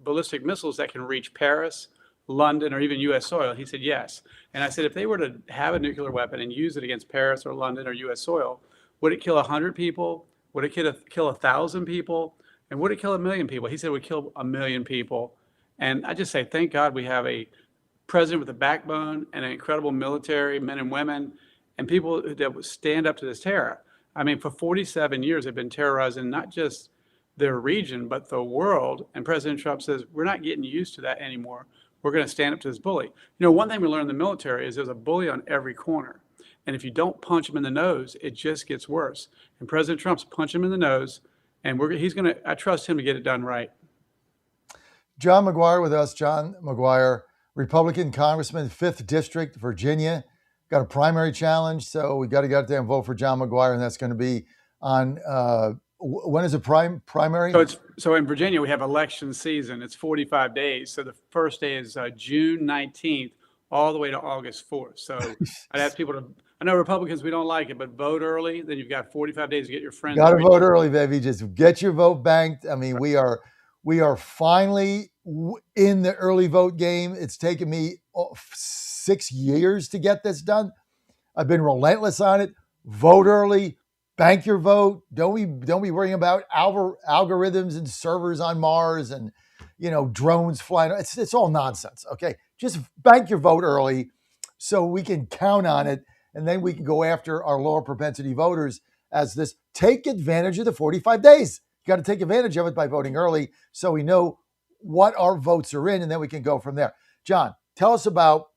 Speaker 12: ballistic missiles that can reach Paris, London, or even U.S. soil? He said, yes. And I said, if they were to have a nuclear weapon and use it against Paris or London or U.S. soil, would it kill 100 people? Would it kill 1,000 people? And would it kill 1 million people? He said it would kill 1 million people. And I just say, thank God we have a president with a backbone and an incredible military, men and women, and people that would stand up to this terror. I mean, for 47 years, they've been terrorizing not just their region, but the world. And President Trump says, we're not getting used to that anymore. We're going to stand up to this bully. One thing we learned in the military is there's a bully on every corner. And if you don't punch him in the nose, it just gets worse. And President Trump's punch him in the nose, and I trust him to get it done right.
Speaker 8: John McGuire with us. John McGuire, Republican Congressman, 5th District, Virginia. Got a primary challenge, so we got to get out there and vote for John McGuire, and that's going to be on when is the primary?
Speaker 12: So in Virginia, we have election season. It's 45 days. So the first day is June 19th, all the way to August 4th. So I'd ask people to, I know Republicans, we don't like it, but vote early. Then you've got 45 days to get your friends.
Speaker 8: Got to vote early, baby. Just get your vote banked. I mean, we are finally in the early vote game. It's taken me 6 years to get this done. I've been relentless on it. Vote early. Bank your vote. Don't be worrying about algorithms and servers on Mars and drones flying. It's all nonsense. Okay, just bank your vote early so we can count on it, and then we can go after our lower propensity voters as this. Take advantage of the 45 days. You got to take advantage of it by voting early so we know what our votes are in, and then we can go from there. John, tell us about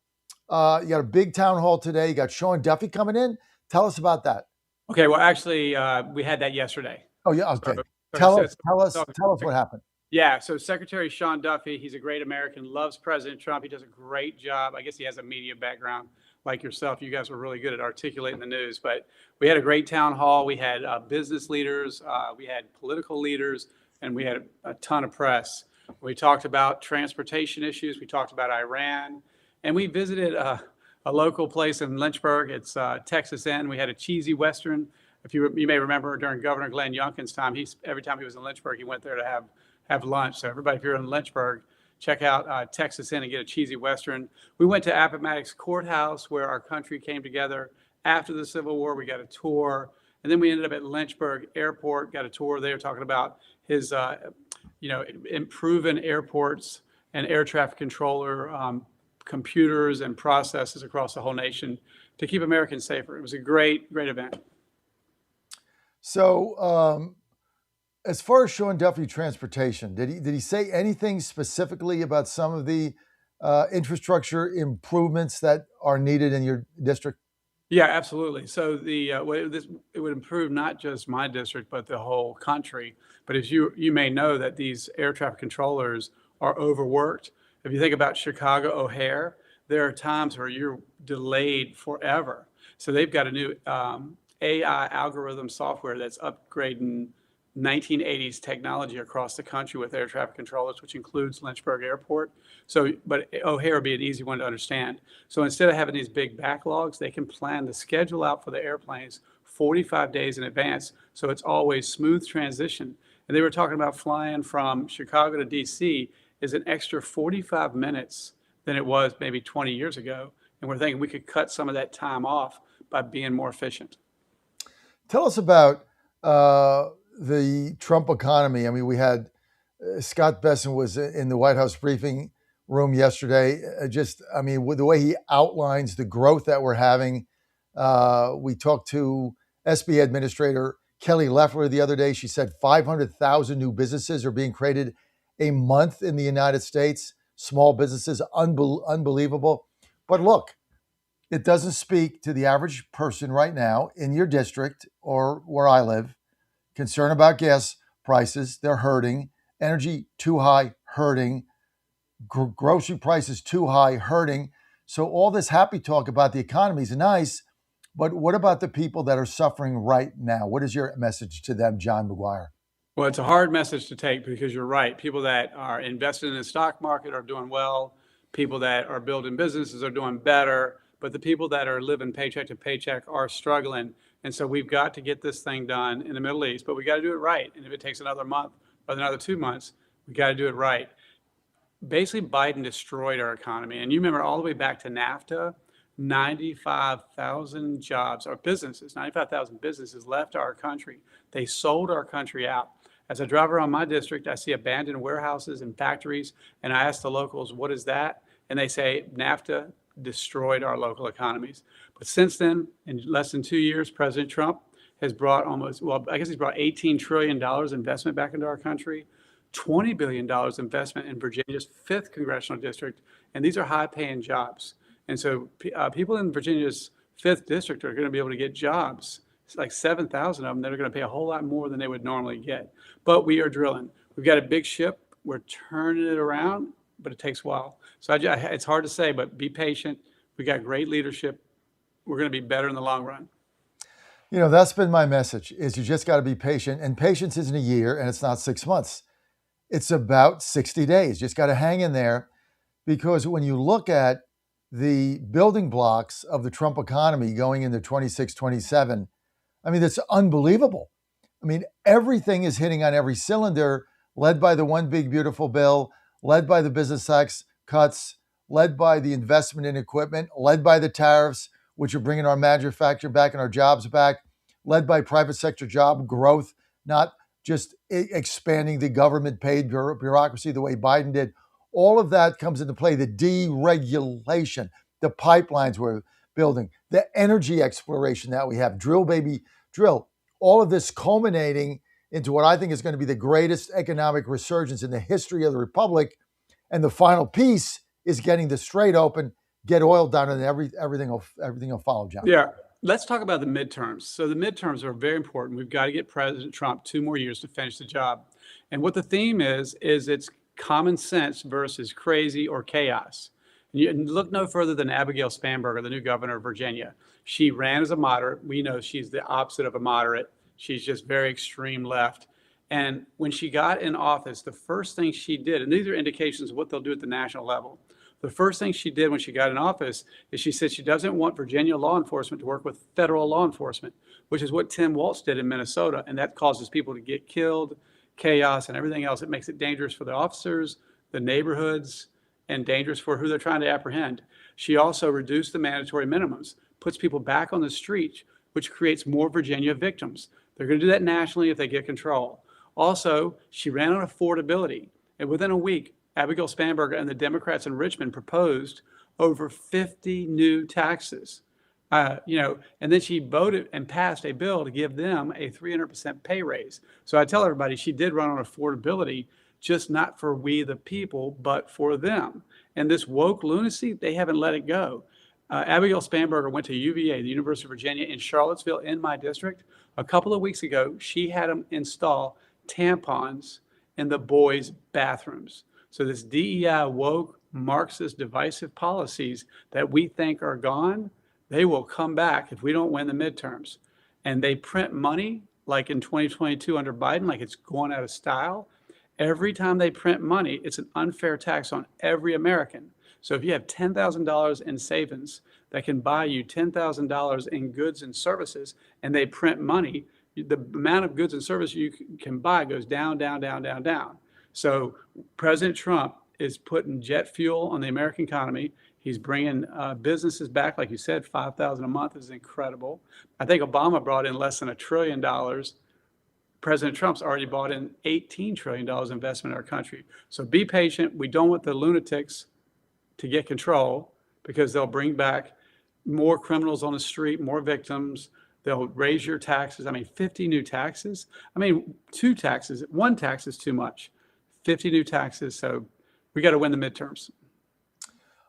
Speaker 8: you got a big town hall today. You got Sean Duffy coming in. Tell us about that.
Speaker 12: Okay, well, actually, we had that yesterday.
Speaker 8: Oh, yeah, okay. Tell us what happened.
Speaker 12: Yeah, so Secretary Sean Duffy, he's a great American, loves President Trump. He does a great job. I guess he has a media background like yourself. You guys were really good at articulating the news. But we had a great town hall. We had business leaders, we had political leaders, and we had a ton of press. We talked about transportation issues. We talked about Iran. And we visited a local place in Lynchburg. It's Texas Inn. We had a cheesy Western. If you may remember, during Governor Glenn Youngkin's time, every time he was in Lynchburg, he went there to have lunch. So everybody, if you're in Lynchburg, check out Texas Inn and get a cheesy Western. We went to Appomattox Courthouse, where our country came together after the Civil War. We got a tour. And then we ended up at Lynchburg Airport, got a tour there talking about his, improving airports and air traffic controller computers and processes across the whole nation to keep Americans safer. It was a great, great event.
Speaker 8: So, as far as Sean Duffy transportation, did he say anything specifically about some of the infrastructure improvements that are needed in your district?
Speaker 12: Yeah, absolutely. So it would improve not just my district, but the whole country. But as you may know, that these air traffic controllers are overworked. If you think about Chicago O'Hare, there are times where you're delayed forever. So they've got a new AI algorithm software that's upgrading 1980s technology across the country with air traffic controllers, which includes Lynchburg Airport. But O'Hare would be an easy one to understand. So instead of having these big backlogs, they can plan the schedule out for the airplanes 45 days in advance. So it's always smooth transition. And they were talking about flying from Chicago to DC is an extra 45 minutes than it was maybe 20 years ago. And we're thinking we could cut some of that time off by being more efficient.
Speaker 8: Tell us about the Trump economy. I mean, we had Scott Bessent was in the White House briefing room yesterday. With the way he outlines the growth that we're having. We talked to SB Administrator Kelly Loeffler the other day. She said 500,000 new businesses are being created a month in the United States. Small businesses, unbelievable. But look, it doesn't speak to the average person right now in your district or where I live. Concern about gas prices, they're hurting. Energy too high, hurting. Grocery prices too high, hurting. So all this happy talk about the economy is nice, but what about the people that are suffering right now? What is your message to them, John McGuire?
Speaker 12: Well, it's a hard message to take because you're right. People that are invested in the stock market are doing well. People that are building businesses are doing better. But the people that are living paycheck to paycheck are struggling. And so we've got to get this thing done in the Middle East, but we got to do it right. And if it takes another month or another 2 months, we got to do it right. Basically, Biden destroyed our economy. And you remember all the way back to NAFTA, 95,000 jobs or businesses, 95,000 businesses left our country. They sold our country out. As I drive around my district, I see abandoned warehouses and factories. And I ask the locals, what is that? And they say, NAFTA destroyed our local economies. But since then, in less than 2 years, President Trump has brought he's brought $18 trillion investment back into our country, $20 billion investment in Virginia's 5th congressional district. And these are high-paying jobs. And so people in Virginia's 5th district are going to be able to get jobs. It's like 7,000 of them that are going to pay a whole lot more than they would normally get. But we are drilling. We've got a big ship. We're turning it around, but it takes a while. So it's hard to say, but be patient. We got great leadership. We're going to be better in the long run.
Speaker 8: You know, that's been my message, is you just got to be patient. And patience isn't a year, and it's not 6 months. It's about 60 days. Just got to hang in there, because when you look at the building blocks of the Trump economy going into 26, 27, I mean, it's unbelievable. I mean, everything is hitting on every cylinder, led by the One Big Beautiful Bill, led by the business tax cuts, led by the investment in equipment, led by the tariffs, which are bringing our manufacturing back and our jobs back, led by private sector job growth, not just expanding the government paid bureaucracy the way Biden did. All of that comes into play. The deregulation, the pipelines we're building, the energy exploration that we have, drill, baby, drill. All of this culminating into what I think is going to be the greatest economic resurgence in the history of the Republic. And the final piece is getting the Strait open, get oil done, and everything will follow, John.
Speaker 12: Yeah. Let's talk about the midterms. So the midterms are very important. We've got to get President Trump 2 more years to finish the job. And what the theme is it's common sense versus crazy or chaos. And look no further than Abigail Spanberger, the new governor of Virginia. She ran as a moderate. We know she's the opposite of a moderate. She's just very extreme left. And when she got in office, the first thing she did, and these are indications of what they'll do at the national level, the first thing she did when she got in office is she said she doesn't want Virginia law enforcement to work with federal law enforcement, which is what Tim Walz did in Minnesota. And that causes people to get killed, chaos, and everything else. It makes it dangerous for the officers, the neighborhoods, and dangerous for who they're trying to apprehend. She also reduced the mandatory minimums, puts people back on the street, which creates more Virginia victims. They're going to do that nationally if they get control. Also, she ran on affordability. And within a week, Abigail Spanberger and the Democrats in Richmond proposed over 50 new taxes. And then she voted and passed a bill to give them a 300% pay raise. So I tell everybody she did run on affordability, just not for we the people, but for them. And this woke lunacy, they haven't let it go. Abigail Spanberger went to UVA, the University of Virginia in Charlottesville, in my district. A couple of weeks ago, she had them install tampons in the boys' bathrooms. So this DEI, woke, Marxist, divisive policies that we think are gone, they will come back if we don't win the midterms. And they print money, like in 2022 under Biden, like it's going out of style. Every time they print money, it's an unfair tax on every American. So if you have $10,000 in savings that can buy you $10,000 in goods and services, and they print money, the amount of goods and services you can buy goes down, down, down, down, down. So President Trump is putting jet fuel on the American economy. He's bringing businesses back, like you said, $5,000 a month is incredible. I think Obama brought in less than $1 trillion. President Trump's already brought in $18 trillion investment in our country. So be patient. We don't want the lunatics to get control because they'll bring back more criminals on the street, more victims. They'll raise your taxes. 50 new taxes. 2 taxes. 1 tax is too much. 50 new taxes. So we got to win the midterms.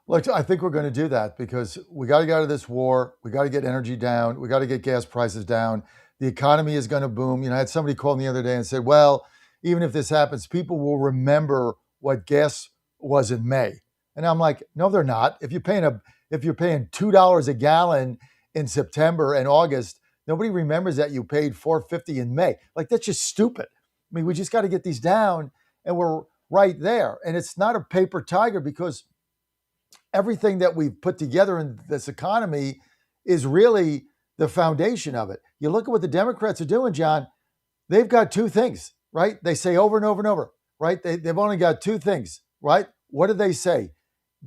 Speaker 8: Look, I think we're going to do that because we got to get out of this war. We got to get energy down. We got to get gas prices down. The economy is going to boom. I had somebody call me the other day and said, well, even if this happens, people will remember what gas was in May. And I'm like, no, they're not. If you're paying $2 a gallon in September and August, nobody remembers that you paid $4.50 in May. Like, that's just stupid. We just got to get these down, and we're right there. And it's not a paper tiger because everything that we've put together in this economy is really the foundation of it. You look at what the Democrats are doing, John, they've got 2 things, right? They say over and over and over, right? They've only got 2 things, right? What do they say?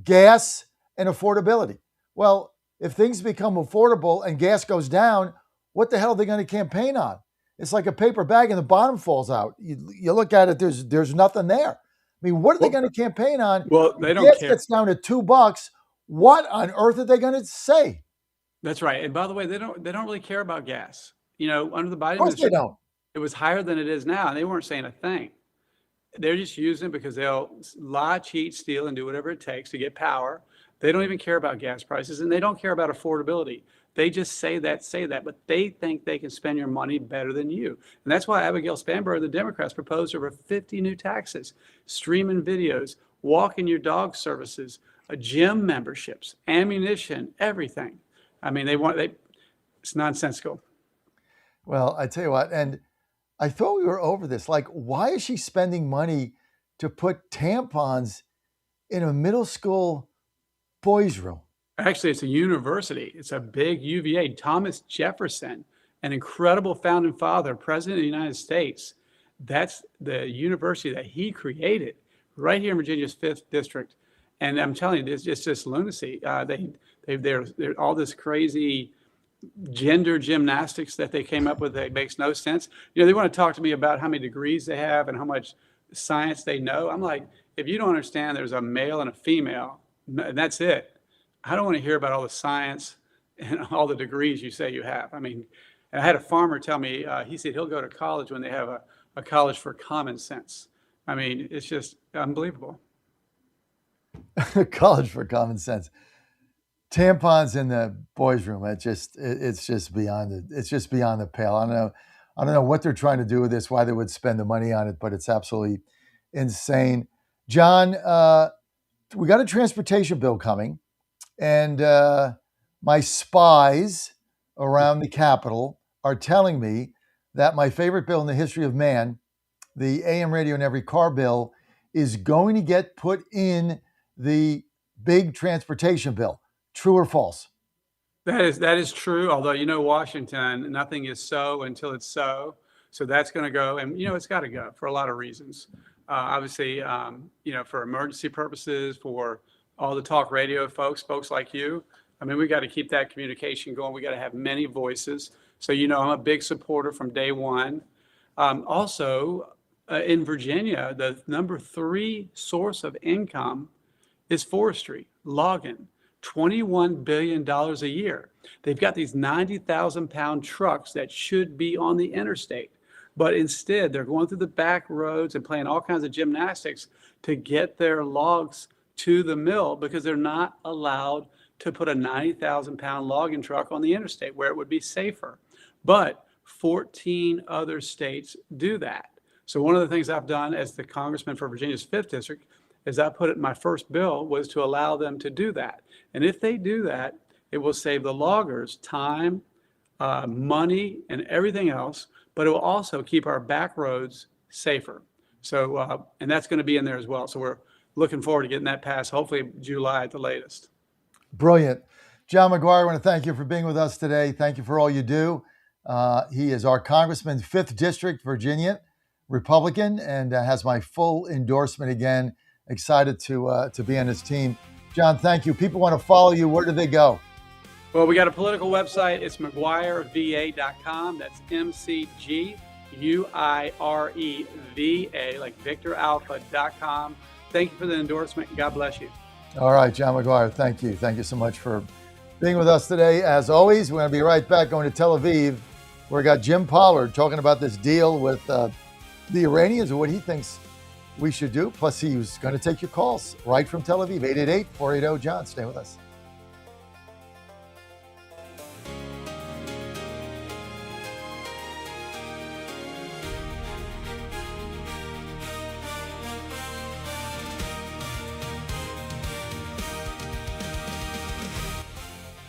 Speaker 8: Gas and affordability. Well, if things become affordable and gas goes down, what the hell are they going to campaign on? It's like a paper bag and the bottom falls out. You look at it, there's nothing there. What are they going to campaign on?
Speaker 12: Well, they don't
Speaker 8: gas
Speaker 12: care.
Speaker 8: Gets down to $2. What on earth are they going to say?
Speaker 12: That's right. And by the way, they don't really care about gas. Under the Biden
Speaker 8: Of course they
Speaker 12: administration,
Speaker 8: don't.
Speaker 12: it was higher than it is now, and they weren't saying a thing. They're just using it because they'll lie, cheat, steal, and do whatever it takes to get power. They don't even care about gas prices, and they don't care about affordability. They just say that, but they think they can spend your money better than you. And that's why Abigail Spanberger, the Democrats, proposed over 50 new taxes, streaming videos, walking your dog services, gym memberships, ammunition, everything. It's nonsensical.
Speaker 8: Well, I tell you what, and I thought we were over this. Like, why is she spending money to put tampons in a middle school boys' room?
Speaker 12: Actually, it's a university. It's a big UVA. Thomas Jefferson, an incredible founding father, president of the United States. That's the university that he created right here in Virginia's 5th district. And I'm telling you, it's just lunacy. They're all this crazy gender gymnastics that they came up with that makes no sense. They want to talk to me about how many degrees they have and how much science they know. I'm like, if you don't understand there's a male and a female, and that's it. I don't want to hear about all the science and all the degrees you say you have. And I had a farmer tell me, he said he'll go to college when they have a college for common sense. It's just unbelievable.
Speaker 8: College for common sense. Tampons in the boys' room. It's just beyond the pale. I don't know. I don't know what they're trying to do with this, why they would spend the money on it, but it's absolutely insane. John, we got a transportation bill coming, and my spies around the Capitol are telling me that my favorite bill in the history of man, the AM radio in every car bill, is going to get put in the big transportation bill. True or false?
Speaker 12: That is true. Although, Washington, nothing is so until it's so. So that's going to go, and it's got to go for a lot of reasons. Obviously, for emergency purposes, for all the talk radio folks like you. I mean, we got to keep that communication going. We got to have many voices. So, I'm a big supporter from day one. Also, in Virginia, the number 3 source of income is forestry, logging, $21 billion a year. They've got these 90,000-pound trucks that should be on the interstate, but instead they're going through the back roads and playing all kinds of gymnastics to get their logs to the mill because they're not allowed to put a 90,000-pound logging truck on the interstate where it would be safer. But 14 other states do that. So one of the things I've done as the congressman for Virginia's 5th district is I put it in my first bill was to allow them to do that. And if they do that, it will save the loggers time, money, and everything else, but it will also keep our back roads safer. So, and that's going to be in there as well. So we're looking forward to getting that passed, hopefully July at the latest.
Speaker 8: Brilliant. John McGuire, I want to thank you for being with us today. Thank you for all you do. He is our congressman, 5th District, Virginia, Republican, and has my full endorsement again. Excited to be on his team. John, thank you. People want to follow you. Where do they go?
Speaker 12: Well, we got a political website. It's McGuireVA.com. That's McGuireva, like Victor Alpha.com. Thank you for the endorsement. God bless you.
Speaker 8: All right, John McGuire, thank you. Thank you so much for being with us today. As always, we're going to be right back going to Tel Aviv, where we got Jim Pollard talking about this deal with the Iranians and what he thinks we should do. Plus, he was going to take your calls right from Tel Aviv, 888-480-JOHN. Stay with us.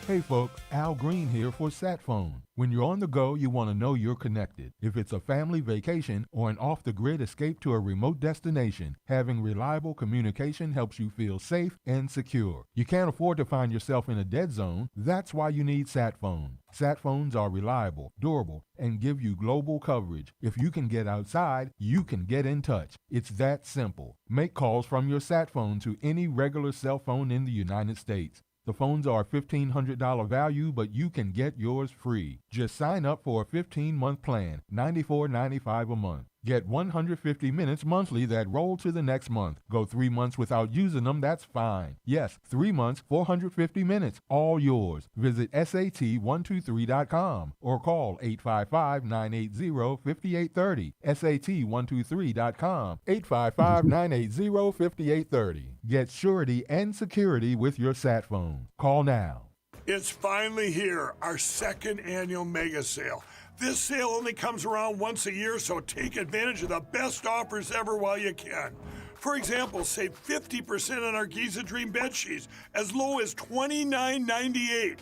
Speaker 6: Hey folks, Al Green here for SatPhone. When you're on the go, you want to know you're connected. If it's a family vacation or an off-the-grid escape to a remote destination, having reliable communication helps you feel safe and secure. You can't afford to find yourself in a dead zone. That's why you need SatPhone. SatPhones are reliable, durable, and give you global coverage. If you can get outside, you can get in touch. It's that simple. Make calls from your SatPhone to any regular cell phone in the United States. The phones are $1,500 value, but you can get yours free. Just sign up for a 15-month plan, $94.95 a month. Get 150 minutes monthly that roll to the next month. Go 3 months without using them, that's fine. Yes, 3 months, 450 minutes, all yours. Visit SAT123.com or call 855-980-5830. SAT123.com, 855-980-5830. Get surety and security with your sat phone. Call now.
Speaker 9: It's finally here, our 2nd annual mega sale. This sale only comes around once a year, so take advantage of the best offers ever while you can. For example, save 50% on our Giza Dream bed sheets, as low as $29.98.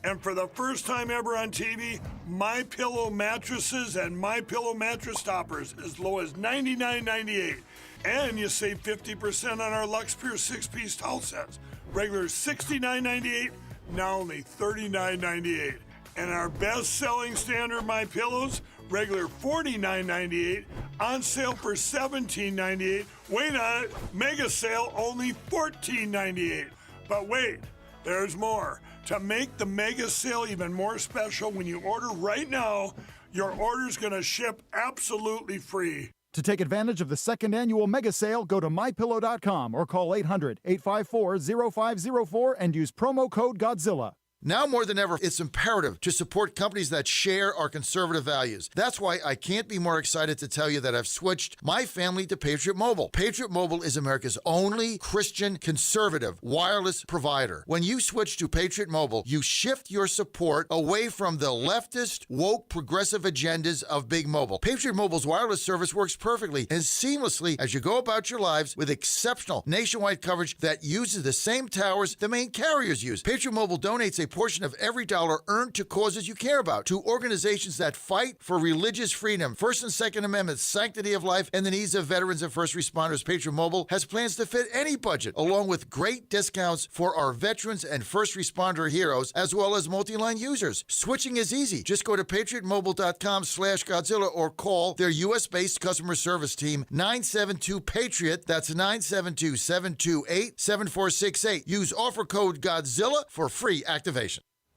Speaker 9: And for the first time ever on TV, MyPillow mattresses and MyPillow mattress toppers, as low as $99.98. And you save 50% on our Lux Pure 6-piece towel sets, regular $69.98, now only $39.98. And our best-selling standard MyPillows, regular $49.98, on sale for $17.98. Wait on it, mega sale only $14.98. But wait, there's more. To make the mega sale even more special, when you order right now, your order's going to ship absolutely free.
Speaker 10: To take advantage of the 2nd annual mega sale, go to MyPillow.com or call 800-854-0504 and use promo code Godzilla.
Speaker 8: Now more than ever, it's imperative to support companies that share our conservative values. That's why I can't be more excited to tell you that I've switched my family to Patriot Mobile. Patriot Mobile is America's only Christian conservative wireless provider. When you switch to Patriot Mobile, you shift your support away from the leftist, woke, progressive agendas of Big Mobile. Patriot Mobile's wireless service works perfectly and seamlessly as you go about your lives with exceptional nationwide coverage that uses the same towers the main carriers use. Patriot Mobile donates a portion of every dollar earned to causes you care about, to organizations that fight for religious freedom, First and Second Amendments, sanctity of life, and the needs of veterans and first responders. Patriot Mobile has plans to fit any budget, along with great discounts for our veterans and first responder heroes, as well as multi-line users. Switching is easy. Just go to patriotmobile.com/Godzilla or call their U.S.-based customer service team, 972-PATRIOT. That's 972-728-7468. Use offer code Godzilla for free activation.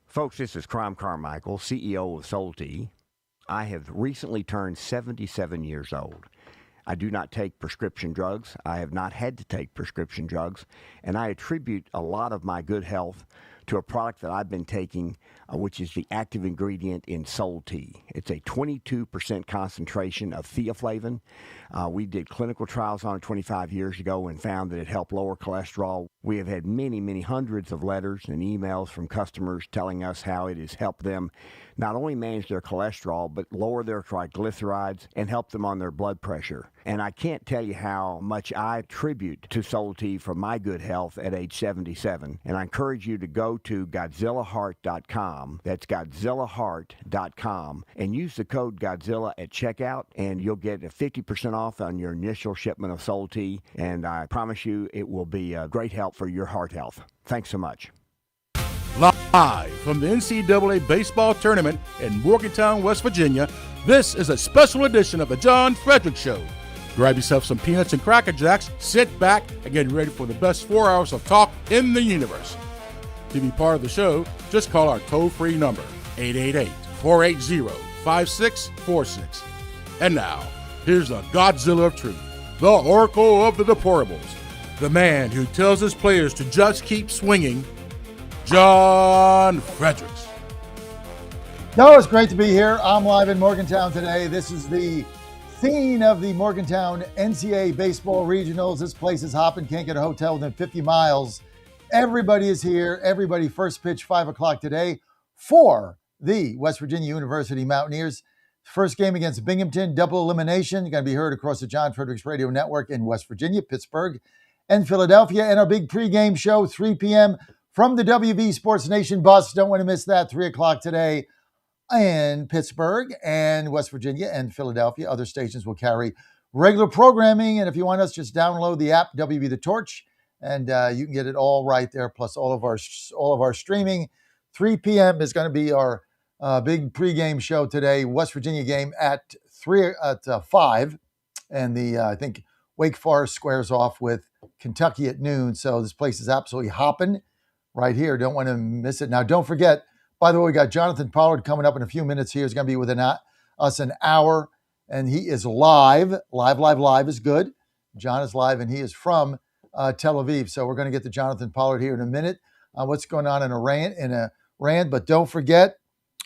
Speaker 16: Folks, this is Crom Carmichael, CEO of Solti. I have recently turned 77 years old. I do not take prescription drugs. I have not had to take prescription drugs, and I attribute a lot of my good health to a product that I've been taking, which is the active ingredient in Sol Tea. It's a 22% concentration of theaflavin. We did clinical trials on it 25 years ago and found that it helped lower cholesterol. We have had many, many hundreds of letters and emails from customers telling us how it has helped them not only manage their cholesterol, but lower their triglycerides and help them on their blood pressure. And I can't tell you how much I attribute to Sol Tea for my good health at age 77. And I encourage you to go to GodzillaHeart.com. That's GodzillaHeart.com. And use the code Godzilla at checkout, and you'll get a 50% off on your initial shipment of Sol Tea. And I promise you it will be a great help for your heart health. Thanks so much.
Speaker 21: Live from the NCAA baseball tournament in Morgantown, West Virginia, this is a special edition of the John Fredericks Show. Grab yourself some peanuts and Cracker Jacks, sit back, and get ready for the best 4 hours of talk in the universe. To be part of the show, just call our toll-free number, 888-480-5646. And now, here's the Godzilla of Truth, the Oracle of the Deplorables, the man who tells his players to just keep swinging, John Fredericks.
Speaker 8: No, it's great to be here. I'm live in Morgantown today. This is the scene of the Morgantown NCAA Baseball Regionals. This place is hopping. Can't get a hotel within 50 miles. Everybody is here. Everybody, first pitch, 5 o'clock today for the West Virginia University Mountaineers. First game against Binghamton, double elimination. Going to be heard across the John Fredericks Radio Network in West Virginia, Pittsburgh, and Philadelphia. And our big pregame show, 3 p.m., from the WV Sports Nation bus. Don't want to miss that. 3 o'clock today in Pittsburgh and West Virginia and Philadelphia. Other stations will carry regular programming. And if you want us, just download the app, WV The Torch, and you can get it all right there, plus all of our streaming. 3 p.m. is going to be our big pregame show today. West Virginia game at 5. And I think Wake Forest squares off with Kentucky at noon. So this place is absolutely hopping right here. Don't want to miss it. Now, don't forget, by the way, we got Jonathan Pollard coming up in a few minutes here. He's going to be with us an hour, and he is live. Live is good. John is live, and he is from Tel Aviv. So we're going to get to Jonathan Pollard here in a minute. What's going on in Iran? But don't forget,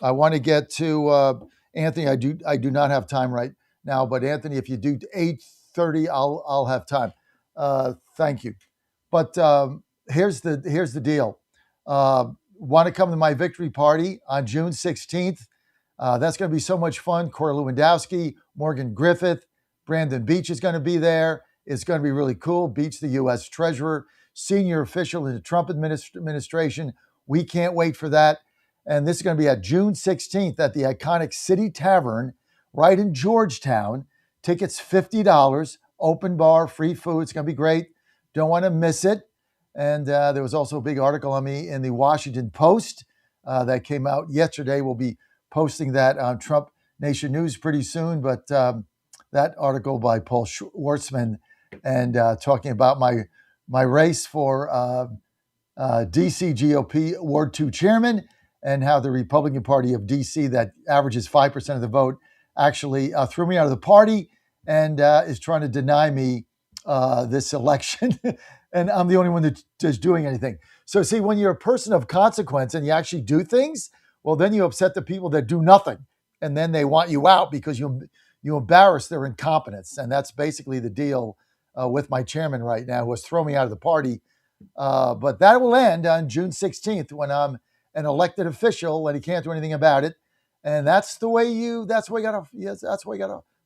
Speaker 8: I want to get to Anthony. I do not have time right now, but Anthony, if you do 8:30, I'll have time. Thank you. But here's the deal. Want to come to my victory party on June 16th. That's going to be so much fun. Corey Lewandowski, Morgan Griffith, Brandon Beach is going to be there. It's going to be really cool. Beach, the U.S. Treasurer, senior official in the Trump administration. We can't wait for that. And this is going to be at June 16th at the iconic City Tavern right in Georgetown. Tickets $50, open bar, free food. It's going to be great. Don't want to miss it. And there was also a big article on me in the Washington Post that came out yesterday. We'll be posting that on Trump Nation News pretty soon. But that article by Paul Schwartzman and talking about my race for D.C. GOP Ward 2 chairman and how the Republican Party of D.C. that averages 5% of the vote actually threw me out of the party and is trying to deny me this election. And I'm the only one that's doing anything. So see, when you're a person of consequence and you actually do things, well, then you upset the people that do nothing. And then they want you out because you embarrass their incompetence. And that's basically the deal with my chairman right now, who has thrown me out of the party. But that will end on June 16th when I'm an elected official and he can't do anything about it. And that's the way you gotta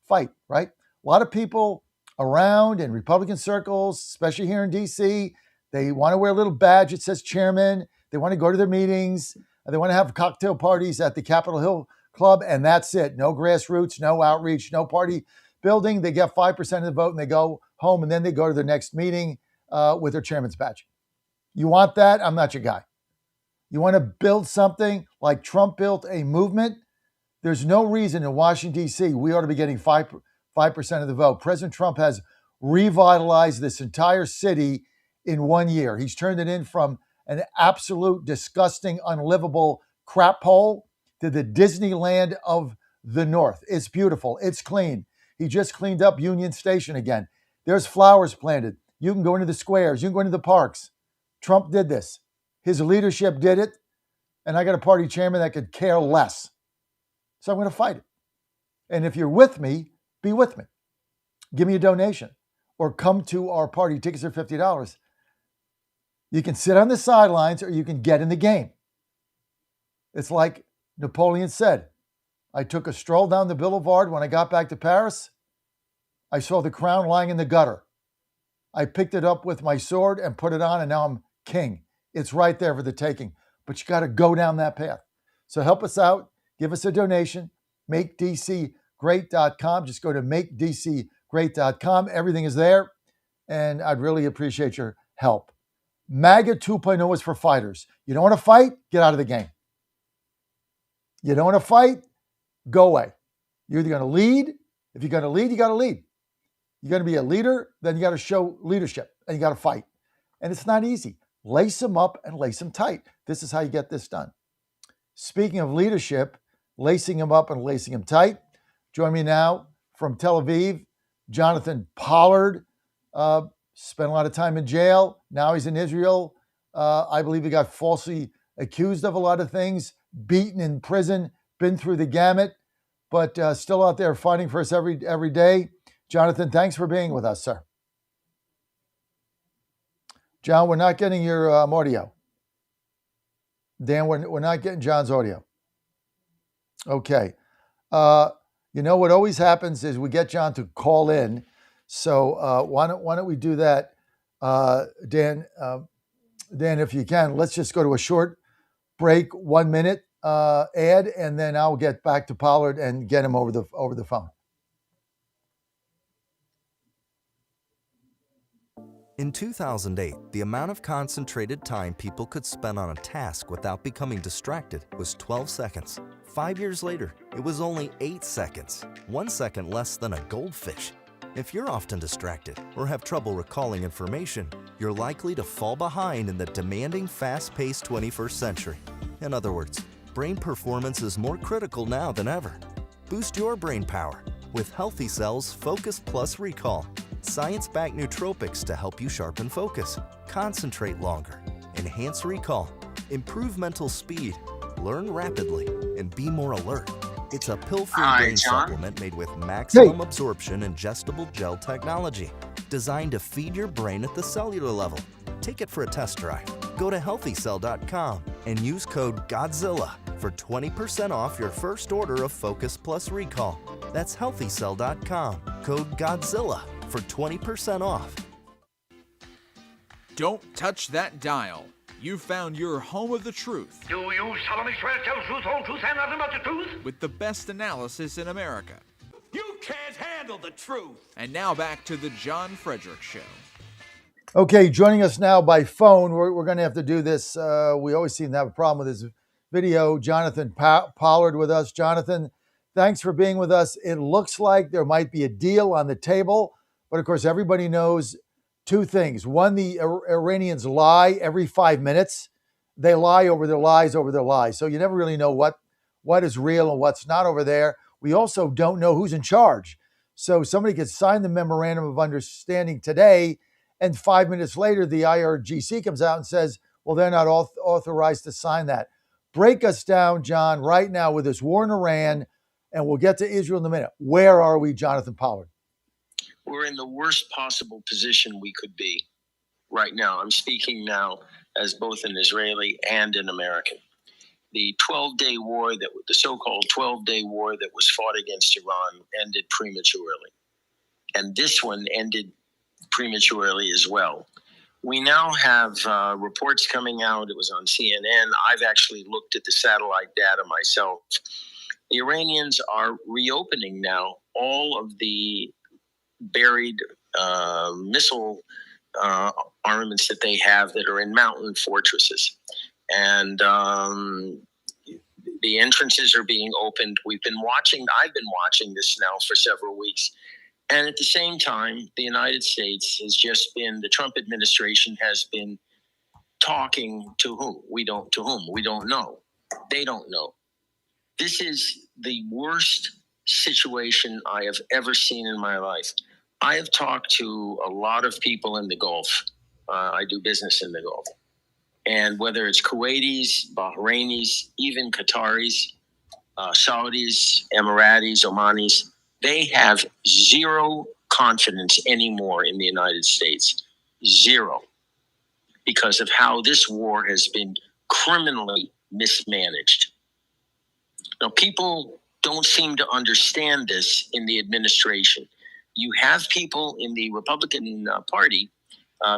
Speaker 8: fight, right? A lot of people around in Republican circles, especially here in DC, they want to wear a little badge that says chairman. They want to go to their meetings. They want to have cocktail parties at the Capitol Hill Club, and that's it. No grassroots, no outreach, no party building. They get 5% of the vote and they go home, and then they go to their next meeting with their chairman's badge. You want that? I'm not your guy. You want to build something like Trump built a movement? There's no reason in Washington, D.C., we ought to be getting 5% of the vote. President Trump has revitalized this entire city in 1 year. He's turned it in from an absolute disgusting, unlivable crap hole to the Disneyland of the North. It's beautiful. It's clean. He just cleaned up Union Station again. There's flowers planted. You can go into the squares. You can go into the parks. Trump did this. His leadership did it. And I got a party chairman that could care less. So I'm going to fight it. And if you're with me, be with me. Give me a donation or come to our party. Tickets are $50. You can sit on the sidelines or you can get in the game. It's like Napoleon said, I took a stroll down the boulevard. When I got back to Paris, I saw the crown lying in the gutter. I picked it up with my sword and put it on, and now I'm king. It's right there for the taking, but you got to go down that path. So help us out. Give us a donation. MakeDCGreat.com. Just go to MakeDCGreat.com. Everything is there, and I'd really appreciate your help. MAGA 2.0 is for fighters. You don't want to fight? Get out of the game. You don't want to fight? Go away. You're either going to lead. If you're going to lead, you got to lead. You're going to be a leader, then you got to show leadership, and you got to fight. And it's not easy. Lace them up and lace them tight. This is how you get this done. Speaking of leadership, lacing them up and lacing them tight, join me now from Tel Aviv, Jonathan Pollard. Spent a lot of time in jail. Now he's in Israel. I believe he got falsely accused of a lot of things, beaten in prison, been through the gamut, but still out there fighting for us every day. Jonathan, thanks for being with us, sir. John, we're not getting your audio. Dan, we're not getting John's audio. Okay. You know what always happens is we get John to call in. So why don't we do that, Dan? Dan, if you can, let's just go to a short break, 1 minute ad, and then I'll get back to Pollard and get him over the phone.
Speaker 17: In 2008, the amount of concentrated time people could spend on a task without becoming distracted was 12 seconds. 5 years later, it was only 8 seconds, 1 second less than a goldfish. If you're often distracted or have trouble recalling information, you're likely to fall behind in the demanding, fast-paced 21st century. In other words, brain performance is more critical now than ever. Boost your brain power with Healthy Cells Focus Plus Recall. Science-backed nootropics to help you sharpen focus, concentrate longer, enhance recall, improve mental speed, learn rapidly, and be more alert. It's a pill-free brain supplement made with maximum absorption ingestible gel technology, designed to feed your brain at the cellular level. Take it for a test drive. Go to healthycell.com and use code GODZILLA for 20% off your first order of Focus Plus Recall. That's healthycell.com, code GODZILLA for 20% off.
Speaker 18: Don't touch that dial. You found your home of the truth.
Speaker 19: Do you solemnly swear to tell the truth, whole truth, and nothing but the truth?
Speaker 18: With the best analysis in America.
Speaker 19: You can't handle the truth.
Speaker 18: And now back to the John Fredericks Show.
Speaker 8: Okay, joining us now by phone. We're going to have to do this. We always seem to have a problem with this video. Jonathan Pollard with us. Jonathan, thanks for being with us. It looks like there might be a deal on the table, but of course everybody knows two things. One, the Iranians lie every 5 minutes. They lie over their lies over their lies. So you never really know what is real and what's not over there. We also don't know who's in charge. So somebody could sign the memorandum of understanding today, and 5 minutes later, the IRGC comes out and says, well, they're not authorized to sign that. Break us down, John, right now with this war in Iran, and we'll get to Israel in a minute. Where are we, Jonathan Pollard?
Speaker 2: We're in the worst possible position we could be right now. I'm speaking now as both an Israeli and an American. The 12-day war, the so-called 12-day war that was fought against Iran ended prematurely. And this one ended prematurely as well. We now have reports coming out. It was on CNN. I've actually looked at the satellite data myself. The Iranians are reopening now all of the buried missile armaments that they have that are in mountain fortresses. And the entrances are being opened. I've been watching this now for several weeks. And at the same time, the United States the Trump administration has been talking to whom? We don't know. They don't know. This is the worst situation I have ever seen in my life. I have talked to a lot of people in the Gulf. I do business in the Gulf. And whether it's Kuwaitis, Bahrainis, even Qataris, Saudis, Emiratis, Omanis, they have zero confidence anymore in the United States. Zero. Because of how this war has been criminally mismanaged. Now, people don't seem to understand this in the administration. You have people in the Republican Party,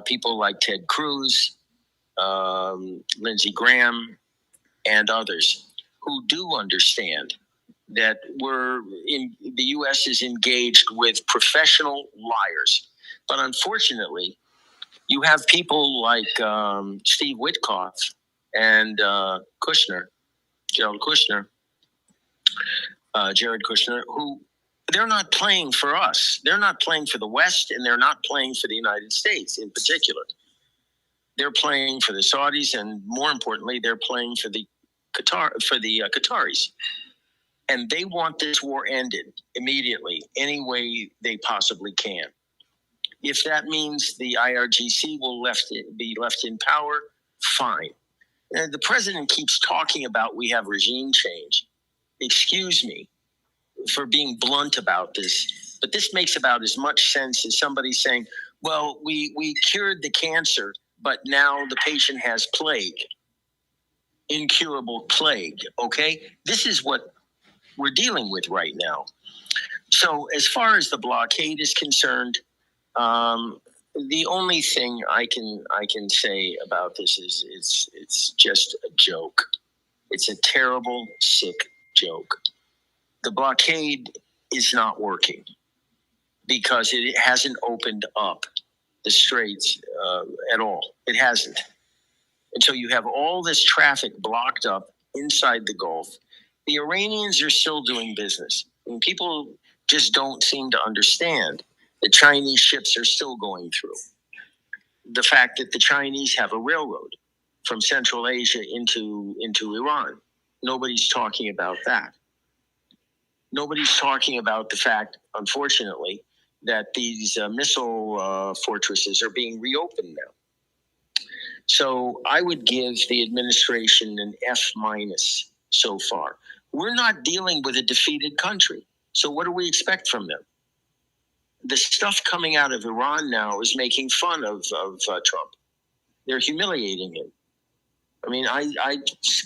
Speaker 2: people like Ted Cruz, Lindsey Graham, and others who do understand that the U.S. is engaged with professional liars. But unfortunately, you have people like Steve Witkoff and Jared Kushner, who they're not playing for us. They're not playing for the West, and they're not playing for the United States in particular. They're playing for the Saudis, and more importantly, they're playing for the Qataris. And they want this war ended immediately, any way they possibly can. If that means the IRGC will be left in power, fine. And the president keeps talking about we have regime change. Excuse me for being blunt about this, but this makes about as much sense as somebody saying, well, we cured the cancer, but now the patient has plague, incurable plague, okay? This is what we're dealing with right now. So as far as the blockade is concerned, the only thing I can say about this is it's just a joke. It's a terrible, sick joke. The blockade is not working because it hasn't opened up the straits at all. It hasn't. And so you have all this traffic blocked up inside the Gulf. The Iranians are still doing business. And people just don't seem to understand that Chinese ships are still going through. The fact that the Chinese have a railroad from Central Asia into Iran. Nobody's talking about that. Nobody's talking about the fact, unfortunately, that these missile fortresses are being reopened now. So I would give the administration an F- so far. We're not dealing with a defeated country. So what do we expect from them? The stuff coming out of Iran now is making fun of Trump. They're humiliating him. I mean, I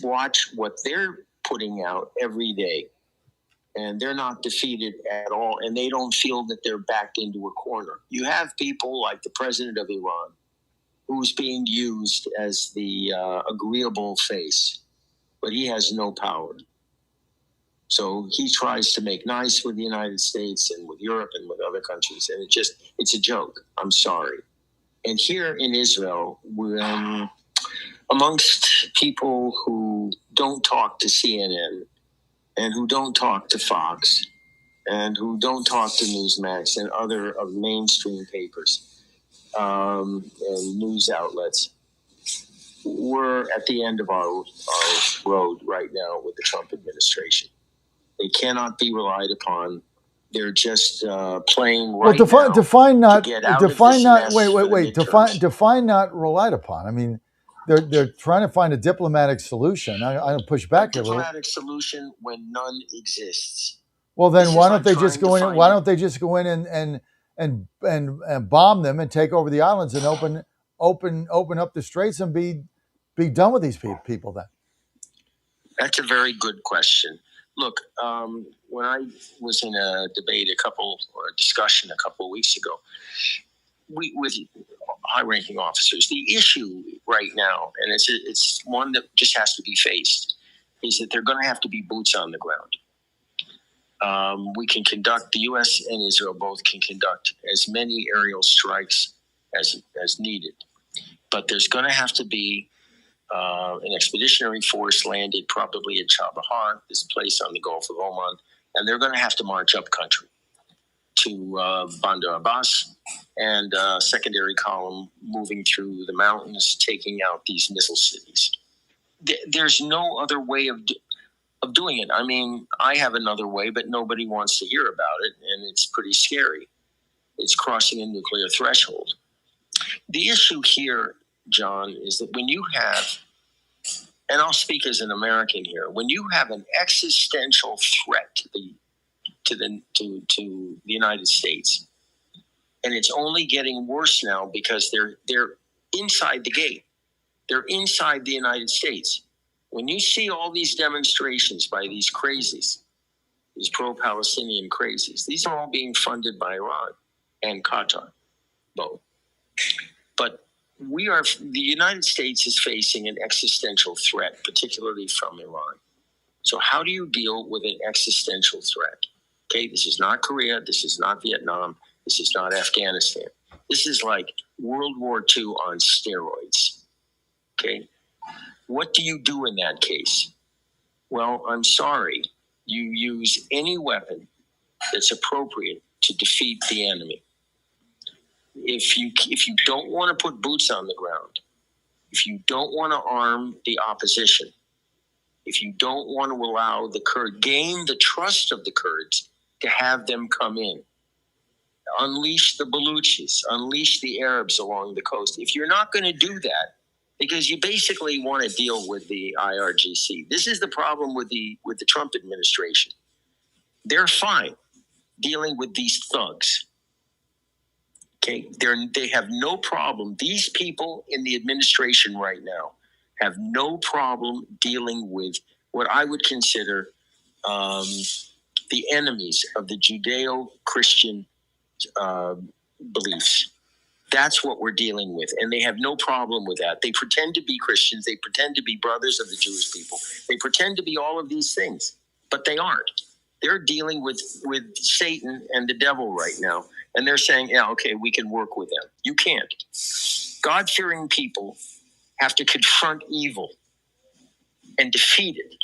Speaker 2: watch what they're putting out every day, and they're not defeated at all, and they don't feel that they're backed into a corner. You have people like the president of Iran, who's being used as the agreeable face, but he has no power. So he tries to make nice with the United States and with Europe and with other countries, and it's a joke. I'm sorry. And here in Israel, we're amongst people who don't talk to CNN and who don't talk to Fox and who don't talk to Newsmax and other of mainstream papers and news outlets. We're at the end of our road right now with the Trump administration. They cannot be relied upon. They're just playing right now.
Speaker 8: Define not relied upon. I mean, they're trying to find a diplomatic solution. I push back a little.
Speaker 2: Diplomatic solution when none exists.
Speaker 8: Well, then
Speaker 2: This
Speaker 8: why
Speaker 2: is
Speaker 8: don't
Speaker 2: like
Speaker 8: they just
Speaker 2: trying
Speaker 8: go
Speaker 2: to
Speaker 8: in? Why
Speaker 2: find-
Speaker 8: don't they just go in and bomb them and take over the islands and open up the straits and be done with these people then?
Speaker 2: That's a very good question. Look, when I was in a debate discussion a couple of weeks ago, with high-ranking officers, the issue right now, and it's one that just has to be faced, is that they're going to have to be boots on the ground. We can conduct, the U.S. and Israel both can conduct as many aerial strikes as needed, but there's going to have to be an expeditionary force landed probably at Chabahar, this place on the Gulf of Oman, and they're going to have to march up country to Bandar Abbas, and a secondary column moving through the mountains, taking out these missile cities. There's no other way of doing it. I mean, I have another way, but nobody wants to hear about it, and it's pretty scary. It's crossing a nuclear threshold. The issue here, John, is that when you have, and I'll speak as an American here, when you have an existential threat to the United States, and it's only getting worse now because they're inside the gate. They're inside the United States. When you see all these demonstrations by these crazies, these pro-Palestinian crazies, these are all being funded by Iran and Qatar, both. But the United States is facing an existential threat, particularly from Iran. So how do you deal with an existential threat? Okay, this is not Korea, this is not Vietnam, this is not Afghanistan. This is like World War II on steroids. Okay, what do you do in that case? Well, I'm sorry, you use any weapon that's appropriate to defeat the enemy. If you don't want to put boots on the ground, if you don't want to arm the opposition, if you don't want to allow the gain the trust of the Kurds to have them come in, unleash the Baluchis, unleash the Arabs along the coast. If you're not going to do that, because you basically want to deal with the IRGC. This is the problem with the Trump administration. They're fine dealing with these thugs. Okay, they have no problem. These people in the administration right now have no problem dealing with what I would consider the enemies of the Judeo-Christian beliefs. That's what we're dealing with, and they have no problem with that. They pretend to be Christians. They pretend to be brothers of the Jewish people. They pretend to be all of these things, but they aren't. They're dealing with Satan and the devil right now, and they're saying, yeah, okay, we can work with them. You can't. God-fearing people have to confront evil and defeat it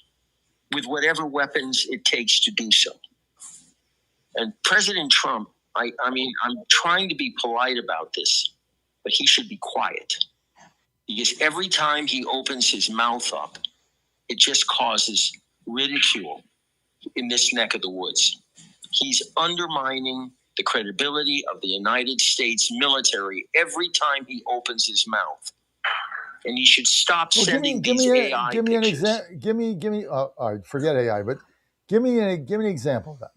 Speaker 2: with whatever weapons it takes to do so. And President Trump, I mean, I'm trying to be polite about this, but he should be quiet. Because every time he opens his mouth up, it just causes ridicule in this neck of the woods. He's undermining the credibility of the United States military every time he opens his mouth. And he should stop sending these AI
Speaker 8: Give me an
Speaker 2: pictures.
Speaker 8: example. Give me. All right, forget AI, but give me an example of that.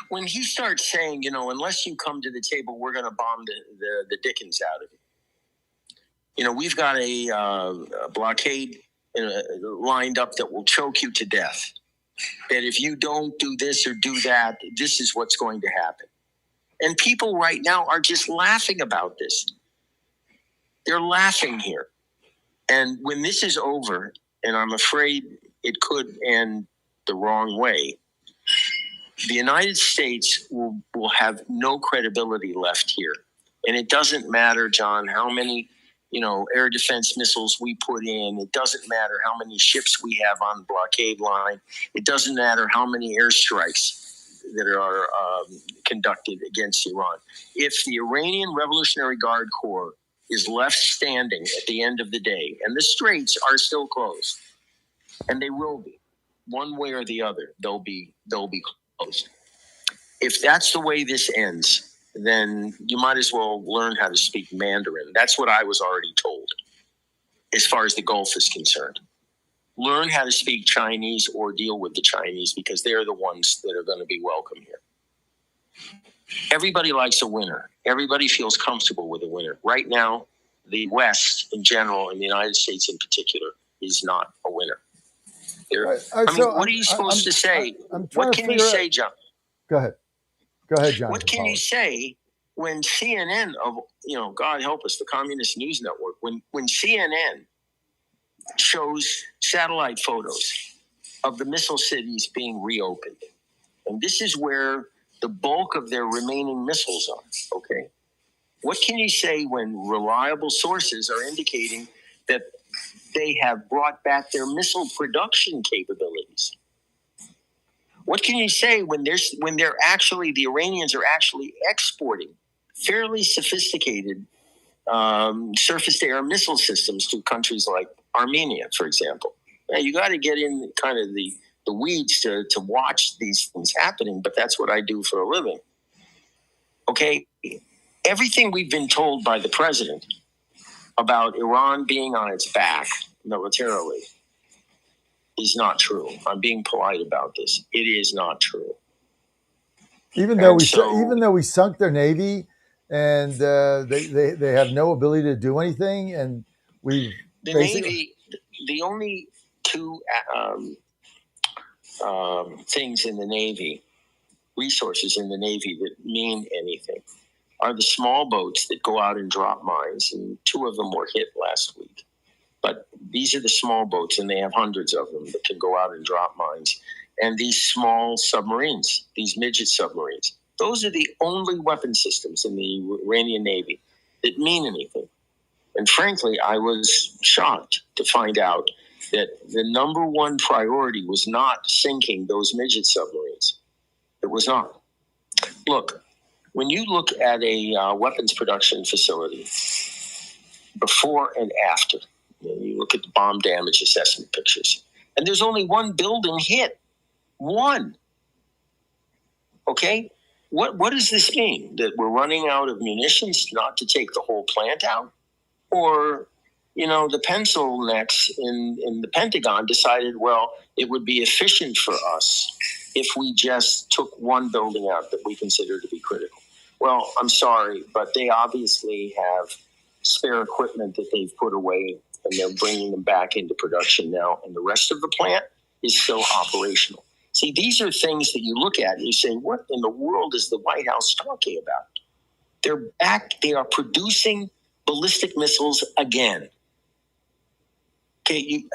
Speaker 2: When he starts saying, unless you come to the table, we're going to bomb the dickens out of you. We've got a blockade lined up that will choke you to death. That if you don't do this or do that, this is what's going to happen. And people right now are just laughing about this. They're laughing here. And when this is over, and I'm afraid it could end the wrong way, the United States will have no credibility left here. And it doesn't matter, John, how many, air defense missiles we put in. It doesn't matter how many ships we have on the blockade line. It doesn't matter how many airstrikes that are conducted against Iran. If the Iranian Revolutionary Guard Corps is left standing at the end of the day, and the straits are still closed, and they will be, one way or the other, they'll be closed. If that's the way this ends, then you might as well learn how to speak Mandarin. That's what I was already told. as far as the Gulf is concerned. Learn how to speak Chinese or deal with the Chinese, because they're the ones that are going to be welcome here. Everybody likes a winner. Everybody feels comfortable with a winner. Right now, the West in general, and the United States in particular, is not a winner. What are you supposed to say? What can you say, John?
Speaker 8: Go ahead. Go ahead, John.
Speaker 2: What can you say when CNN God help us, the Communist News Network, when CNN shows satellite photos of the missile cities being reopened, and this is where the bulk of their remaining missiles are, okay? What can you say when reliable sources are indicating that they have brought back their missile production capabilities? What can you say when they're actually, the Iranians are actually exporting fairly sophisticated surface-to-air missile systems to countries like Armenia, for example? Now, you got to get in kind of the weeds to watch these things happening, but that's what I do for a living. Okay, everything we've been told by the president about Iran being on its back militarily is not true. I'm being polite about this. It is not true.
Speaker 8: Even though we sunk their navy, and they have no ability to do anything, and the
Speaker 2: Navy, the only two things in the Navy, resources in the Navy that mean anything, are the small boats that go out and drop mines, and 2 of them were hit last week. But these are the small boats, and they have hundreds of them that can go out and drop mines. And these small submarines, these midget submarines, those are the only weapon systems in the Iranian Navy that mean anything. And frankly, I was shocked to find out that the number one priority was not sinking those midget submarines. It was not. Look, when you look at a weapons production facility before and after, you look at the bomb damage assessment pictures, and there's only one building hit. One. Okay? What does this mean? That we're running out of munitions not to take the whole plant out? Or, the pencil necks in the Pentagon decided, well, it would be efficient for us if we just took one building out that we consider to be critical. Well, I'm sorry, but they obviously have spare equipment that they've put away, and they're bringing them back into production now, and the rest of the plant is still operational. See, these are things that you look at and you say, what in the world is the White House talking about? They're back. They are producing ballistic missiles again. Okay,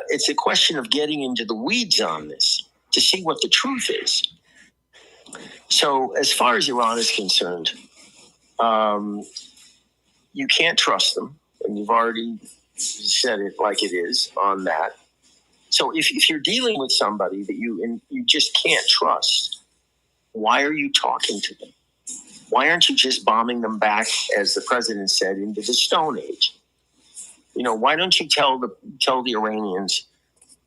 Speaker 2: it's a question of getting into the weeds on this to see what the truth is. So as far as Iran is concerned, you can't trust them, and you've already said it like it is on that. So if you're dealing with somebody that you just can't trust, why are you talking to them? Why aren't you just bombing them back, as the president said, into the Stone Age? Why don't you tell the Iranians,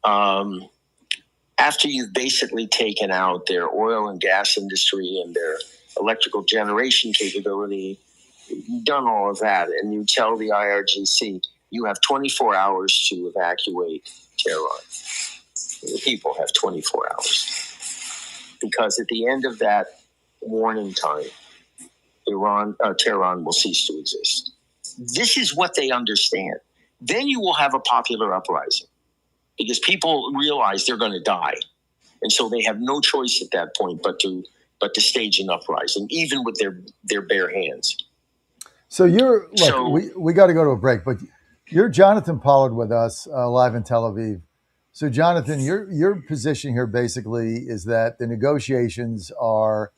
Speaker 2: after you've basically taken out their oil and gas industry and their electrical generation capability, you've done all of that, and you tell the IRGC you have 24 hours to evacuate Tehran. The people have 24 hours. Because at the end of that warning time, Tehran will cease to exist. This is what they understand. Then you will have a popular uprising, because people realize they're going to die. And so they have no choice at that point but to stage an uprising, even with their bare hands.
Speaker 8: So we got to go to a break, but you're Jonathan Pollard with us live in Tel Aviv. So Jonathan, your position here basically is that the negotiations are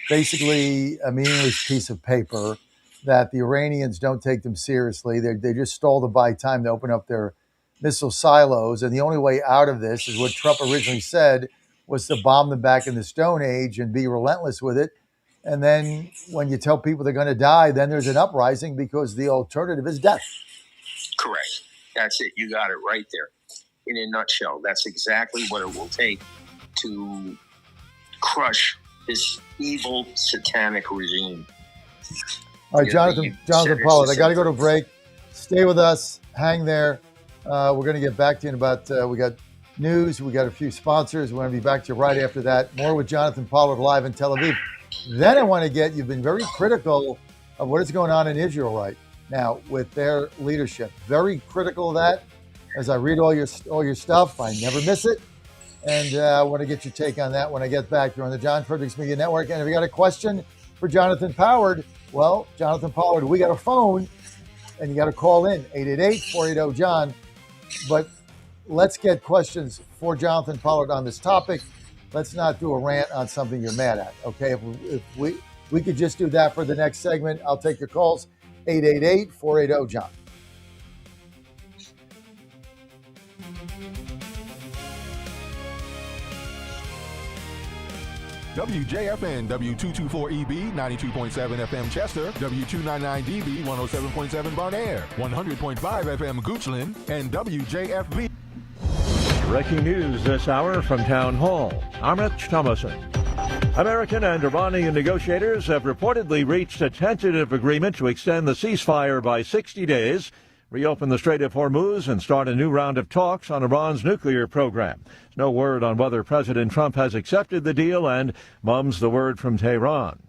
Speaker 8: basically a meaningless piece of paper, that the Iranians don't take them seriously. They just stall to buy time to open up their missile silos. And the only way out of this is what Trump originally said, was to bomb them back in the Stone Age and be relentless with it. And then when you tell people they're going to die, then there's an uprising, because the alternative is death.
Speaker 2: Correct. That's it. You got it right there. In a nutshell, that's exactly what it will take to crush this evil, satanic regime.
Speaker 8: All right, Jonathan Pollard, I got to go to break. Stay with us. Hang there. We're going to get back to you in about, we got news. We got a few sponsors. We're going to be back to you right after that. More with Jonathan Pollard live in Tel Aviv. Then I want to you've been very critical of what is going on in Israel right now with their leadership. Very critical of that. As I read all your stuff, I never miss it. And I want to get your take on that when I get back. You're on the John Fredericks Media Network. And if you got a question for Jonathan Pollard, well, Jonathan Pollard, we got a phone, and you got to call in, 888-480-JOHN. But let's get questions for Jonathan Pollard on this topic. Let's not do a rant on something you're mad at, okay? If we could just do that for the next segment, I'll take your calls, 888-480-JOHN.
Speaker 6: WJFN W224EB 92.7 FM Chester, W299DB 107.7 Bon Air, 100.5 FM Goochland, and WJFB.
Speaker 1: Breaking news this hour from Town Hall. I'm Rich Thomason. American and Iranian negotiators have reportedly reached a tentative agreement to extend the ceasefire by 60 days, reopen the Strait of Hormuz, and start a new round of talks on Iran's nuclear program. There's no word on whether President Trump has accepted the deal, and mum's the word from Tehran.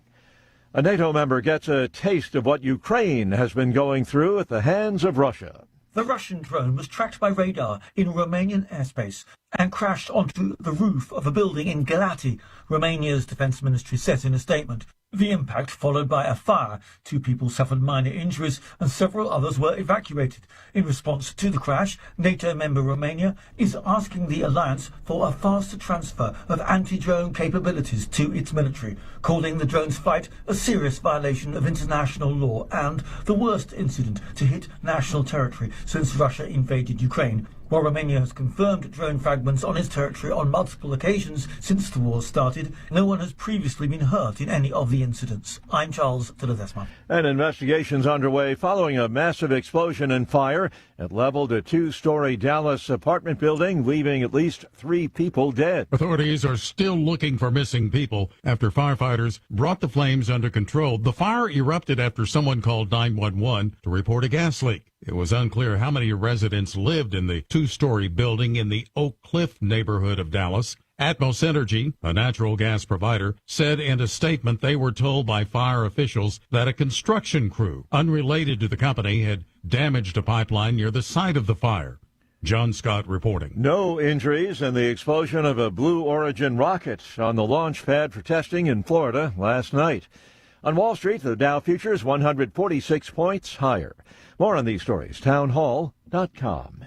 Speaker 1: A NATO member gets a taste of what Ukraine has been going through at the hands of Russia.
Speaker 3: The Russian drone was tracked by radar in Romanian airspace and crashed onto the roof of a building in Galati, Romania's defense ministry said in a statement. The impact followed by a fire. 2 people suffered minor injuries and several others were evacuated. In response to the crash, NATO member Romania is asking the alliance for a faster transfer of anti-drone capabilities to its military, calling the drone's flight a serious violation of international law and the worst incident to hit national territory since Russia invaded Ukraine. While Romania has confirmed drone fragments on its territory on multiple occasions since the war started, no one has previously been hurt in any of the incidents. I'm Charles Tiledesma.
Speaker 1: An investigation's underway following a massive explosion and fire. It leveled a 2-story Dallas apartment building, leaving at least 3 people dead.
Speaker 7: Authorities are still looking for missing people after firefighters brought the flames under control. The fire erupted after someone called 911 to report a gas leak. It was unclear how many residents lived in the 2-story building in the Oak Cliff neighborhood of Dallas. Atmos Energy, a natural gas provider, said in a statement they were told by fire officials that a construction crew unrelated to the company had damaged a pipeline near the site of the fire. John Scott reporting.
Speaker 1: No injuries in the explosion of a Blue Origin rocket on the launch pad for testing in Florida last night. On Wall Street, the Dow futures 146 points higher. More on these stories, townhall.com.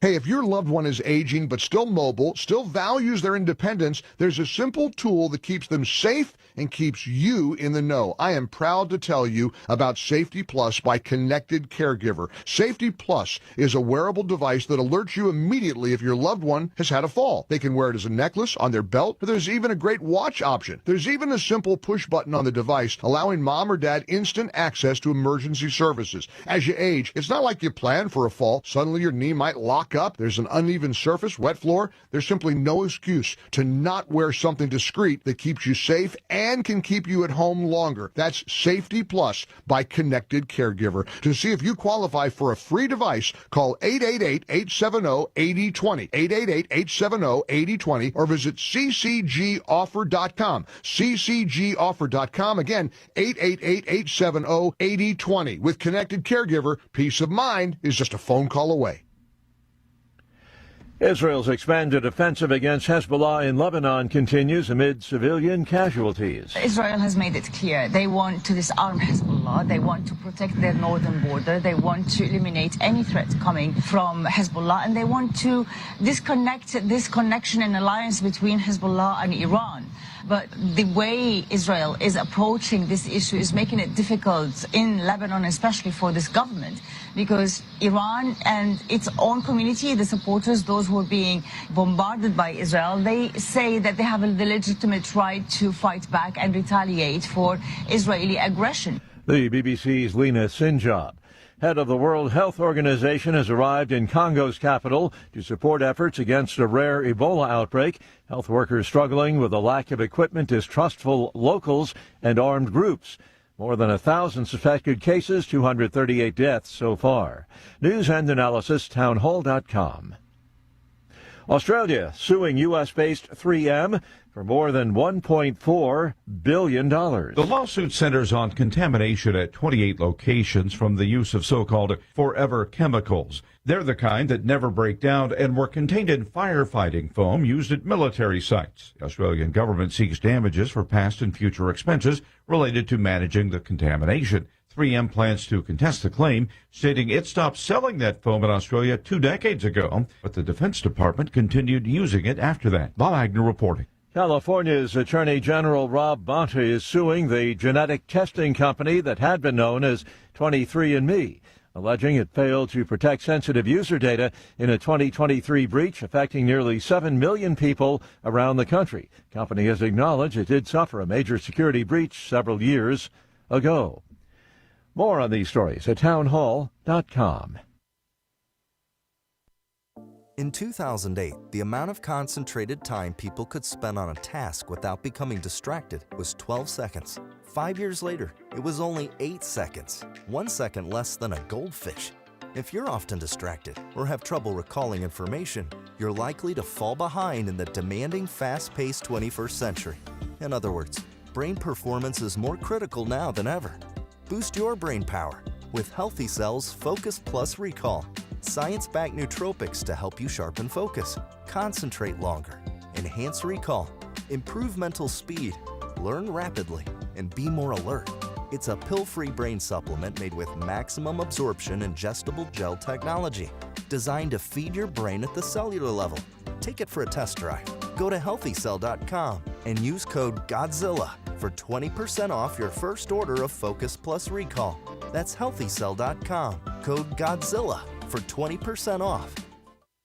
Speaker 4: Hey, if your loved one is aging but still mobile, still values their independence, there's a simple tool that keeps them safe and keeps you in the know. I am proud to tell you about Safety Plus by Connected Caregiver. Safety Plus is a wearable device that alerts you immediately if your loved one has had a fall. They can wear it as a necklace, on their belt, but there's even a great watch option. There's even a simple push button on the device allowing mom or dad instant access to emergency services. As you age, it's not like you planned for a fall. Suddenly your knee might lock up. There's an uneven surface, wet floor. There's simply no excuse to not wear something discreet that keeps you safe and can keep you at home longer. That's Safety Plus by Connected Caregiver. To see if you qualify for a free device, call 888-870-8020, 888-870-8020, or visit ccgoffer.com, ccgoffer.com. Again, 888-870-8020. With Connected Caregiver, peace of mind is just a phone call away.
Speaker 1: Israel's expanded offensive against Hezbollah in Lebanon continues amid civilian casualties.
Speaker 13: Israel has made it clear they want to disarm Hezbollah. They want to protect their northern border. They want to eliminate any threat coming from Hezbollah. And they want to disconnect this connection and alliance between Hezbollah and Iran. But the way Israel is approaching this issue is making it difficult in Lebanon, especially for this government, because Iran and its own community, the supporters, those who are being bombarded by Israel, they say that they have the legitimate right to fight back and retaliate for Israeli aggression.
Speaker 1: The BBC's Lena Sinjab, head of the World Health Organization, has arrived in Congo's capital to support efforts against a rare Ebola outbreak. Health workers struggling with a lack of equipment, distrustful locals, and armed groups. More than 1,000 suspected cases, 238 deaths so far. News and analysis, townhall.com. Australia suing U.S.-based 3M for more than $1.4 billion.
Speaker 5: The lawsuit centers on contamination at 28 locations from the use of so-called forever chemicals. They're the kind that never break down and were contained in firefighting foam used at military sites. The Australian government seeks damages for past and future expenses related to managing the contamination. 3M plans to contest the claim, stating it stopped selling that foam in Australia 2 decades ago, but the Defense Department continued using it after that. Bob Agnew reporting.
Speaker 1: California's Attorney General Rob Bonta is suing the genetic testing company that had been known as 23andMe, alleging it failed to protect sensitive user data in a 2023 breach affecting nearly 7 million people around the country. The company has acknowledged it did suffer a major security breach several years ago. More on these stories at townhall.com.
Speaker 17: In 2008, the amount of concentrated time people could spend on a task without becoming distracted was 12 seconds. 5 years later, it was only 8 seconds, 1 second less than a goldfish. If you're often distracted or have trouble recalling information, you're likely to fall behind in the demanding, fast-paced 21st century. In other words, brain performance is more critical now than ever. Boost your brain power with Healthy Cell's Focus Plus Recall. Science-backed nootropics to help you sharpen focus, concentrate longer, enhance recall, improve mental speed, learn rapidly, and be more alert. It's a pill-free brain supplement made with maximum absorption ingestible gel technology, designed to feed your brain at the cellular level. Take it for a test drive. Go to healthycell.com and use code GODZILLA for 20% off your first order of Focus Plus Recall. That's healthycell.com, code GODZILLA for 20% off.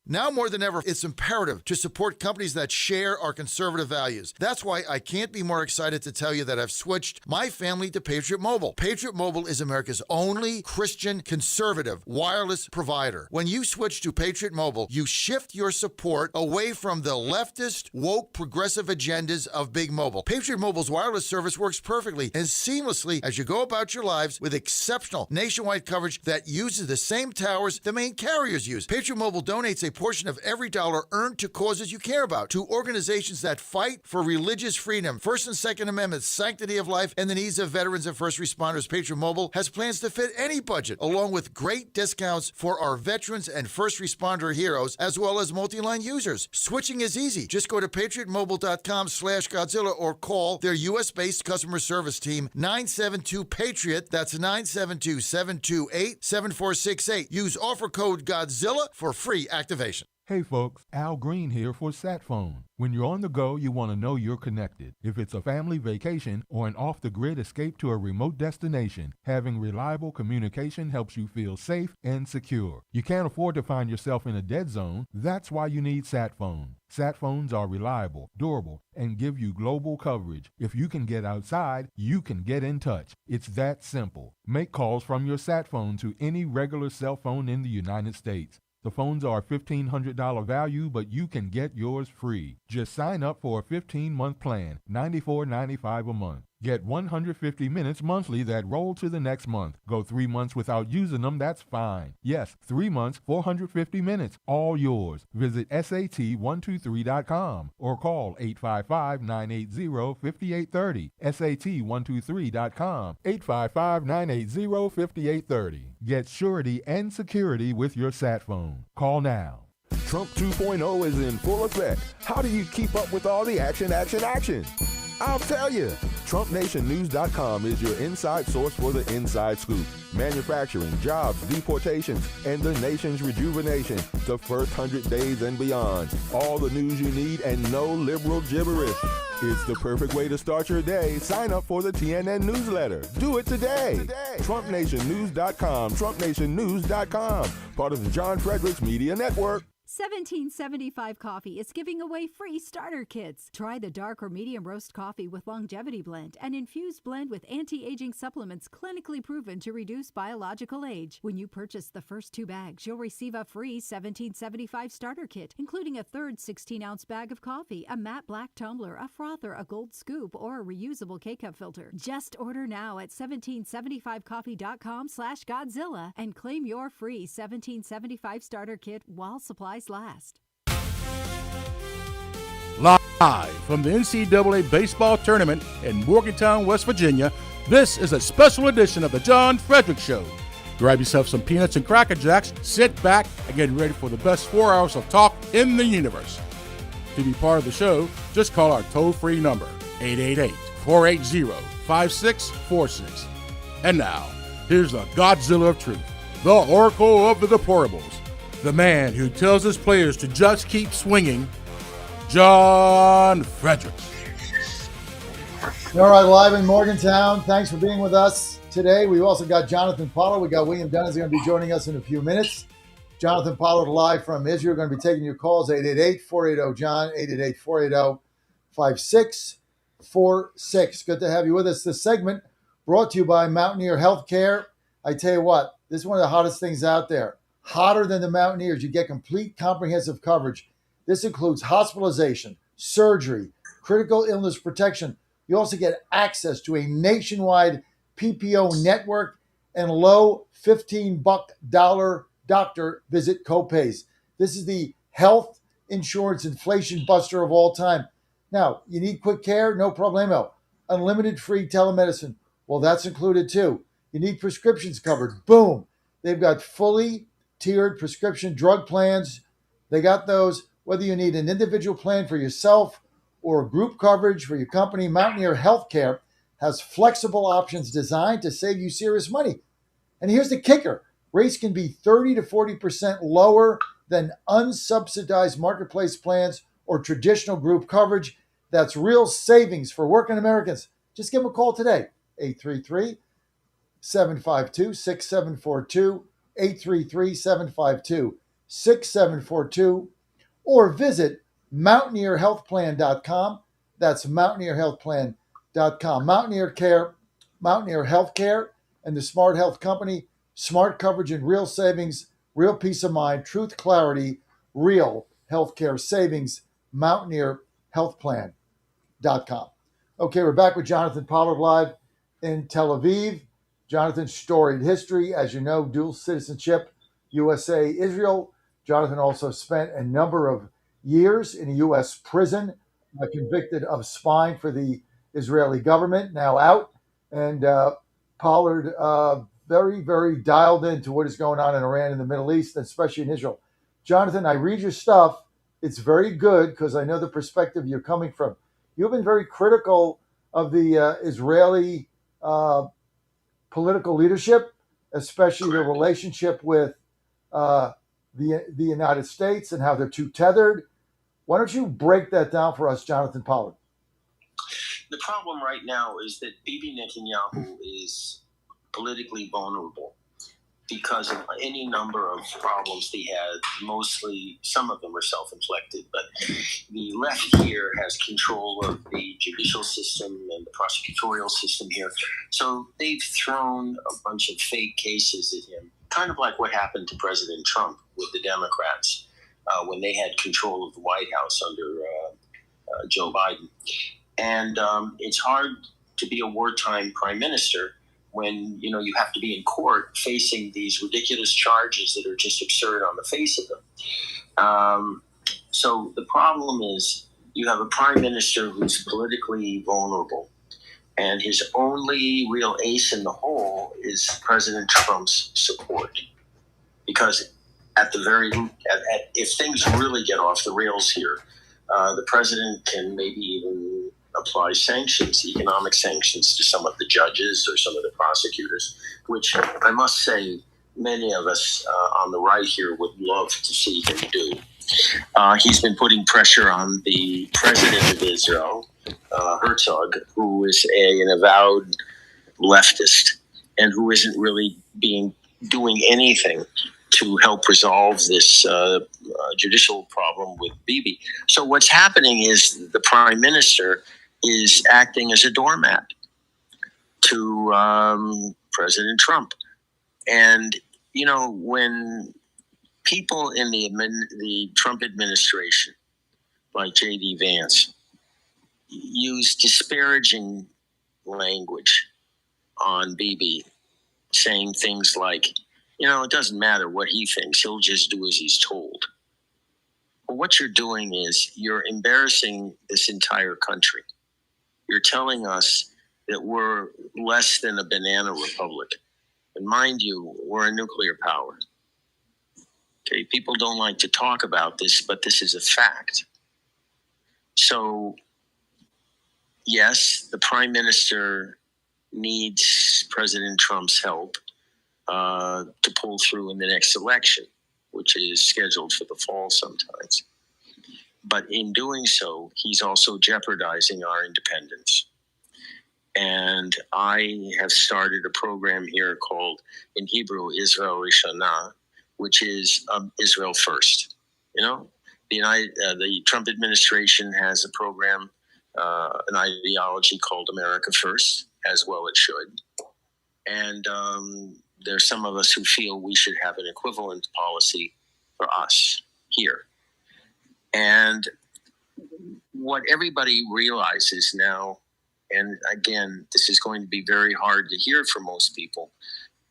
Speaker 8: Now more than ever, it's imperative to support companies that share our conservative values. That's why I can't be more excited to tell you that I've switched my family to Patriot Mobile. Patriot Mobile is America's only Christian conservative wireless provider. When you switch to Patriot Mobile, you shift your support away from the leftist, woke, progressive agendas of Big Mobile. Patriot Mobile's wireless service works perfectly and seamlessly as you go about your lives with exceptional nationwide coverage that uses the same towers the main carriers use. Patriot Mobile donates a portion of every dollar earned to causes you care about, to organizations that fight for religious freedom, First and Second Amendments, sanctity of life, and the needs of veterans and first responders. Patriot Mobile has plans to fit any budget, along with great discounts for our veterans and first responder heroes, as well as multi-line users. Switching is easy. Just go to patriotmobile.com/Godzilla or call their U.S.-based customer service team, 972-PATRIOT. That's 972-728-7468. Use offer code Godzilla for free activation.
Speaker 6: Hey folks, Al Green here for SatPhone. When you're on the go, you want to know you're connected. If it's a family vacation or an off-the-grid escape to a remote destination, having reliable communication helps you feel safe and secure. You can't afford to find yourself in a dead zone. That's why you need SatPhone. SatPhones are reliable, durable, and give you global coverage. If you can get outside, you can get in touch. It's that simple. Make calls from your SatPhone to any regular cell phone in the United States. The phones are $1,500 value, but you can get yours free. Just sign up for a 15-month plan, $94.95 a month. Get 150 minutes monthly that roll to the next month. Go 3 months without using them, that's fine. Yes, 3 months, 450 minutes, all yours. Visit SAT123.com or call 855-980-5830. SAT123.com, 855-980-5830. Get surety and security with your sat phone. Call now. Trump 2.0 is in full effect. How do you keep up with all the action? I'll tell you. TrumpNationNews.com is your inside source for the inside scoop. Manufacturing, jobs, deportations, and the nation's rejuvenation. The first 100 days and beyond. All the news you need and no liberal gibberish. It's the perfect way to start your day. Sign up for the TNN newsletter. Do it today. TrumpNationNews.com. TrumpNationNews.com. Part of the John Fredericks Media Network.
Speaker 11: 1775 Coffee is giving away free starter kits. Try the dark or medium roast coffee with longevity blend, an infused blend with anti-aging supplements clinically proven to reduce biological age. When you purchase the first 2 bags, you'll receive a free 1775 starter kit, including a third 16-ounce bag of coffee, a matte black tumbler, a frother, a gold scoop, or a reusable K-Cup filter. Just order now at 1775coffee.com/Godzilla and claim your free 1775 starter kit while supplies last.
Speaker 21: Live from the NCAA baseball tournament in Morgantown, West Virginia, this is a special edition of the John Fredericks Show. Grab yourself some peanuts and Cracker Jacks, sit back, and get ready for the best 4 hours of talk in the universe. To be part of the show, just call our toll-free number, 888-480-5646. And now, here's the Godzilla of Truth, the Oracle of the Deplorables, the man who tells his players to just keep swinging, John Fredericks.
Speaker 8: All right, live in Morgantown. Thanks for being with us today. We've also got Jonathan Pollard. We got William Dunn is going to be joining us in a few minutes. Jonathan Pollard live from Israel. Going to be taking your calls, 888-480-JOHN, 888-480-5646. Good to have you with us. This segment brought to you by Mountaineer Healthcare. I tell you what, this is one of the hottest things out there. Hotter than the Mountaineers. You get complete comprehensive coverage. This includes hospitalization, surgery, critical illness protection. You also get access to a nationwide PPO network and low $15 doctor visit copays. This is the health insurance inflation buster of all time. Now, you need quick care? No problemo. Unlimited free telemedicine. Well, that's included too. You need prescriptions covered. Boom. They've got fully tiered prescription drug plans. They got those. Whether you need an individual plan for yourself or group coverage for your company, Mountaineer Healthcare has flexible options designed to save you serious money. And here's the kicker. Rates can be 30 to 40% lower than unsubsidized marketplace plans or traditional group coverage. That's real savings for working Americans. Just give them a call today, 833-752-6742, 833-752-6742, or visit mountaineerhealthplan.com. That's mountaineerhealthplan.com. Mountaineer Care, Mountaineer Healthcare, and the Smart Health Company. Smart coverage and real savings, real peace of mind, truth, clarity, real healthcare savings. mountaineerhealthplan.com. Okay, we're back with Jonathan Pollard live in Tel Aviv. Jonathan's storied history, as you know, dual citizenship, USA, Israel. Jonathan also spent a number of years in a U.S. prison, convicted of spying for the Israeli government, now out. And Pollard, very, very dialed into what is going on in Iran and the Middle East, especially in Israel. Jonathan, I read your stuff. It's very good because I know the perspective you're coming from. You've been very critical of the Israeli political leadership, especially the relationship with the United States and how they're too tethered. Why don't you break that down for us, Jonathan Pollard?
Speaker 2: The problem right now is that Bibi Netanyahu is politically vulnerable because of any number of problems he had. Mostly, some of them are self-inflicted, but the left here has control of the judicial system and the prosecutorial system here. So they've thrown a bunch of fake cases at him, kind of like what happened to President Trump with the Democrats when they had control of the White House under Joe Biden. And it's hard to be a wartime prime minister when you have to be in court facing these ridiculous charges that are just absurd on the face of them. So the problem is you have a prime minister who's politically vulnerable, and his only real ace in the hole is President Trump's support. Because if things really get off the rails here, the president can maybe even apply sanctions, economic sanctions, to some of the judges or some of the prosecutors, which I must say many of us on the right here would love to see him do. He's been putting pressure on the president of Israel, Herzog, who is an avowed leftist and who isn't really doing anything to help resolve this judicial problem with Bibi. So what's happening is the prime minister is acting as a doormat to President Trump. And, you know, when people in the Trump administration, like J.D. Vance, use disparaging language on Bibi, saying things like, you know, it doesn't matter what he thinks, he'll just do as he's told. Well, what you're doing is you're embarrassing this entire country. You're telling us that we're less than a banana republic. And mind you, we're a nuclear power. Okay, people don't like to talk about this, but this is a fact. So, yes, the prime minister needs President Trump's help to pull through in the next election, which is scheduled for the fall sometimes. But in doing so, he's also jeopardizing our independence. And I have started a program here called, in Hebrew, Israel Rishonah, which is Israel First. You know, the Trump administration has a program, an ideology called America First, as well it should. And there's some of us who feel we should have an equivalent policy for us here. And what everybody realizes now, and again, this is going to be very hard to hear for most people,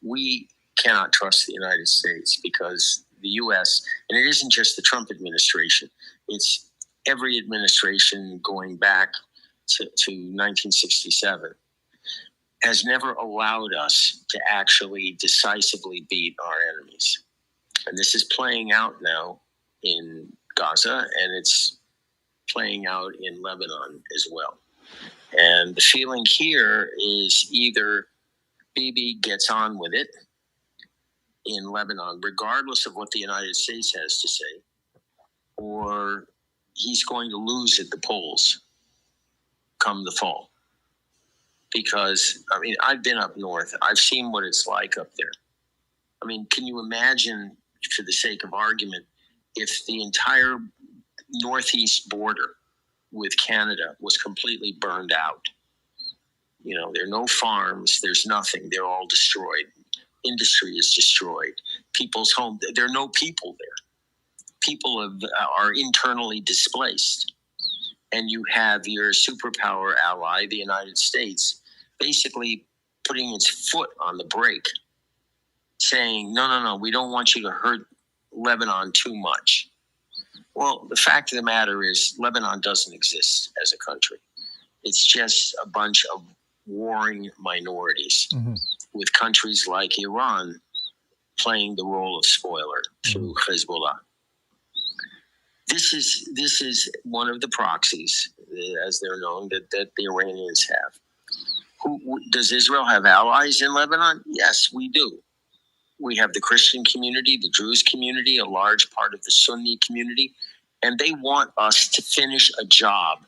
Speaker 2: we cannot trust the United States because the U.S., and it isn't just the Trump administration, it's every administration going back to 1967, has never allowed us to actually decisively beat our enemies. And this is playing out now in Gaza, and it's playing out in Lebanon as well. And the feeling here is either Bibi gets on with it in Lebanon, regardless of what the United States has to say, or he's going to lose at the polls come the fall. Because, I mean, I've been up north. I've seen what it's like up there. I mean, can you imagine, for the sake of argument, if the entire northeast border with Canada was completely burned out? You know, there are no farms, there's nothing, they're all destroyed. Industry is destroyed. People's home, there are no people there. People are internally displaced. And you have your superpower ally, the United States, basically putting its foot on the brake, saying, no, we don't want you to hurt Lebanon too much. Well, the fact of the matter is Lebanon doesn't exist as a country. It's just a bunch of warring minorities with countries like Iran playing the role of spoiler through Hezbollah. This is one of the proxies, as they're known, that the Iranians have. Does Israel have allies in Lebanon? Yes, we do. We have the Christian community, the Druze community, a large part of the Sunni community, and they want us to finish a job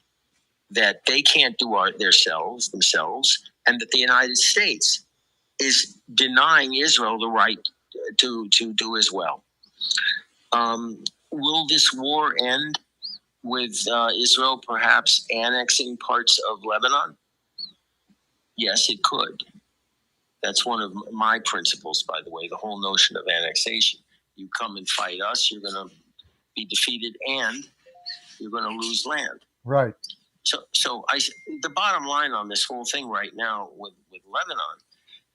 Speaker 2: that they can't do themselves, and that the United States is denying Israel the right to do as well. Will this war end with Israel perhaps annexing parts of Lebanon? Yes, it could. That's one of my principles, by the way, the whole notion of annexation. You come and fight us, you're going to be defeated, and you're going to lose land.
Speaker 4: Right.
Speaker 2: So the bottom line on this whole thing right now with Lebanon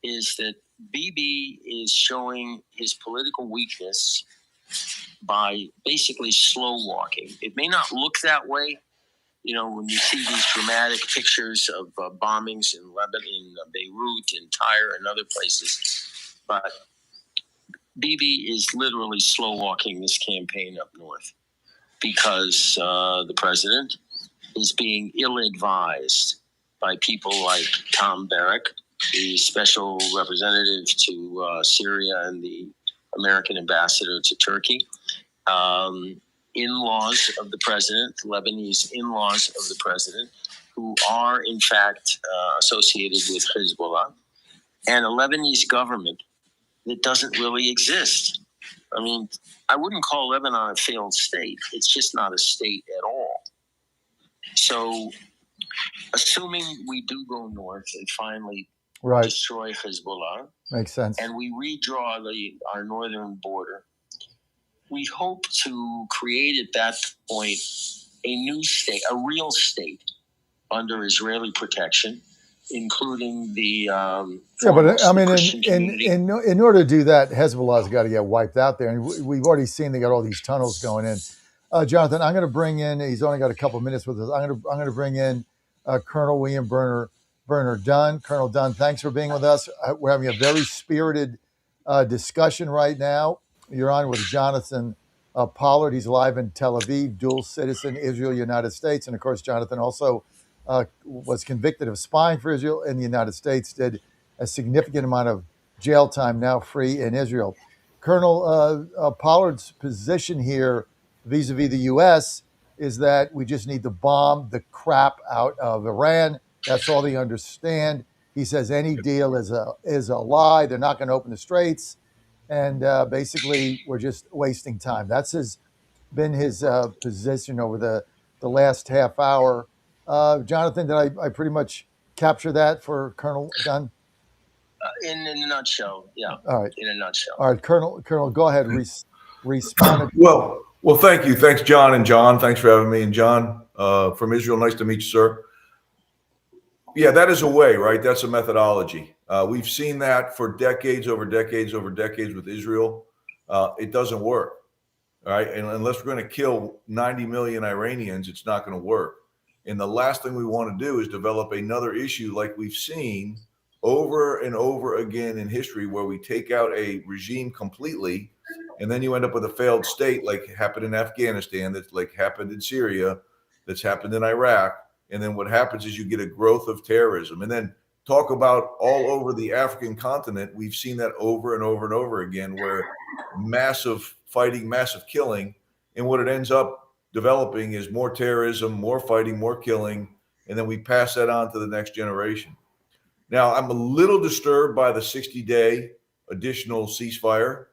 Speaker 2: is that Bibi is showing his political weakness by basically slow walking. It may not look that way, you know, when you see these dramatic pictures of bombings in Lebanon, in Beirut, in Tyre, and other places. But Bibi is literally slow walking this campaign up north because the president is being ill-advised by people like Tom Barrack, the special representative to Syria and the American ambassador to Turkey, in-laws of the president, Lebanese in-laws of the president, who are in fact associated with Hezbollah, and a Lebanese government that doesn't really exist. I mean, I wouldn't call Lebanon a failed state. It's just not a state at all. So, assuming we do go north and finally destroy Hezbollah,
Speaker 8: Makes sense.
Speaker 2: and we redraw our northern border, we hope to create at that point a new state, a real state under Israeli protection, including the
Speaker 8: but I mean,
Speaker 2: Christian
Speaker 8: in order to do that, Hezbollah's got to get wiped out there, and we've already seen they got all these tunnels going in. Jonathan, I'm going to bring in. He's only got a couple of minutes with us. I'm going to bring in Colonel William Burner Dunn. Colonel Dunn, thanks for being with us. We're having a very spirited discussion right now. You're on with Jonathan Pollard. He's live in Tel Aviv, dual citizen, Israel, United States. And of course, Jonathan also was convicted of spying for Israel in the United States, did a significant amount of jail time, now free in Israel. Colonel Pollard's position here vis-a-vis the U.S. is that we just need to bomb the crap out of Iran. That's all they understand. He says any deal is a lie. They're not going to open the straits. And basically, we're just wasting time. That's been his position over the last half hour. Jonathan, did I pretty much capture that for Colonel Dunn?
Speaker 2: In a nutshell, yeah.
Speaker 8: All right.
Speaker 2: In a nutshell.
Speaker 8: All right, Colonel, go ahead. Respond.
Speaker 20: Well, thank you. Thanks, John and John. Thanks for having me. And John from Israel, nice to meet you, sir. Yeah, that is a way, right? That's a methodology. We've seen that for decades over decades with Israel. It doesn't work, all right? And unless we're going to kill 90 million Iranians, it's not going to work. And the last thing we want to do is develop another issue like we've seen over and over again in history, where we take out a regime completely, and then you end up with a failed state, like happened in Afghanistan, that's like happened in Syria, that's happened in Iraq. And then what happens is you get a growth of terrorism. And then talk about all over the African continent, we've seen that over and over and over again, where massive fighting, massive killing, and what it ends up developing is more terrorism, more fighting, more killing, and then we pass that on to the next generation. Now, I'm a little disturbed by the 60-day additional ceasefire.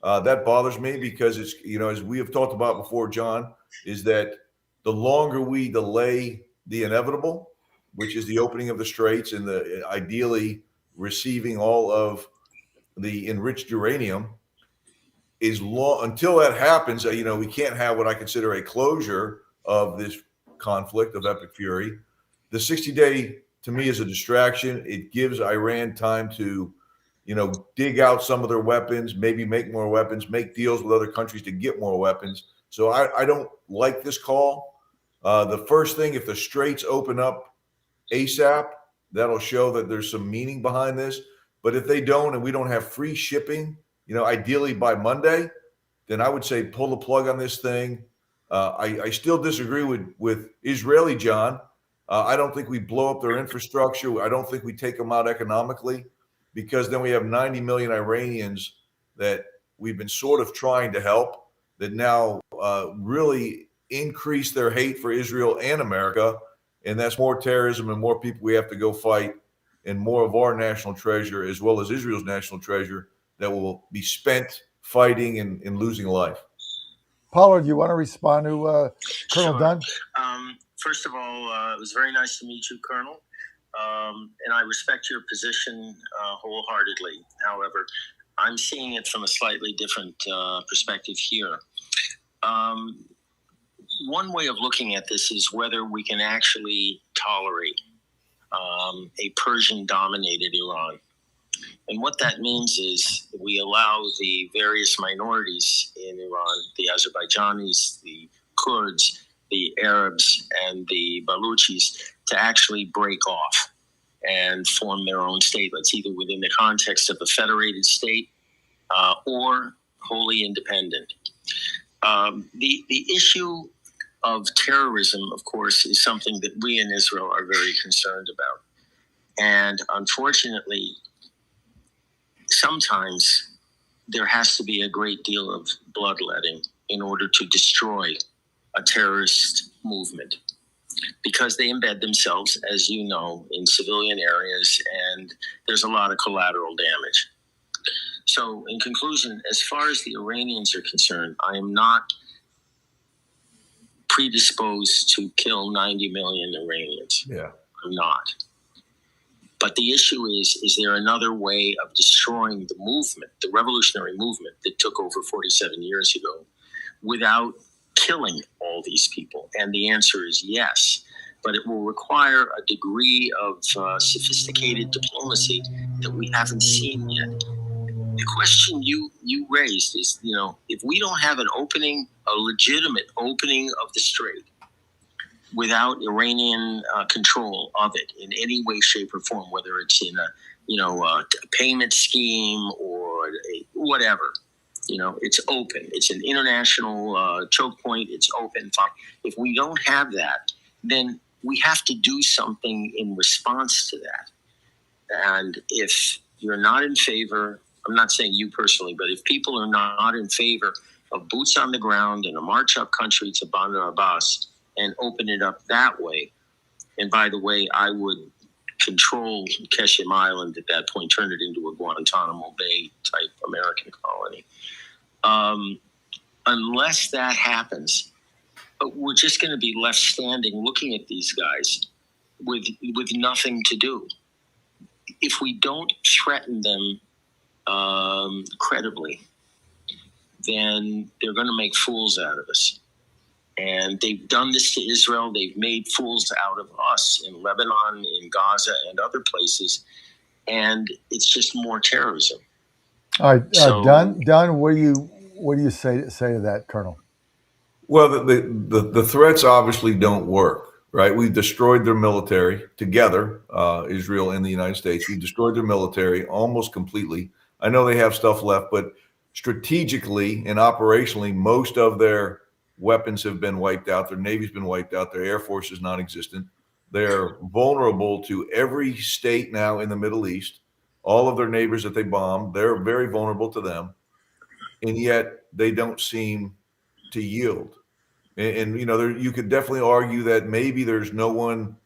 Speaker 20: That bothers me because it's, as we have talked about before, John, is that the longer we delay the inevitable, which is the opening of the straits and the ideally receiving all of the enriched uranium, is long until that happens. We can't have what I consider a closure of this conflict of epic fury. The 60-day to me is a distraction. It gives Iran time to, dig out some of their weapons, maybe make more weapons, make deals with other countries to get more weapons. So I don't like this call. The first thing, if the straits open up ASAP, that'll show that there's some meaning behind this. But if they don't, and we don't have free shipping, ideally by Monday, then I would say pull the plug on this thing. I still disagree with Israeli, John. I don't think we blow up their infrastructure. I don't think we take them out economically, because then we have 90 million Iranians that we've been sort of trying to help that now really increase their hate for Israel and America. And that's more terrorism and more people we have to go fight, and more of our national treasure as well as Israel's national treasure that will be spent fighting and losing life.
Speaker 8: Pollard, you want to respond to Colonel Dunn?
Speaker 2: First of all, it was very nice to meet you, Colonel. And I respect your position wholeheartedly. However, I'm seeing it from a slightly different perspective here. One way of looking at this is whether we can actually tolerate a Persian-dominated Iran. And what that means is we allow the various minorities in Iran, the Azerbaijanis, the Kurds, the Arabs, and the Baluchis, to actually break off and form their own statelets, either within the context of a federated state or wholly independent. The issue of terrorism, of course, is something that we in Israel are very concerned about. And unfortunately, sometimes there has to be a great deal of bloodletting in order to destroy a terrorist movement, because they embed themselves, as you know, in civilian areas, and there's a lot of collateral damage. So, in conclusion, as far as the Iranians are concerned, I am not predisposed to kill 90 million Iranians.
Speaker 20: Yeah.
Speaker 2: I'm not. But the issue is there another way of destroying the movement, the revolutionary movement that took over 47 years ago, without killing all these people? And the answer is yes. But it will require a degree of sophisticated diplomacy that we haven't seen yet. The question you raised is, if we don't have a legitimate opening of the strait without Iranian control of it in any way, shape, or form, whether it's in a payment scheme or whatever, it's open. It's an international choke point. It's open. If we don't have that, then we have to do something in response to that. And if you're not in favor, I'm not saying you personally, but if people are not in favor of boots on the ground and a march up country to Bandar Abbas and open it up that way, and by the way, I would control Keshim Island at that point, turn it into a Guantanamo Bay type American colony. Unless that happens, we're just going to be left standing looking at these guys with nothing to do. If we don't threaten them credibly, then they're going to make fools out of us. And they've done this to Israel. They've made fools out of us in Lebanon, in Gaza, and other places. And it's just more terrorism.
Speaker 8: All right, Don, what do you say to that, Colonel?
Speaker 20: Well, the threats obviously don't work, right? We've destroyed their military together, Israel and the United States. We've destroyed their military almost completely. I know they have stuff left, but strategically and operationally, most of their weapons have been wiped out. Their Navy's been wiped out. Their Air Force is non-existent. They're vulnerable to every state now in the Middle East. All of their neighbors that they bomb, they're very vulnerable to them. And yet they don't seem to yield. And you could definitely argue that maybe there's no one,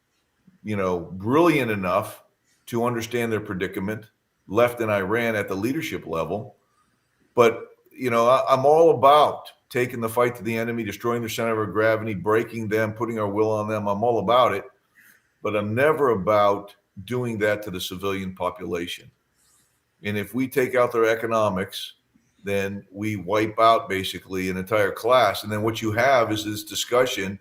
Speaker 20: brilliant enough to understand their predicament left in Iran at the leadership level. But, I'm all about taking the fight to the enemy, destroying their center of gravity, breaking them, putting our will on them. I'm all about it. But I'm never about doing that to the civilian population. And if we take out their economics, then we wipe out basically an entire class. And then what you have is this discussion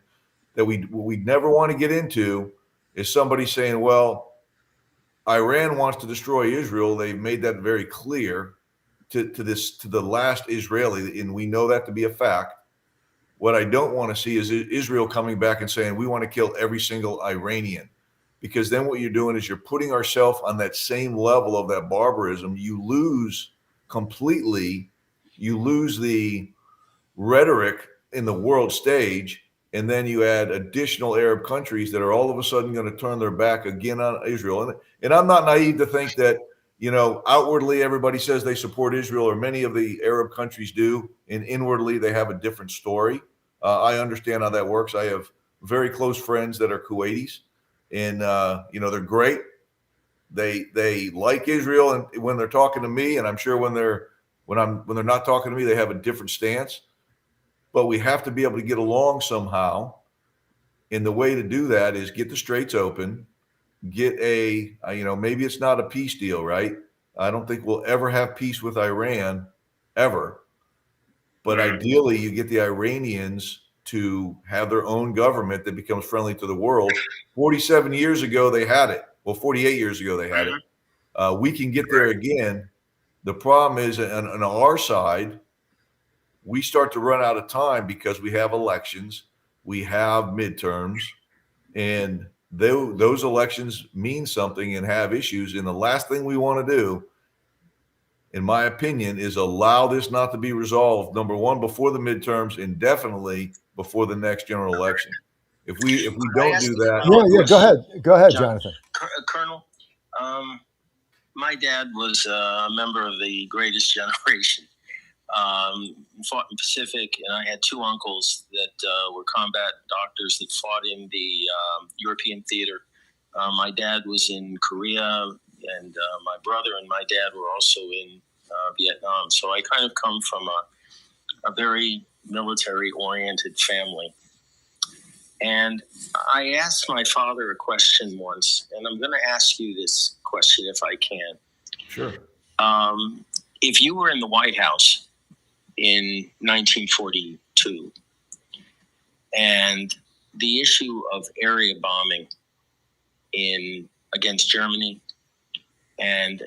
Speaker 20: that we never want to get into is somebody saying, well, Iran wants to destroy Israel. They've made that very clear to the last Israeli, and we know that to be a fact. What I don't want to see is Israel coming back and saying, we want to kill every single Iranian, because then what you're doing is you're putting ourselves on that same level of that barbarism. You lose completely. You lose the rhetoric in the world stage, and then you add additional Arab countries that are all of a sudden going to turn their back again on Israel. And I'm not naive to think that, outwardly everybody says they support Israel, or many of the Arab countries do, and inwardly they have a different story. I understand how that works. I have very close friends that are Kuwaitis, and they're great. They like Israel, and when they're talking to me, and I'm sure when they're not talking to me, they have a different stance. But we have to be able to get along somehow. And the way to do that is get the straits open, get maybe it's not a peace deal, right? I don't think we'll ever have peace with Iran, ever. But ideally, you get the Iranians to have their own government that becomes friendly to the world. 47 years ago, they had it. Well, 48 years ago, they had it. We can get there again. The problem is on our side, we start to run out of time because we have elections, we have midterms, and those elections mean something and have issues. And the last thing we want to do, in my opinion, is allow this not to be resolved, number one, before the midterms, and definitely before the next general election. If we don't do that.
Speaker 8: Go ahead, Jonathan.
Speaker 2: Colonel, my dad was a member of the Greatest Generation. Fought in Pacific, and I had two uncles that were combat doctors that fought in the European theater. My dad was in Korea, and my brother and my dad were also in Vietnam. So I kind of come from a very military-oriented family. And I asked my father a question once, and I'm going to ask you this question if I can.
Speaker 20: Sure.
Speaker 2: If you were in the White House in 1942 and the issue of area bombing against Germany and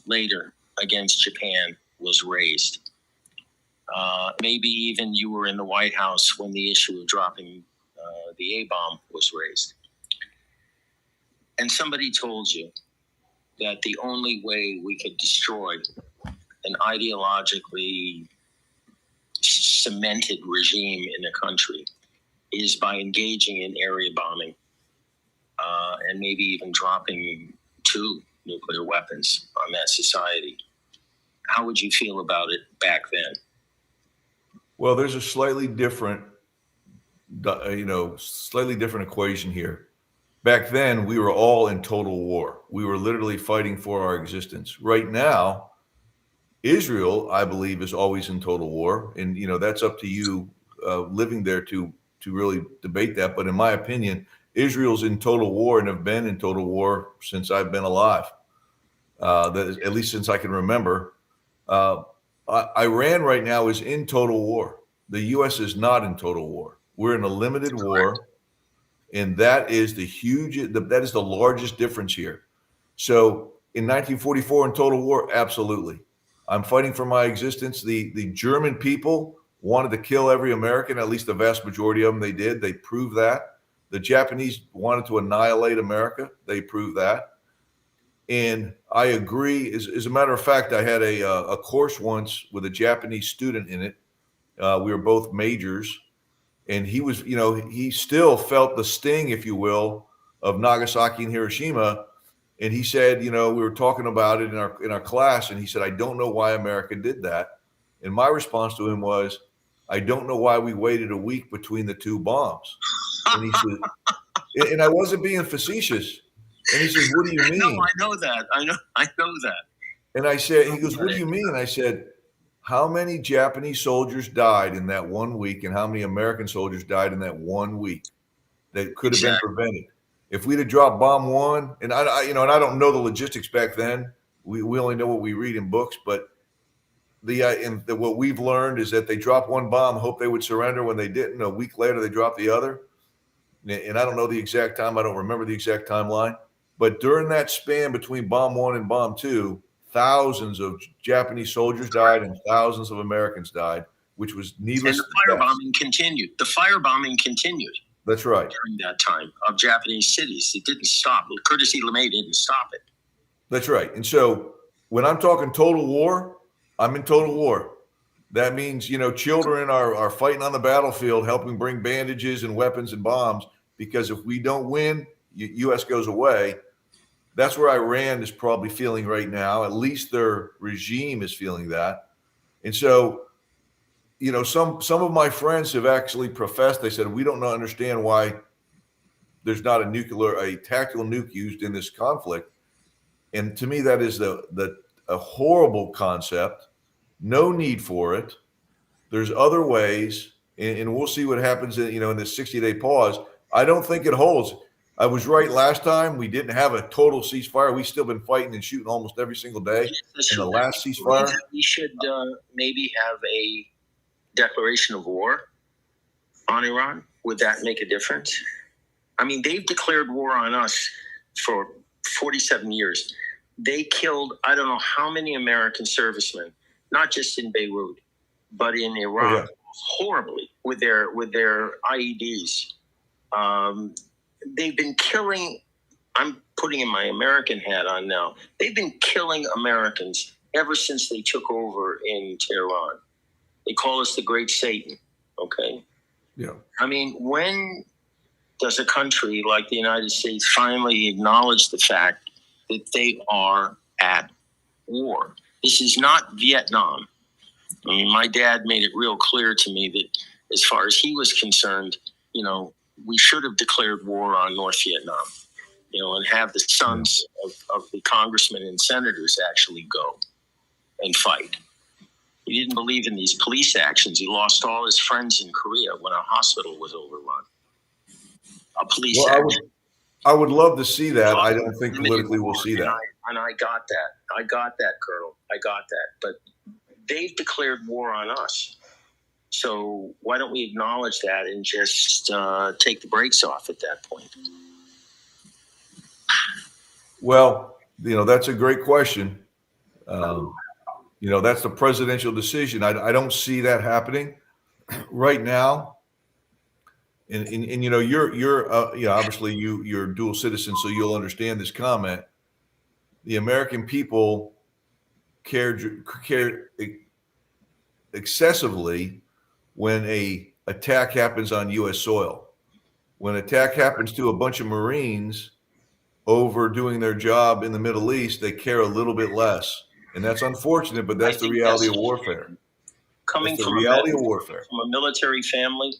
Speaker 2: later against Japan was raised, maybe even you were in the White House when the issue of dropping the A-bomb was raised, and somebody told you that the only way we could destroy an ideologically cemented regime in a country is by engaging in area bombing and maybe even dropping 2 nuclear weapons on that society. How would you feel about it back then?
Speaker 20: Well, there's a slightly different equation here. Back then, we were all in total war. We were literally fighting for our existence. Right now, Israel, I believe, is always in total war. And, that's up to you living there to really debate that. But in my opinion, Israel's in total war and have been in total war since I've been alive, at least since I can remember. Iran right now is in total war. The U.S. is not in total war. We're in a limited war, and that is that is the largest difference here. So in 1944 in total war, absolutely. I'm fighting for my existence. The German people wanted to kill every American, at least the vast majority of them they did. They proved that. The Japanese wanted to annihilate America. They proved that. And I agree. As a matter of fact, I had a course once with a Japanese student in it. We were both majors. And he was, he still felt the sting, if you will, of Nagasaki and Hiroshima. And he said, we were talking about it in our class, and he said, I don't know why America did that. And my response to him was, I don't know why we waited a week between the 2 bombs. And he said, and I wasn't being facetious. And he says, what do you mean?
Speaker 2: No, I know that. I know that.
Speaker 20: And I said, he goes, what do you mean? And I said, how many Japanese soldiers died in that 1 week, and how many American soldiers died in that 1 week that could have been prevented? If we'd have dropped bomb 1, and I don't know the logistics back then. We only know what we read in books, but what we've learned is that they dropped 1 bomb, hope they would surrender. When they didn't, a week later they dropped the other. And I don't know the exact time. I don't remember the exact timeline. But during that span between bomb 1 and bomb 2, thousands of Japanese soldiers died and thousands of Americans died, which was needless.
Speaker 2: And the firebombing continued. The firebombing continued.
Speaker 20: That's right.
Speaker 2: During that time of Japanese cities. It didn't stop. Curtis E. LeMay didn't stop it.
Speaker 20: That's right. And so when I'm talking total war, I'm in total war. That means, children are fighting on the battlefield, helping bring bandages and weapons and bombs, because if we don't win, U.S. goes away. That's where Iran is probably feeling right now. At least their regime is feeling that. And so, some of my friends have actually professed, they said, we don't understand why there's not a tactical nuke used in this conflict. And to me, that is a horrible concept. No need for it. There's other ways, and we'll see what happens in this 60-day pause. I don't think it holds. I was right last time. We didn't have a total ceasefire. We've still been fighting and shooting almost every single day. In the last ceasefire,
Speaker 2: we should maybe have a declaration of war on Iran. Would that make a difference? I mean, they've declared war on us for 47 years. They killed, I don't know how many American servicemen, not just in Beirut, but in Iraq, horribly with their IEDs. They've been killing, I'm putting in my American hat on now, they've been killing Americans ever since they took over in Tehran. They call us the Great Satan, okay?
Speaker 20: Yeah.
Speaker 2: I mean, when does a country like the United States finally acknowledge the fact that they are at war? This is not Vietnam. I mean, my dad made it real clear to me that as far as he was concerned, we should have declared war on North Vietnam, and have the sons of the congressmen and senators actually go. and fight. He didn't believe in these police actions. He lost all his friends in Korea when a hospital was overrun. A police action.
Speaker 20: I would love to see that. I don't think politically we'll see that.
Speaker 2: And I got that. I got that, Colonel. I got that. But they've declared war on us. So why don't we acknowledge that and just take the brakes off at that point?
Speaker 20: Well, that's a great question. That's the presidential decision. I don't see that happening right now. And you're obviously you're a dual citizen, so you'll understand this comment. The American people care excessively when a attack happens on U.S. soil. When an attack happens to a bunch of Marines over doing their job in the Middle East, they care a little bit less. And that's unfortunate, but that's the reality of warfare.
Speaker 2: Coming from from a military family,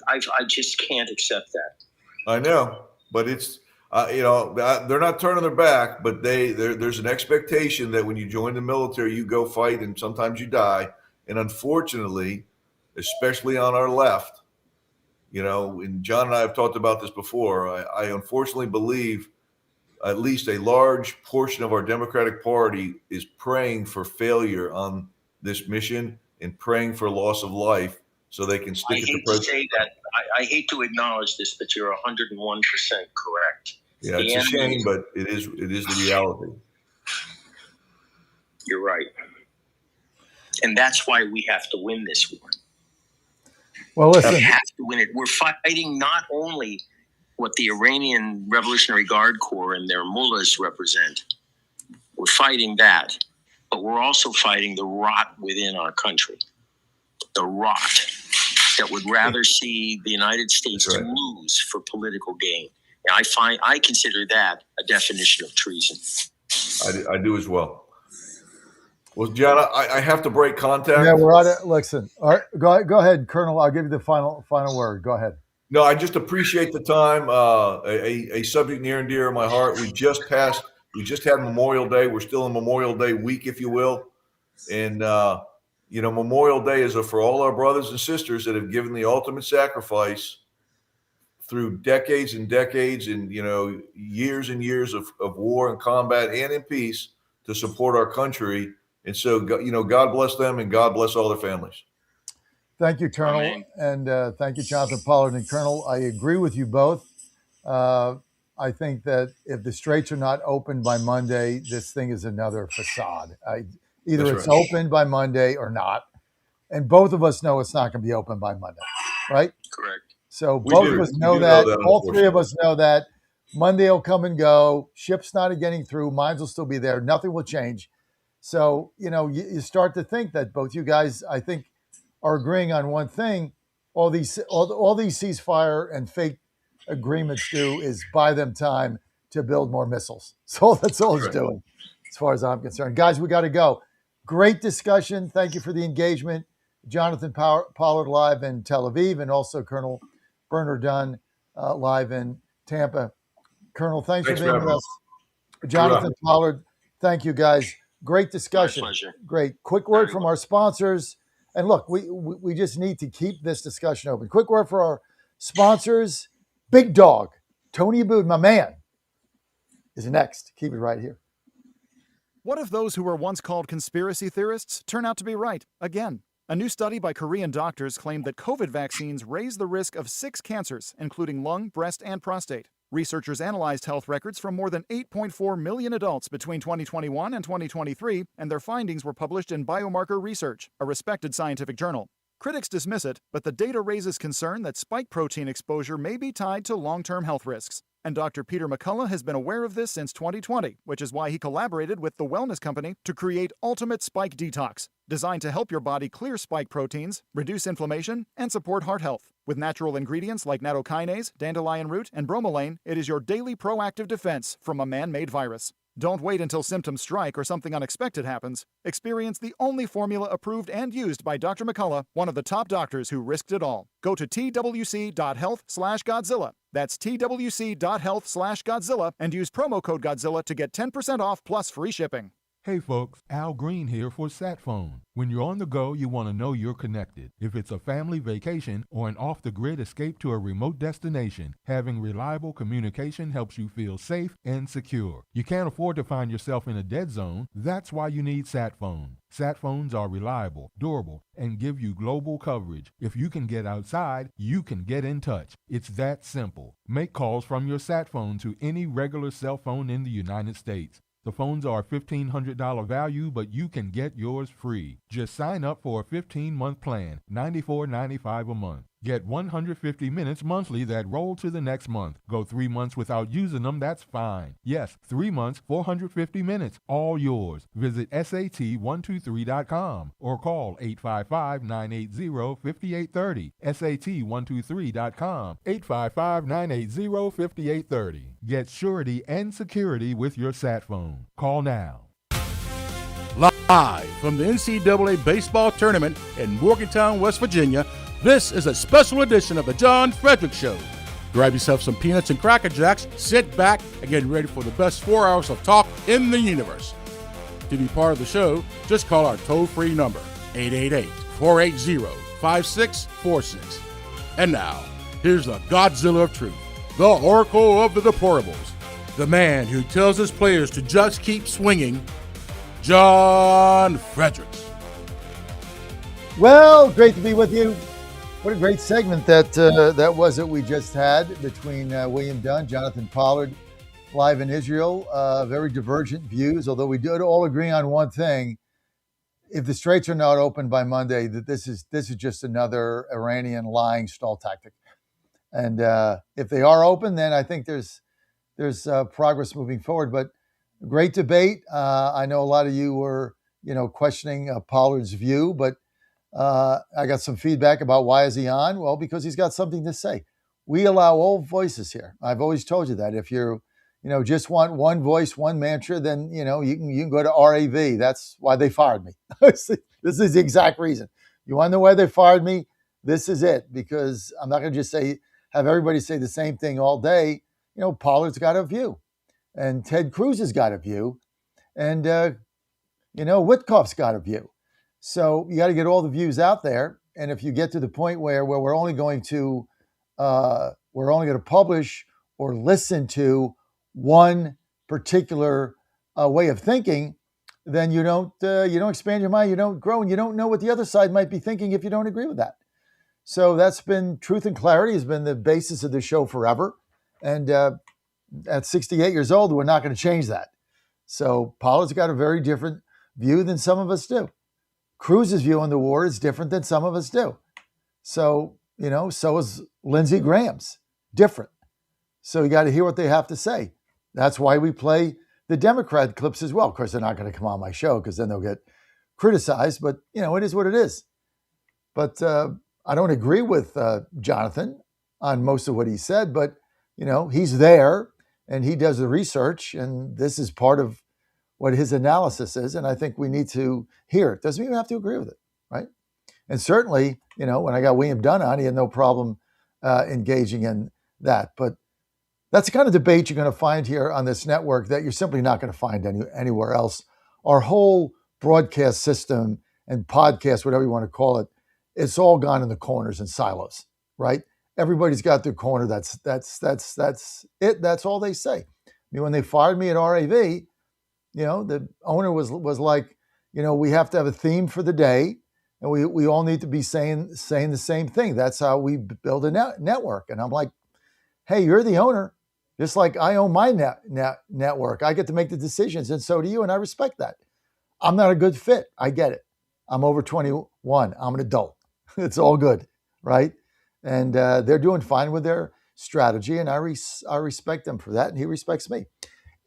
Speaker 2: I just can't accept that.
Speaker 20: I know, but it's they're not turning their back, but there's an expectation that when you join the military, you go fight, and sometimes you die. And unfortunately, especially on our left, and John and I have talked about this before. I unfortunately believe at least a large portion of our Democratic Party is praying for failure on this mission and praying for loss of life so they can stick it to president.
Speaker 2: I hate to say that. I hate to acknowledge this, but you're 101% correct.
Speaker 20: Yeah, it's a shame, but it is the reality.
Speaker 2: You're right. And that's why we have to win this war.
Speaker 8: Well, listen.
Speaker 2: We have to win it. We're fighting not only what the Iranian Revolutionary Guard Corps and their mullahs represent. We're fighting that, but we're also fighting the rot within our country. The rot that would rather see the United States lose for political gain. And I consider that a definition of treason.
Speaker 20: I do as well. Well, John, I have to break contact.
Speaker 8: Yeah, we're out of. Listen, all right, go ahead, Colonel. I'll give you the final word. Go ahead.
Speaker 20: No, I just appreciate the time. A subject near and dear to my heart. We just had Memorial Day. We're still in Memorial Day week, if you will. And, Memorial Day is for all our brothers and sisters that have given the ultimate sacrifice through decades and decades and, years and years of war and combat and in peace to support our country. And so, God bless them and God bless all their families.
Speaker 8: Thank you, Colonel, and thank you, Jonathan Pollard. And Colonel, I agree with you both. I think that if the straits are not open by Monday, this thing is another facade. Either it's open by Monday or not. And both of us know it's not going to be open by Monday, right?
Speaker 2: Correct.
Speaker 8: So both of us know that. All three of us know that. Monday will come and go. Ships not getting through. Mines will still be there. Nothing will change. So, you start to think that both you guys, I think, are agreeing on one thing. All these ceasefire and fake agreements do is buy them time to build more missiles. So that's all it's doing, as far as I'm concerned. Guys, we got to go. Great discussion. Thank you for the engagement. Jonathan Pollard live in Tel Aviv, and also Colonel Bernard Dunn live in Tampa. Colonel, thanks for being with us. Jonathan Pollard, thank you, guys. Great discussion.
Speaker 2: My pleasure.
Speaker 8: Great. Quick word from our sponsors. And look, we just need to keep this discussion open. Quick word for our sponsors. Big Dog, Tony Abood, my man, is next. Keep it right here.
Speaker 10: What if those who were once called conspiracy theorists turn out to be right again? A new study by Korean doctors claimed that COVID vaccines raise the risk of 6 cancers, including lung, breast, and prostate. Researchers analyzed health records from more than 8.4 million adults between 2021 and 2023, and their findings were published in Biomarker Research, a respected scientific journal. Critics dismiss it, but the data raises concern that spike protein exposure may be tied to long-term health risks. And Dr. Peter McCullough has been aware of this since 2020, which is why he collaborated with the wellness company to create Ultimate Spike Detox, designed to help your body clear spike proteins, reduce inflammation, and support heart health. With natural ingredients like nattokinase, dandelion root, and bromelain, it is your daily proactive defense from a man-made virus. Don't wait until symptoms strike or something unexpected happens. Experience the only formula approved and used by Dr. McCullough, one of the top doctors who risked it all. Go to twc.health/Godzilla. That's twc.health/Godzilla and use promo code Godzilla to get 10% off plus free shipping.
Speaker 6: Hey folks, Al Green here for SatPhone. When you're on the go, you want to know you're connected. If it's a family vacation or an off-the-grid escape to a remote destination, having reliable communication helps you feel safe and secure. You can't afford to find yourself in a dead zone. That's why you need SatPhone. SatPhones are reliable, durable, and give you global coverage. If you can get outside, you can get in touch. It's that simple. Make calls from your SatPhone to any regular cell phone in the United States. The phones are $1,500 value, but you can get yours free. Just sign up for a 15-month plan, $94.95 a month. Get 150 minutes monthly that roll to the next month. Go 3 months without using them, that's fine. Yes, 3 months, 450 minutes, all yours. Visit SAT123.com or call 855-980-5830. SAT123.com, 855-980-5830. Get surety and security with your sat phone. Call now.
Speaker 21: Live from the NCAA baseball tournament in Morgantown, West Virginia, this is a special edition of the John Fredericks Show. Grab yourself some peanuts and Cracker Jacks, sit back, and get ready for the best 4 hours of talk in the universe. To be part of the show, just call our toll-free number, 888-480-5646. And now, here's the Godzilla of Truth, the Oracle of the Deplorables, the man who tells his players to just keep swinging, John Fredericks.
Speaker 8: Well, great to be with you. What a great segment that was that we just had between William Dunn, Jonathan Pollard, live in Israel. Very divergent views, although we did all agree on one thing. If the straits are not open by Monday, that this is just another Iranian lying stall tactic. And if they are open, then I think there's progress moving forward. But great debate. I know a lot of you were questioning Pollard's view, but I got some feedback about why is he on? Well, because he's got something to say. We allow all voices here. I've always told you that. If you just want one voice, one mantra, then you can go to RAV. That's why they fired me. This is the exact reason. You want to know why they fired me? This is it. Because I'm not going to just have everybody say the same thing all day. Pollard's got a view, and Ted Cruz has got a view, and Witkoff's got a view. So you got to get all the views out there. And if you get to the point where we're only going to publish or listen to one particular way of thinking, then you don't expand your mind, you don't grow, and you don't know what the other side might be thinking if you don't agree with that. So that's been Truth and Clarity has been the basis of the show forever. And at 68 years old, we're not going to change that. So Pollard's got a very different view than some of us do. Cruz's view on the war is different than some of us do. So, so is Lindsey Graham's different. So you got to hear what they have to say. That's why we play the Democrat clips as well. Of course, they're not going to come on my show because then they'll get criticized, but it is what it is. But I don't agree with Jonathan on most of what he said, but he's there and he does the research, and this is part of what his analysis is, and I think we need to hear it. Doesn't mean we have to agree with it, right? And certainly, when I got William Dunn on, he had no problem engaging in that. But that's the kind of debate you're going to find here on this network that you're simply not going to find anywhere else. Our whole broadcast system and podcast, whatever you want to call it, it's all gone in the corners and silos, right? Everybody's got their corner. That's it. That's all they say. I mean, when they fired me at RAV, the owner was like, we have to have a theme for the day, and we all need to be saying the same thing. That's how we build a network. And I'm like, hey, you're the owner, just like I own my network. I get to make the decisions, and so do you, and I respect that. I'm not a good fit. I get it. I'm over 21. I'm an adult. It's all good, right? And they're doing fine with their strategy, and I respect them for that, and he respects me.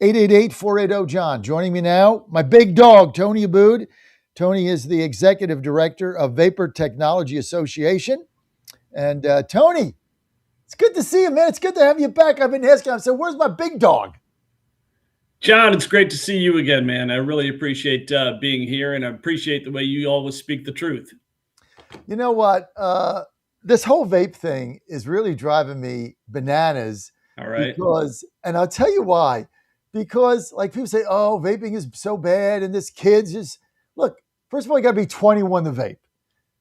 Speaker 8: 888-480-JOHN. Joining me now, my big dog, Tony Abood. Tony is the executive director of Vapor Technology Association. And Tony, it's good to see you, man. It's good to have you back. I've been asking, I said, where's my big dog?
Speaker 14: John, it's great to see you again, man. I really appreciate being here, and I appreciate the way you always speak the truth.
Speaker 8: You know what? This whole vape thing is really driving me bananas.
Speaker 14: All right.
Speaker 8: And I'll tell you why. because like people say, oh, vaping is so bad and this kid's just, look, first of all, you got to be 21 to vape.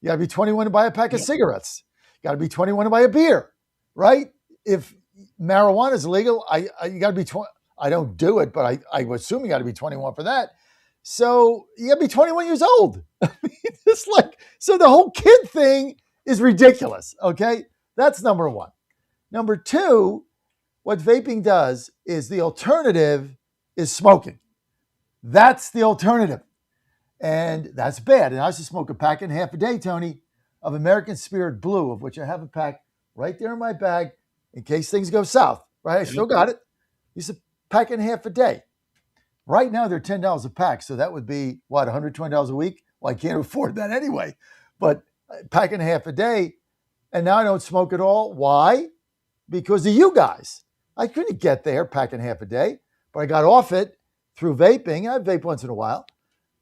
Speaker 8: You got to be 21 to buy a pack of cigarettes. You got to be 21 to buy a beer, right? If marijuana is illegal, you got to be 20. I don't do it, but I would assume you got to be 21 for that. So you got to be 21 years old. I mean, it's like, so the whole kid thing is ridiculous, okay? That's number one. Number two, what vaping does is the alternative is smoking. That's the alternative. And that's bad. And I used to smoke a pack and a half a day, Tony, of American Spirit Blue, of which I have a pack right there in my bag in case things go south, right? I still got it. Used to pack and a half a day. Right now, they're $10 a pack. So that would be, what, $120 a week? Well, I can't afford that anyway. But a pack and a half a day. And now I don't smoke at all. Why? Because of you guys. I couldn't get there, pack and a half a day. But I got off it through vaping. I vape once in a while.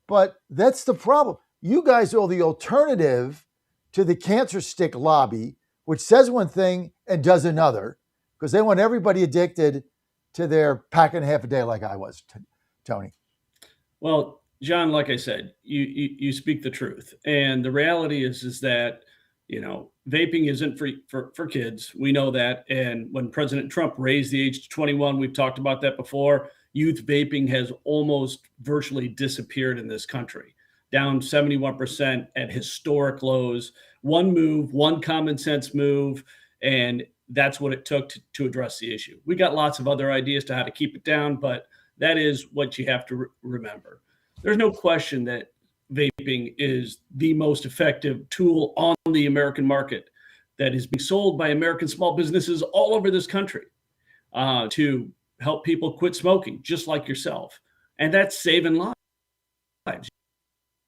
Speaker 8: But that's the problem. You guys are the alternative to the cancer stick lobby, which says one thing and does another, because they want everybody addicted to their pack and a half a day like I was, Tony.
Speaker 14: Well, John, like I said, you speak the truth. And the reality is that, you know, vaping isn't for kids. We know that. And when President Trump raised the age to 21, we've talked about that before, youth vaping has almost virtually disappeared in this country, down 71% at historic lows. One move, one common sense move, and that's what it took to address the issue. We got lots of other ideas to how to keep it down, but that is what you have to remember. There's no question that vaping is the most effective tool on the American market that is being sold by American small businesses all over this country to help people quit smoking, just like yourself. And that's saving lives.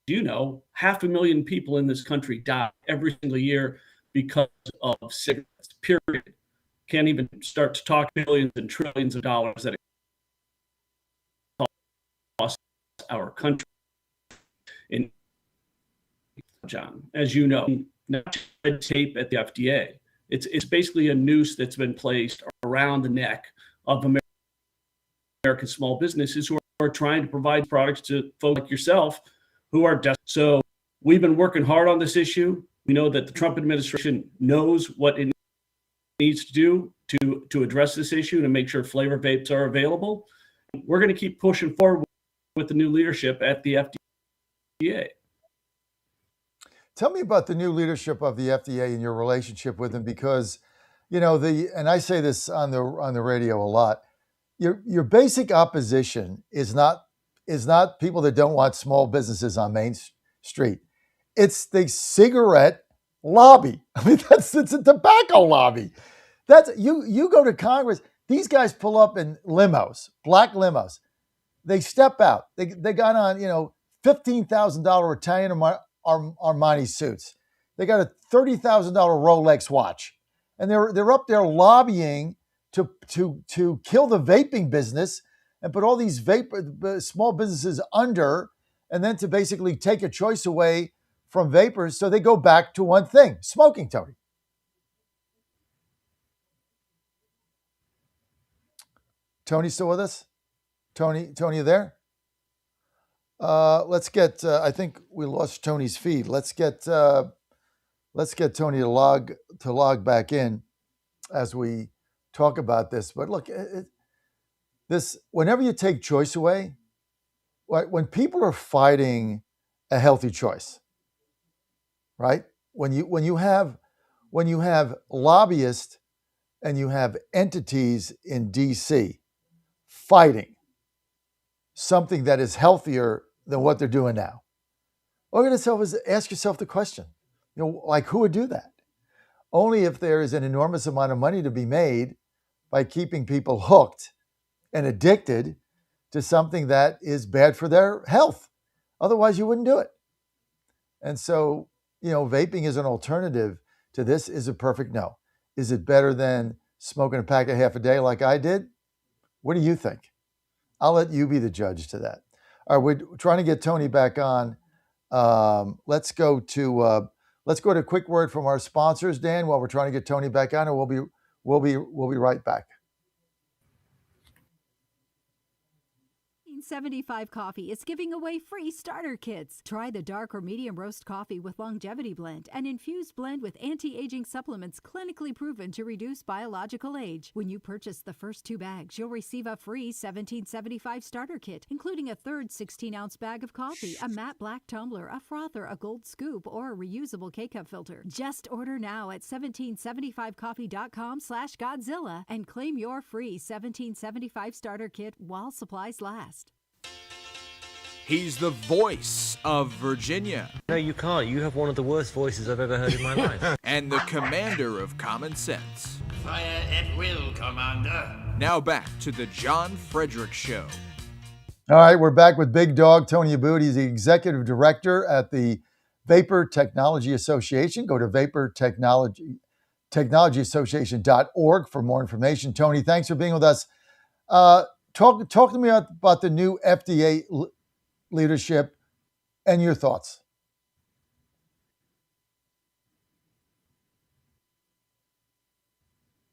Speaker 14: You know, 500,000 people in this country die every single year because of cigarettes, period. Can't even start to talk billions and trillions of dollars that it costs our country. In John, as you know, not red tape at the FDA. It's basically a noose that's been placed around the neck of American small businesses who are trying to provide products to folks like yourself who are desperate. So we've been working hard on this issue. We know that the Trump administration knows what it needs to do to address this issue and make sure flavor vapes are available. We're going to keep pushing forward with the new leadership at the FDA.
Speaker 8: Tell me about the new leadership of the FDA and your relationship with them, because, you know, and I say this on the radio a lot. Your basic opposition is not people that don't want small businesses on Main Street. It's the cigarette lobby. I mean, it's a tobacco lobby. That's you go to Congress. These guys pull up in limos, black limos. They step out. They got on, you know, $15,000 Italian Armani suits. They got a $30,000 Rolex watch, and they're up there lobbying to kill the vaping business and put all these small businesses under, and then to basically take a choice away from vapors, so they go back to one thing: smoking. Tony. Tony, still with us? Tony, you there? Let's get. I think we lost Tony's feed. Let's get Tony to log back in as we talk about this. But look, this, whenever you take choice away, when people are fighting a healthy choice, right? When you have lobbyists and you have entities in DC fighting something that is healthier than what they're doing now, all you got to do is ask yourself the question, you know, like, who would do that? Only if there is an enormous amount of money to be made by keeping people hooked and addicted to something that is bad for their health. Otherwise, you wouldn't do it. And so, you know, vaping is an alternative to this is a perfect no. Is it better than smoking a pack a half a day like I did? What do you think? I'll let you be the judge to that. All right, we're trying to get Tony back on. Let's go to a quick word from our sponsors, Dan, while we're trying to get Tony back on, and we'll be right back.
Speaker 11: 1775 Coffee is giving away free starter kits. Try the dark or medium roast coffee with longevity blend, an infused blend with anti-aging supplements clinically proven to reduce biological age. When you purchase the first 2 bags, you'll receive a free 1775 starter kit, including a third 16-ounce bag of coffee, a matte black tumbler, a frother, a gold scoop, or a reusable K-cup filter. Just order now at 1775coffee.com/Godzilla and claim your free 1775 starter kit while supplies last.
Speaker 18: He's the voice of Virginia.
Speaker 15: No, you can't. You have one of the worst voices I've ever heard in my life.
Speaker 18: And the commander of common sense.
Speaker 19: Fire at will, Commander.
Speaker 18: Now back to the John Fredericks Show.
Speaker 8: All right, we're back with Big Dog Tony Abboud. He's the executive director at the Vapor Technology Association. Go to vaportechnologyassociation.org for more information. Tony, thanks for being with us. Talk to me about the new FDA leadership and your thoughts.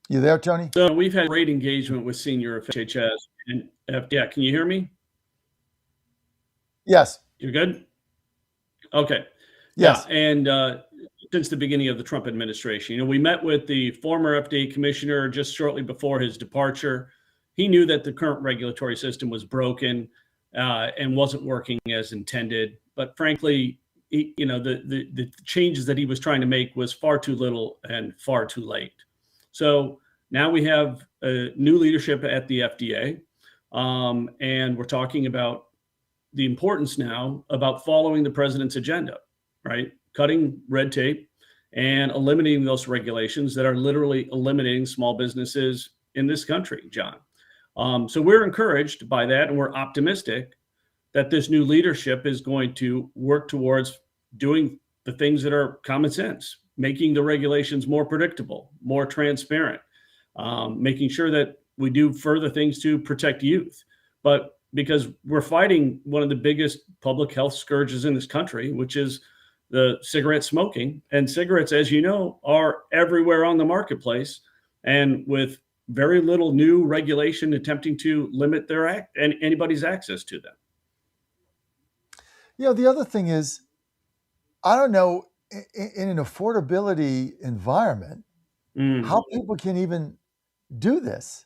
Speaker 8: You there, Tony?
Speaker 14: So we've had great engagement with senior HHS and yeah. Can you hear me?
Speaker 8: Yes.
Speaker 14: You're good? Okay.
Speaker 8: Yes.
Speaker 14: Yeah, and since the beginning of the Trump administration, we met with the former FDA commissioner just shortly before his departure. He knew that the current regulatory system was broken and wasn't working as intended. But frankly, the changes that he was trying to make was far too little and far too late. So now we have new leadership at the FDA, and we're talking about the importance now about following the president's agenda, right? Cutting red tape and eliminating those regulations that are literally eliminating small businesses in this country, John. So we're encouraged by that, and we're optimistic that this new leadership is going to work towards doing the things that are common sense, making the regulations more predictable, more transparent, making sure that we do further things to protect youth. But because we're fighting one of the biggest public health scourges in this country, which is the cigarette smoking. And cigarettes, as you know, are everywhere on the marketplace, and with very little new regulation attempting to limit anybody's access to them.
Speaker 8: The other thing is, I don't know, in an affordability environment, how people can even do this.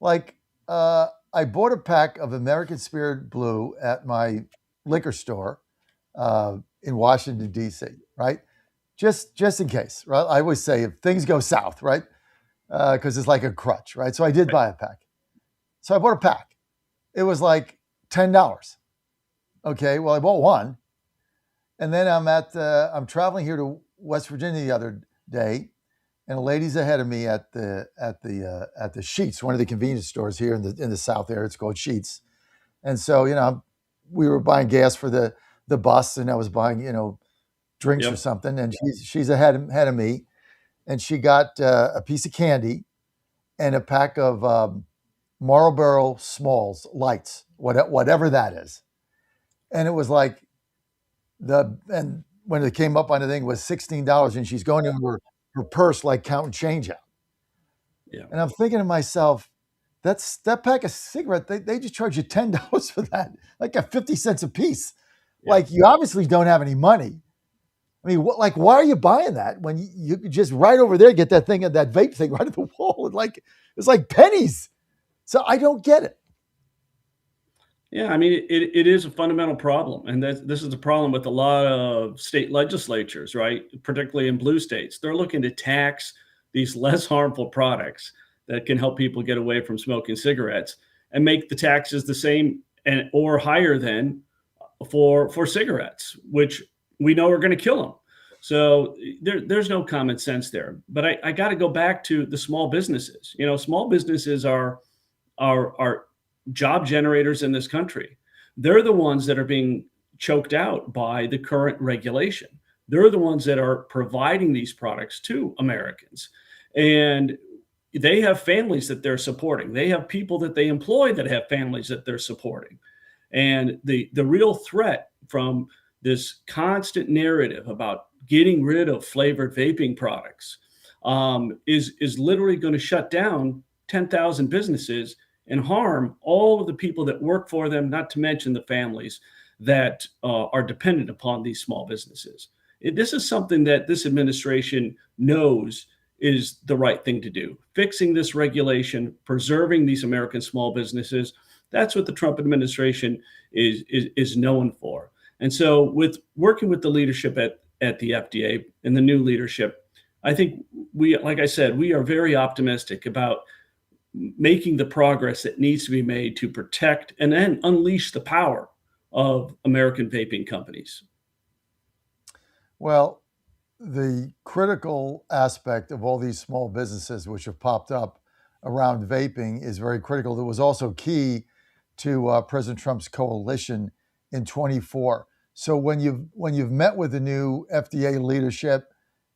Speaker 8: Like, I bought a pack of American Spirit Blue at my liquor store in Washington, D.C., right? Just in case, right? I always say if things go south, right? Because it's like a crutch, right? So I did buy a pack. So I bought a pack. It was like $10. Okay, well, I bought one. And then I'm traveling here to West Virginia the other day, and a lady's ahead of me at the Sheetz, one of the convenience stores here in the South area. It's called Sheetz. And so, we were buying gas for the bus, and I was buying, drinks or something. And she's ahead of me, and she got a piece of candy and a pack of Marlboro Smalls Lights, whatever that is. And it was like and when it came up on the thing, it was $16, and she's going into her purse like counting change out.
Speaker 14: Yeah.
Speaker 8: And I'm thinking to myself, that pack of cigarette, they just charge you $10 for that, like at 50 cents a piece. Yeah. Like, you obviously don't have any money. I mean, why are you buying that when you could just right over there get that vape thing right at the wall? It's like pennies. So I don't get it.
Speaker 14: Yeah, I mean, it is a fundamental problem. And this is a problem with a lot of state legislatures, right? Particularly in blue states. They're looking to tax these less harmful products that can help people get away from smoking cigarettes and make the taxes the same or higher than for cigarettes, which we know are going to kill them. So there's no common sense there. But I got to go back to the small businesses. Small businesses are job generators in this country. They're the ones that are being choked out by the current regulation. They're the ones that are providing these products to Americans. And they have families that they're supporting. They have people that they employ that have families that they're supporting. And the real threat from this constant narrative about getting rid of flavored vaping products is literally going to shut down 10,000 businesses and harm all of the people that work for them, not to mention the families that are dependent upon these small businesses. This is something that this administration knows is the right thing to do. Fixing this regulation, preserving these American small businesses, that's what the Trump administration is known for. And so with working with the leadership at the FDA and the new leadership, I think like I said, we are very optimistic about making the progress that needs to be made to protect and then unleash the power of American vaping companies.
Speaker 8: Well, the critical aspect of all these small businesses which have popped up around vaping is very critical. That was also key to President Trump's coalition in 24. So when you've met with the new FDA leadership,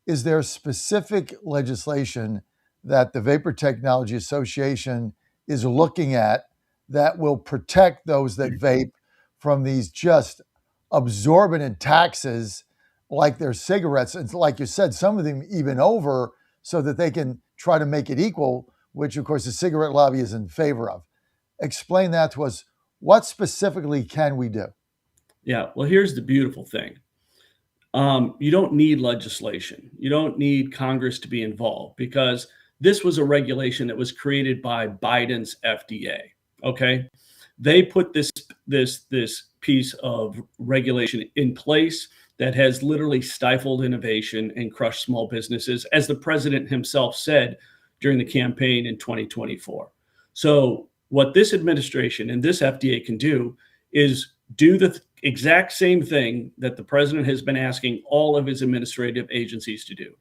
Speaker 8: is there specific legislation that the Vapor Technology Association is looking at that will protect those that vape from these just absorbent taxes like their cigarettes? And like you said, some of them even over, so that they can try to make it equal, which of course the cigarette lobby is in favor of. Explain that to us. What specifically can we do?
Speaker 14: Yeah, well, here's the beautiful thing. You don't need legislation. You don't need Congress to be involved, because this was a regulation that was created by Biden's FDA. Okay, they put this piece of regulation in place that has literally stifled innovation and crushed small businesses, as the president himself said during the campaign in 2024. So what this administration and this FDA can do is do the exact same thing that the president has been asking all of his administrative agencies to do.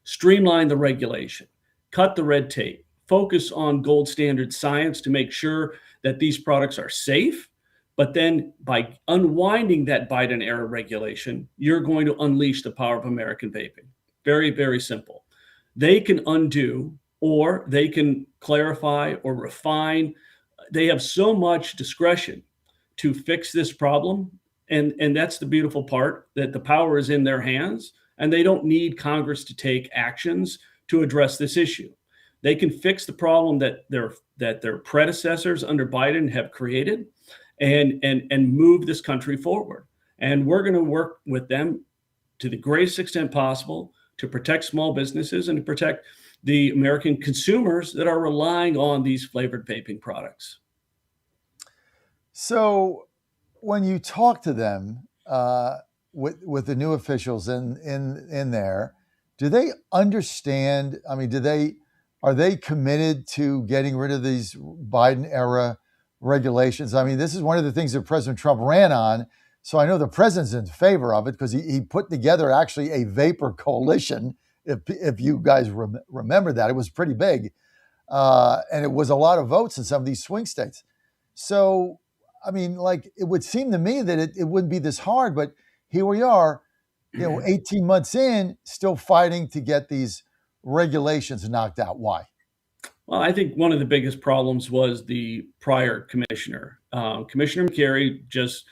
Speaker 14: Streamline the regulation, cut the red tape, focus on gold standard science to make sure that these products are safe. But then by unwinding that Biden era regulation, you're going to unleash the power of American vaping. Very, very simple. They can undo, or they can clarify or refine. They have so much discretion to fix this problem. And that's the beautiful part, that the power is in their hands, and they don't need Congress to take actions to address this issue. They can fix the problem that their predecessors under Biden have created, and move this country forward. And we're going to work with them to the greatest extent possible to protect small businesses and to protect the American consumers that are relying on these flavored vaping products.
Speaker 8: So when you talk to them with the new officials in there, do they understand? I mean, are they committed to getting rid of these Biden era regulations? I mean, this is one of the things that President Trump ran on. So I know the president's in favor of it, because he put together actually a vapor coalition. If you guys remember that, it was pretty big. And it was a lot of votes in some of these swing states. So, I mean, like, it would seem to me that it wouldn't be this hard, but here we are, 18 months in, still fighting to get these regulations knocked out. Why?
Speaker 14: Well, I think one of the biggest problems was the prior commissioner. Commissioner McCary just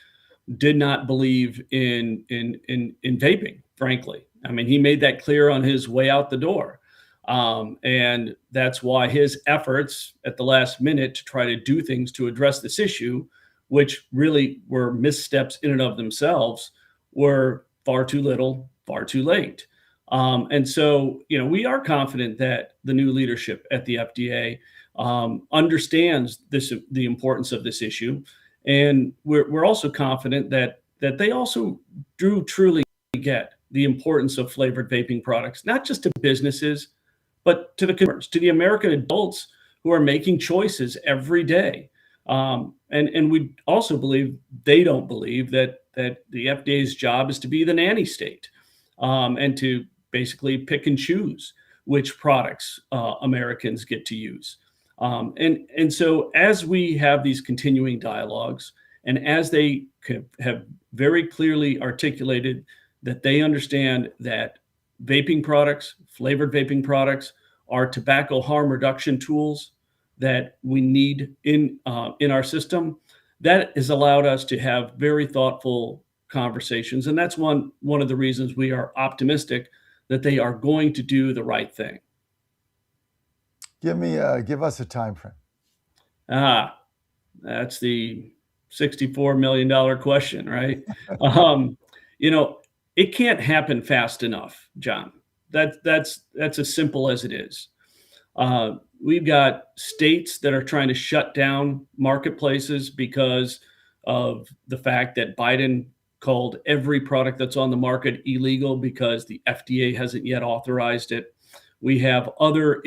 Speaker 14: did not believe in vaping, frankly. I mean, he made that clear on his way out the door. And that's why his efforts at the last minute to try to do things to address this issue, which really were missteps in and of themselves, were far too little, far too late. And so, we are confident that the new leadership at the FDA understands the importance of this issue. And we're also confident that they also do truly get the importance of flavored vaping products, not just to businesses, but to the consumers, to the American adults who are making choices every day. And we also believe they don't believe that the FDA's job is to be the nanny state, and to basically pick and choose which products Americans get to use. And so as we have these continuing dialogues, and as they have very clearly articulated that they understand that vaping products, flavored vaping products, are tobacco harm reduction tools that we need in our system, that has allowed us to have very thoughtful conversations. And that's one of the reasons we are optimistic that they are going to do the right thing.
Speaker 8: Give us a time frame.
Speaker 14: That's the $64 million question, right? It can't happen fast enough, John. That's as simple as it is. We've got states that are trying to shut down marketplaces because of the fact that Biden called every product that's on the market illegal because the FDA hasn't yet authorized it. We have other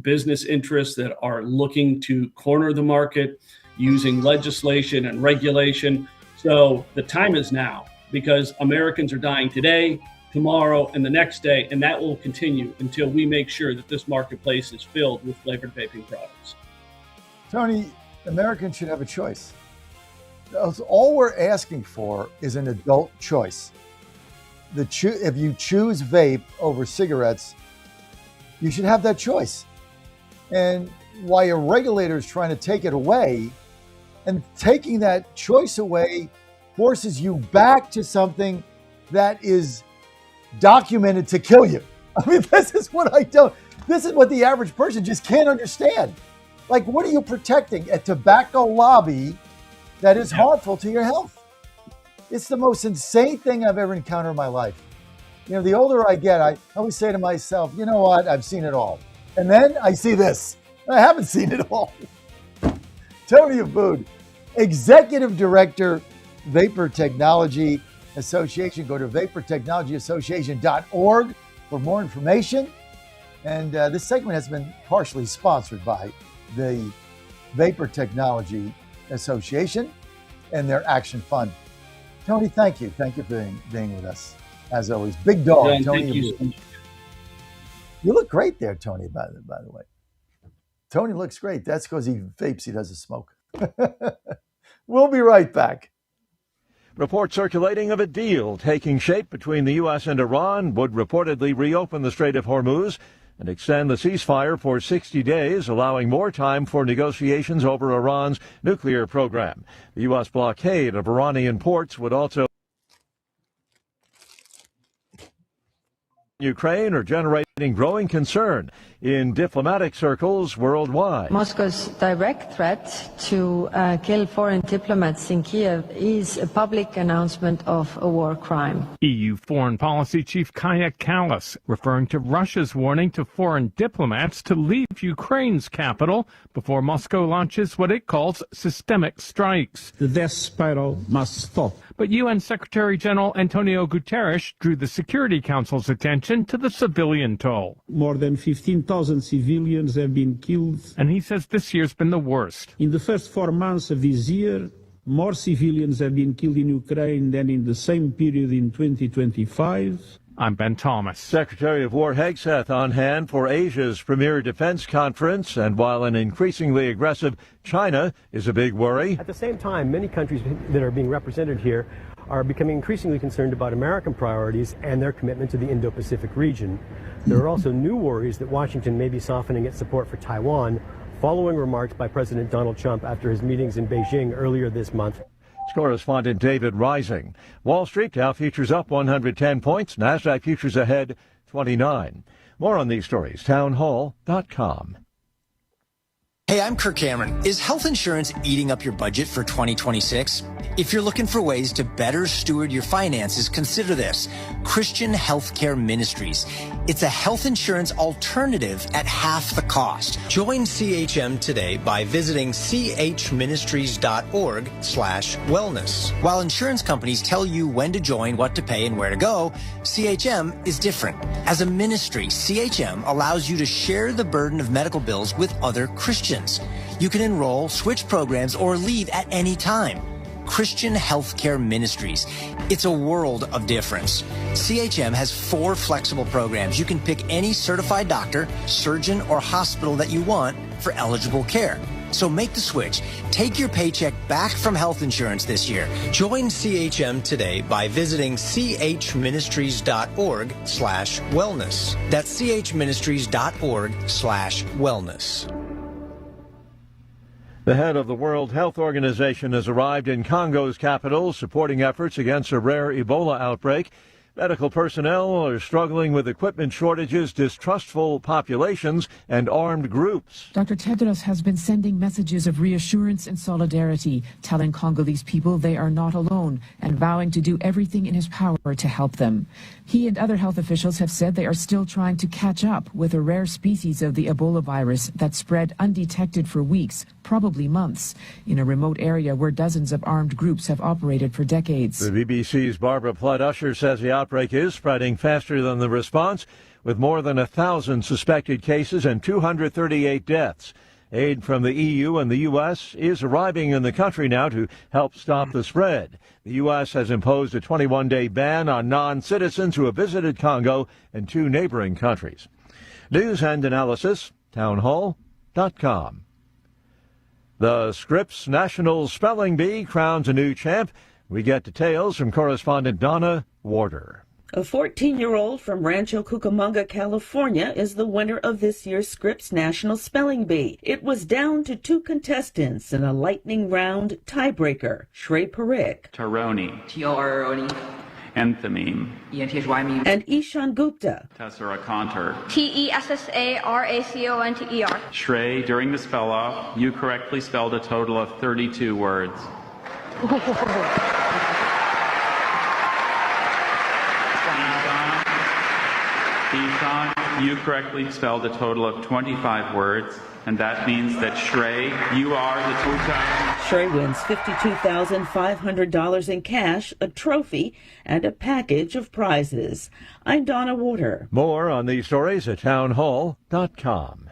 Speaker 14: business interests that are looking to corner the market using legislation and regulation. So the time is now, because Americans are dying today, tomorrow, and the next day, and that will continue until we make sure that this marketplace is filled with flavored vaping products.
Speaker 8: Tony, Americans should have a choice. All we're asking for is an adult choice. If you choose vape over cigarettes, you should have that choice. And while your regulator is trying to take it away, and taking that choice away forces you back to something that is documented to kill you. I mean, this is what the average person just can't understand. Like, what are you protecting? A tobacco lobby that is harmful to your health. It's the most insane thing I've ever encountered in my life. The older I get, I always say to myself, you know what? I've seen it all. And then I see this. I haven't seen it all. Tony Abood, Executive Director, Vapor Technology Association. Go to vaportechnologyassociation.org for more information. And this segment has been partially sponsored by the Vapor Technology Association and their Action Fund. Tony, thank you. Thank you for being with us. As always, big dog,
Speaker 14: John,
Speaker 8: Tony.
Speaker 14: thank you so much.
Speaker 8: You look great there, Tony, by the way. Tony looks great. That's because he vapes, he doesn't smoke. We'll be right back.
Speaker 1: Reports circulating of a deal taking shape between the U.S. and Iran would reportedly reopen the Strait of Hormuz and extend the ceasefire for 60 days, allowing more time for negotiations over Iran's nuclear program. The U.S. blockade of Iranian ports would also Ukraine are generating growing concern in diplomatic circles worldwide.
Speaker 12: Moscow's direct threat to kill foreign diplomats in Kiev is a public announcement of a war crime.
Speaker 22: EU Foreign Policy Chief Kaja Kallas referring to Russia's warning to foreign diplomats to leave Ukraine's capital before Moscow launches what it calls systemic strikes.
Speaker 23: The death spiral must stop.
Speaker 22: But UN Secretary General Antonio Guterres drew the Security Council's attention to the civilian toll.
Speaker 23: More than 15,000 civilians have been killed.
Speaker 22: And he says this year's been the worst.
Speaker 23: In the first 4 months of this year, more civilians have been killed in Ukraine than in the same period in 2025.
Speaker 22: I'm Ben Thomas.
Speaker 1: Secretary of War Hegseth on hand for Asia's premier defense conference, and while an increasingly aggressive China is a big worry.
Speaker 24: At the same time, many countries that are being represented here are becoming increasingly concerned about American priorities and their commitment to the Indo-Pacific region. There are also new worries that Washington may be softening its support for Taiwan, following remarks by President Donald Trump after his meetings in Beijing earlier this month.
Speaker 1: Correspondent David Rising. Wall Street Dow futures up 110 points. NASDAQ futures ahead 29. More on these stories, townhall.com.
Speaker 25: Hey, I'm Kirk Cameron. Is health insurance eating up your budget for 2026? If you're looking for ways to better steward your finances, consider this: Christian Healthcare Ministries. It's a health insurance alternative at half the cost. Join CHM today by visiting chministries.org/wellness. While insurance companies tell you when to join, what to pay, and where to go, CHM is different. As a ministry, CHM allows you to share the burden of medical bills with other Christians. You can enroll, switch programs, or leave at any time. Christian Healthcare Ministries. It's a world of difference. CHM has 4 flexible programs. You can pick any certified doctor, surgeon, or hospital that you want for eligible care. So make the switch. Take your paycheck back from health insurance this year. Join CHM today by visiting chministries.org/wellness. That's chministries.org/wellness.
Speaker 1: The head of the World Health Organization has arrived in Congo's capital, supporting efforts against a rare Ebola outbreak. Medical personnel are struggling with equipment shortages, distrustful populations, and armed groups.
Speaker 3: Dr. Tedros has been sending messages of reassurance and solidarity, telling Congolese people they are not alone and vowing to do everything in his power to help them. He and other health officials have said they are still trying to catch up with a rare species of the Ebola virus that spread undetected for weeks, probably months, in a remote area where dozens of armed groups have operated for decades.
Speaker 1: The BBC's Barbara Flood-Usher says the outbreak is spreading faster than the response, with more than 1,000 suspected cases and 238 deaths. Aid from the EU and the U.S. is arriving in the country now to help stop the spread. The U.S. has imposed a 21-day ban on non-citizens who have visited Congo and 2 neighboring countries. News and analysis, townhall.com. The Scripps National Spelling Bee crowns a new champ. We get details from correspondent Donna Warder.
Speaker 7: A 14-year-old from Rancho Cucamonga, California, is the winner of this year's Scripps National Spelling Bee. It was down to 2 contestants in a lightning round tiebreaker. Shrey Parikh.
Speaker 9: Taroni.
Speaker 13: T-O-R-O-N-E.
Speaker 9: Enthameme.
Speaker 13: E-N-T-H-Y-M-E.
Speaker 7: And Ishan Gupta.
Speaker 9: Tesseraconter.
Speaker 13: T-E-S-S-A-R-A-C-O-N-T-E-R.
Speaker 9: Shrey, during the spell-off, you correctly spelled a total of 32 words. Ishan, you correctly spelled a total of 25 words, and that means that Shrey, you are the two-time.
Speaker 7: Shrey wins $52,500 in cash, a trophy, and a package of prizes. I'm Donna Warder.
Speaker 1: More on these stories at townhall.com.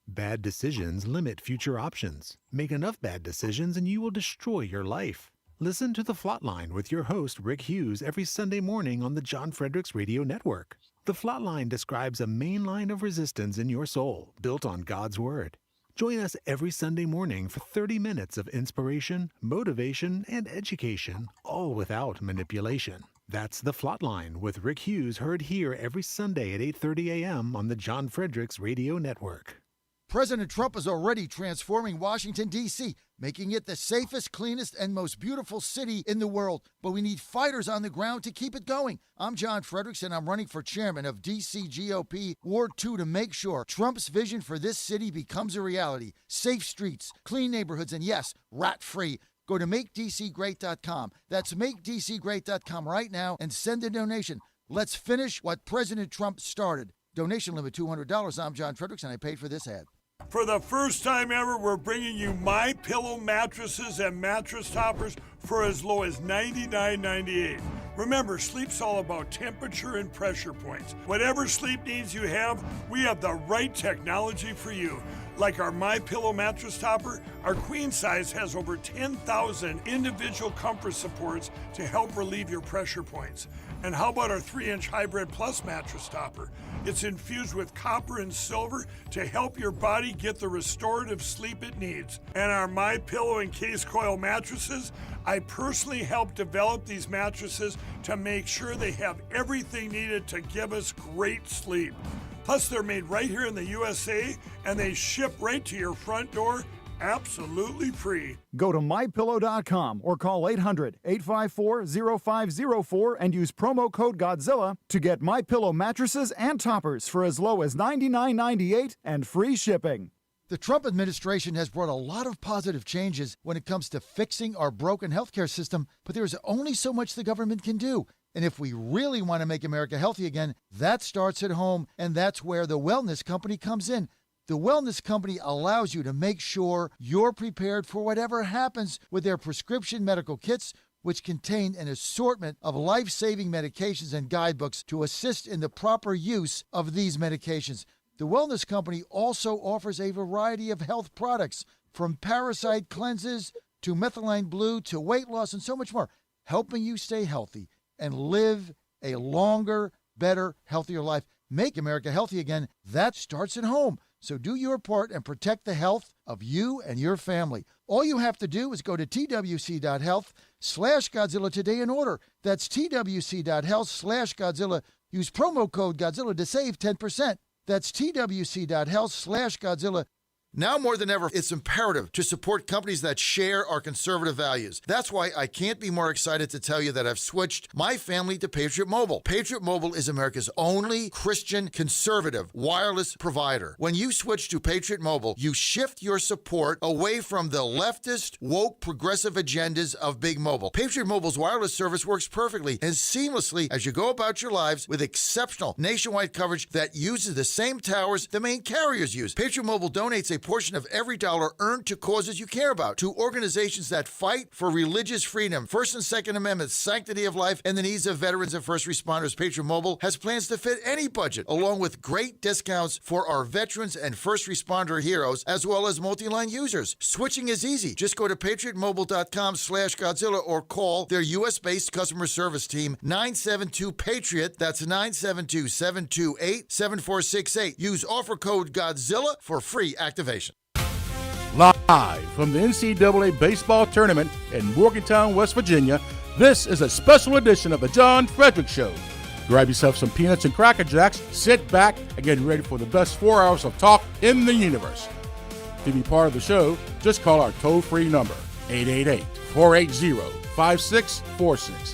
Speaker 16: Bad decisions limit future options. Make enough bad decisions and you will destroy your life. Listen to The Flatline with your host, Rick Hughes, every Sunday morning on the John Fredericks Radio Network. The Flatline describes a main line of resistance in your soul, built on God's Word. Join us every Sunday morning for 30 minutes of inspiration, motivation, and education, all without manipulation. That's The Flatline with Rick Hughes, heard here every Sunday at 8:30 a.m. on the John Fredericks Radio Network.
Speaker 8: President Trump is already transforming Washington, D.C., making it the safest, cleanest, and most beautiful city in the world. But we need fighters on the ground to keep it going. I'm John Fredericks, and I'm running for chairman of D.C. GOP Ward 2 to make sure Trump's vision for this city becomes a reality. Safe streets, clean neighborhoods, and yes, rat-free. Go to MakeDCGreat.com. That's MakeDCGreat.com right now and send a donation. Let's finish what President Trump started. Donation limit $200. I'm John Fredericks, and I paid for this ad.
Speaker 26: For the first time ever, we're bringing you My Pillow mattresses and mattress toppers for as low as $99.98. Remember, sleep's all about temperature and pressure points. Whatever sleep needs you have, we have the right technology for you. Like our My Pillow mattress topper, our queen size has over 10,000 individual comfort supports to help relieve your pressure points. And how about our 3-inch Hybrid Plus mattress topper? It's infused with copper and silver to help your body get the restorative sleep it needs. And our My Pillow and Case Coil mattresses, I personally helped develop these mattresses to make sure they have everything needed to give us great sleep. Plus, they're made right here in the USA, and they ship right to your front door, absolutely free.
Speaker 10: Go to MyPillow.com or call 800-854-0504 and use promo code Godzilla to get MyPillow mattresses and toppers for as low as $99.98 and free shipping.
Speaker 8: The Trump administration has brought a lot of positive changes when it comes to fixing our broken healthcare system, but there's only so much the government can do. And if we really want to make America healthy again, that starts at home, and that's where the Wellness Company comes in. The Wellness Company allows you to make sure you're prepared for whatever happens with their prescription medical kits, which contain an assortment of life-saving medications and guidebooks to assist in the proper use of these medications. The Wellness Company also offers a variety of health products, from parasite cleanses to methylene blue to weight loss and so much more, helping you stay healthy and live a longer, better, healthier life. Make America healthy again. That starts at home. So do your part and protect the health of you and your family. All you have to do is go to twc.health/Godzilla today and order. That's twc.health/Godzilla. Use promo code Godzilla to save 10%. That's twc.health/Godzilla. Now more than ever, it's imperative to support companies that share our conservative values. That's why I can't be more excited to tell you that I've switched my family to Patriot Mobile. Patriot Mobile is America's only Christian conservative wireless provider. When you switch to Patriot Mobile, you shift your support away from the leftist, woke, progressive agendas of Big Mobile. Patriot Mobile's wireless service works perfectly and seamlessly as you go about your lives with exceptional nationwide coverage that uses the same towers the main carriers use. Patriot Mobile donates a portion of every dollar earned to causes you care about, to organizations that fight for religious freedom, First and Second Amendments, sanctity of life, and the needs of veterans and first responders. Patriot Mobile has plans to fit any budget, along with great discounts for our veterans and first responder heroes, as well as multi-line users. Switching is easy. Just go to patriotmobile.com/Godzilla or call their U.S.-based customer service team, 972-PATRIOT. That's 972-728-7468. Use offer code Godzilla for free activation.
Speaker 21: Live from the NCAA baseball tournament in Morgantown, West Virginia, this is a special edition of the John Fredericks Show. Grab yourself some peanuts and Cracker Jacks, sit back, and get ready for the best 4 hours of talk in the universe. To be part of the show, just call our toll-free number, 888-480-5646.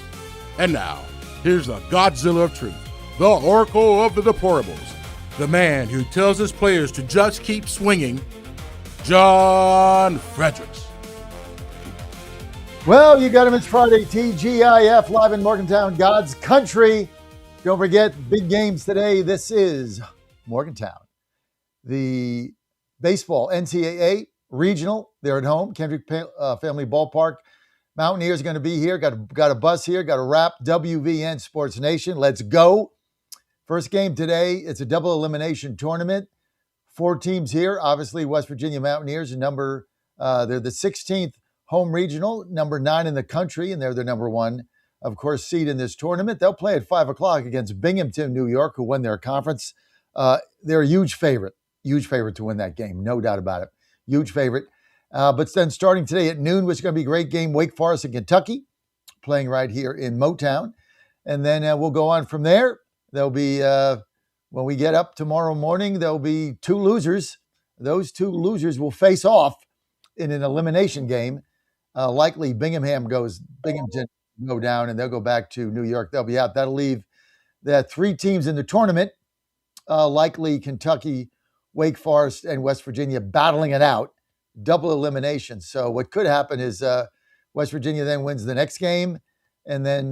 Speaker 21: And now, here's the Godzilla of Truth, the Oracle of the Deplorables, the man who tells his players to just keep swinging, John Fredericks.
Speaker 8: Well, you got him. It's Friday, TGIF, live in Morgantown, God's country. Don't forget, big games today. This is Morgantown. The baseball NCAA regional, they're at home, Kendrick Family Ballpark. Mountaineers going to be here. Got a bus here. Got a wrap. WVN Sports Nation. Let's go. First game today. It's a double elimination tournament. 4 teams here. Obviously, West Virginia Mountaineers, they're the 16th home regional, number 9 in the country, and they're the number 1, of course, seed in this tournament. They'll play at 5 o'clock against Binghamton, New York, who won their conference. They're a huge favorite to win that game, no doubt about it. Huge favorite. But then starting today at noon, which is going to be a great game, Wake Forest and Kentucky, playing right here in Motown. And then we'll go on from there. There'll be... when we get up tomorrow morning, there'll be 2 losers. Those 2 losers will face off in an elimination game. Likely Binghamton go down, and they'll go back to New York. They'll be out. That'll leave the 3 teams in the tournament, likely Kentucky, Wake Forest, and West Virginia battling it out. Double elimination. So what could happen is West Virginia then wins the next game, and then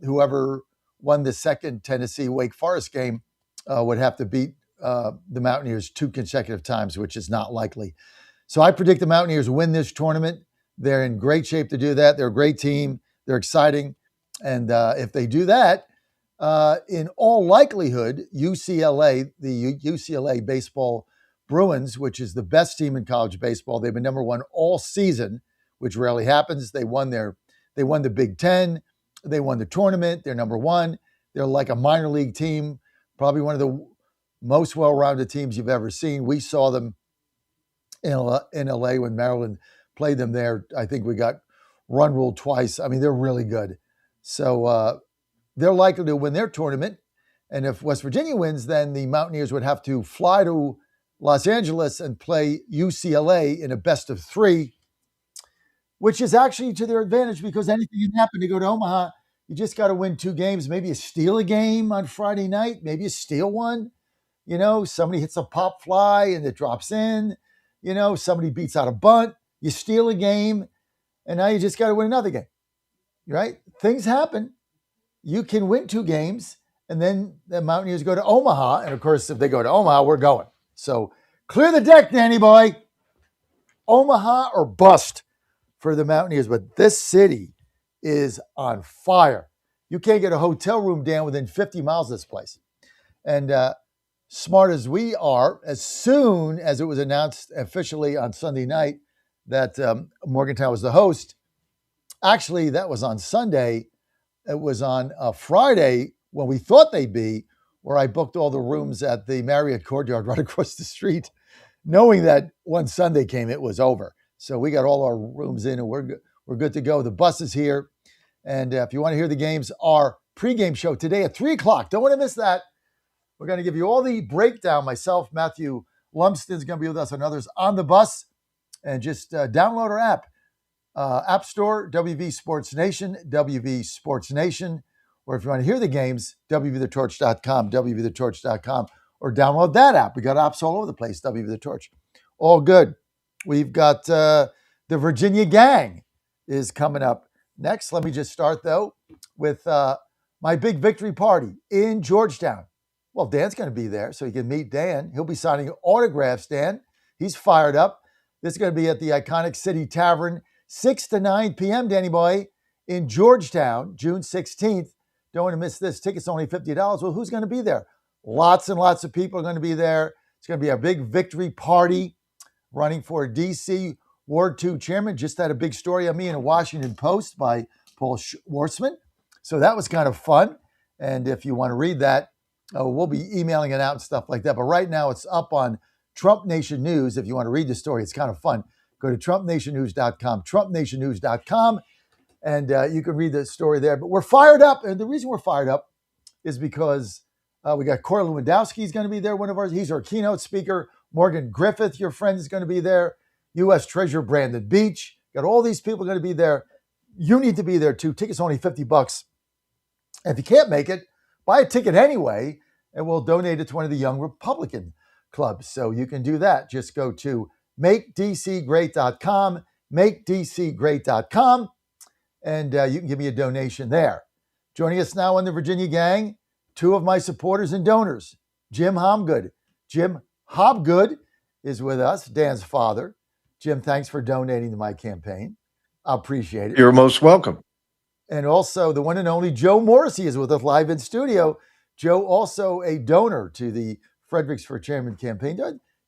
Speaker 8: whoever won the second Tennessee-Wake Forest game would have to beat the Mountaineers 2 consecutive times, which is not likely. So I predict the Mountaineers win this tournament. They're in great shape to do that. They're a great team. They're exciting. And if they do that, in all likelihood, UCLA, the UCLA baseball Bruins, which is the best team in college baseball, they've been number 1 all season, which rarely happens. They won the Big Ten. They won the tournament. They're number 1. They're like a minor league team. Probably one of the most well-rounded teams you've ever seen. We saw them in LA when Maryland played them there. I think we got run ruled twice. I mean, they're really good. So they're likely to win their tournament. And if West Virginia wins, then the Mountaineers would have to fly to Los Angeles and play UCLA in a best of 3, which is actually to their advantage because anything can happen. To go to Omaha, you just got to win 2 games. Maybe you steal a game on Friday night. Maybe you steal one. Somebody hits a pop fly and it drops in. Somebody beats out a bunt. You steal a game, and now you just got to win another game, right? Things happen. You can win 2 games, and then the Mountaineers go to Omaha. And, of course, if they go to Omaha, we're going. So clear the deck, Danny boy. Omaha or bust for the Mountaineers. But this city is on fire. You can't get a hotel room down within 50 miles of this place. And smart as we are, as soon as it was announced officially on Sunday night that Morgantown was the host, actually that was on Sunday. It was on Friday when we thought they'd be, where I booked all the rooms at the Marriott Courtyard right across the street, knowing that once Sunday came, it was over. So we got all our rooms in, and we're good to go. The bus is here. And if you want to hear the games, our pregame show today at 3 o'clock. Don't want to miss that. We're going to give you all the breakdown. Myself, Matthew Lumsden's going to be with us and others on the bus. And just download our app. App Store, WV Sports Nation, WV Sports Nation. Or if you want to hear the games, WVTheTorch.com, WVTheTorch.com. Or download that app. We got apps all over the place, WV The Torch. All good. We've got the Virginia Gang is coming up next. Let me just start, though, with my big victory party in Georgetown. Well, Dan's going to be there, so you can meet Dan. He'll be signing autographs, Dan. He's fired up. This is going to be at the iconic City Tavern, 6 to 9 p.m., Danny Boy, in Georgetown, June 16th. Don't want to miss this. Tickets only $50. Well, who's going to be there? Lots and lots of people are going to be there. It's going to be a big victory party. Running for D.C. Ward 2 chairman. Just had a big story on me in a Washington Post by Paul Schwartzman. So that was kind of fun. And if you want to read that, we'll be emailing it out and stuff like that. But right now it's up on Trump Nation News. If you want to read the story, it's kind of fun. Go to TrumpNationNews.com, TrumpNationNews.com, and you can read the story there. But we're fired up. And the reason we're fired up is because we got Corey Lewandowski is going to be there, one of ours. He's our keynote speaker. Morgan Griffith, your friend, is going to be there. U.S. Treasurer Brandon Beach. Got all these people going to be there. You need to be there too. Tickets only $50. And if you can't make it, buy a ticket anyway, and we'll donate it to one of the Young Republican clubs. So you can do that. Just go to MakeDCGreat.com, MakeDCGreat.com, and you can give me a donation there. Joining us now on the Virginia Gang, two of my supporters and donors, Jim Hobgood. Jim Hobgood is with us, Dan's father. Jim, thanks for donating to my campaign. I appreciate it.
Speaker 1: You're most welcome.
Speaker 8: And also the one and only Joe Morrissey is with us live in studio. Joe, also a donor to the Fredericks for Chairman campaign.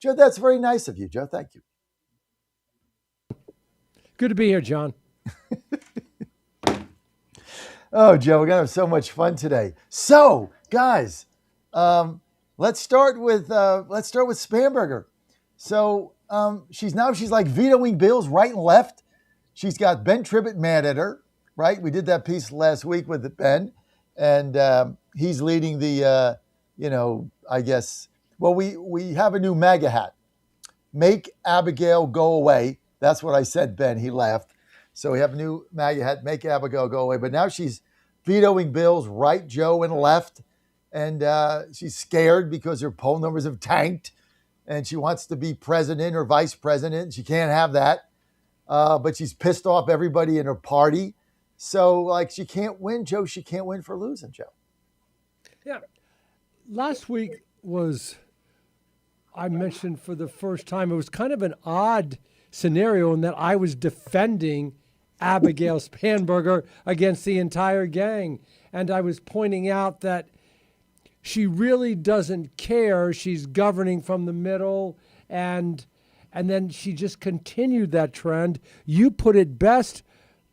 Speaker 8: Joe, that's very nice of you, Joe. Thank you.
Speaker 2: Good to be here, John.
Speaker 8: Oh, Joe, we're going to have so much fun today. So, guys, let's start with Spanberger. So she's like vetoing bills right and left. She's got Ben Tribbett mad at her, right? We did that piece last week with Ben, and he's leading the, I guess. Well, we have a new MAGA hat. Make Abigail go away. That's what I said, Ben. He laughed. So we have a new MAGA hat. Make Abigail go away. But now she's vetoing bills right, Joe, and left. And she's scared because her poll numbers have tanked. And she wants to be president or vice president. She can't have that. But she's pissed off everybody in her party. So, she can't win, Joe. She can't win for losing, Joe.
Speaker 2: Yeah. Last week I mentioned for the first time, it was kind of an odd scenario in that I was defending Abigail Spanberger against the entire gang. And I was pointing out that she really doesn't care. She's governing from the middle. And then she just continued that trend. You put it best,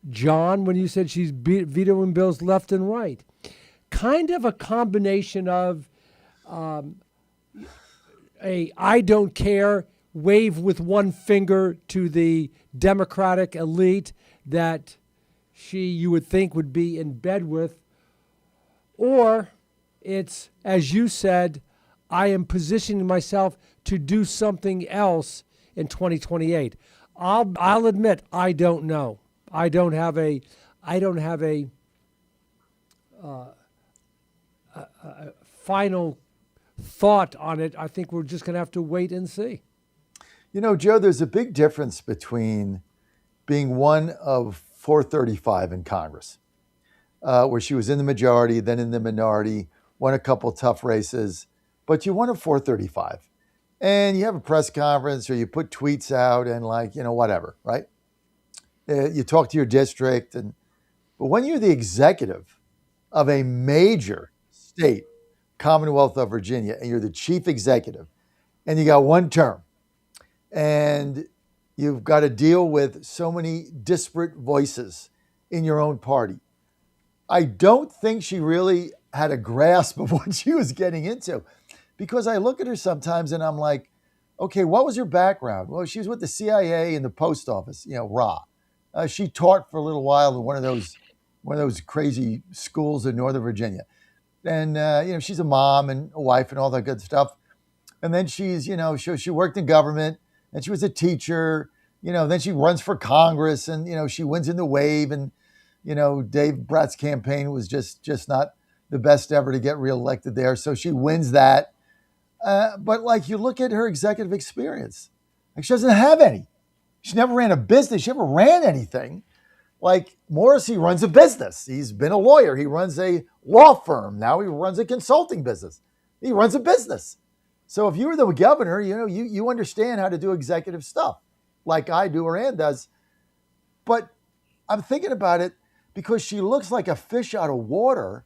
Speaker 2: John, when you said she's vetoing bills left and right. Kind of a combination of a I don't care, wave with one finger to the Democratic elite that you would think would be in bed with, or it's, as you said, I am positioning myself to do something else in 2028. I'll admit I don't know. I don't have a final thought on it. I think we're just going to have to wait and see.
Speaker 8: Joe, there's a big difference between being one of 435 in Congress, where she was in the majority, then in the minority, won a couple tough races, but you won at 435. And you have a press conference or you put tweets out and whatever, right? You talk to your district. But when you're the executive of a major state, Commonwealth of Virginia, and you're the chief executive, and you got one term, and you've got to deal with so many disparate voices in your own party, I don't think she really had a grasp of what she was getting into. Because I look at her sometimes and I'm like, okay, what was her background? Well, she was with the CIA and the post office, RA. She taught for a little while in one of those crazy schools in Northern Virginia. And, she's a mom and a wife and all that good stuff. And then she's, she worked in government and she was a teacher, then she runs for Congress and, she wins in the wave. And, Dave Bratt's campaign was just not the best ever to get reelected there. So she wins that. But like you look at her executive experience, like she doesn't have any. She never ran a business. She never ran anything. Like Morrissey runs a business. He's been a lawyer. He runs a law firm. Now he runs a consulting business. He runs a business. So if you were the governor, you understand how to do executive stuff like I do or Ann does. But I'm thinking about it because she looks like a fish out of water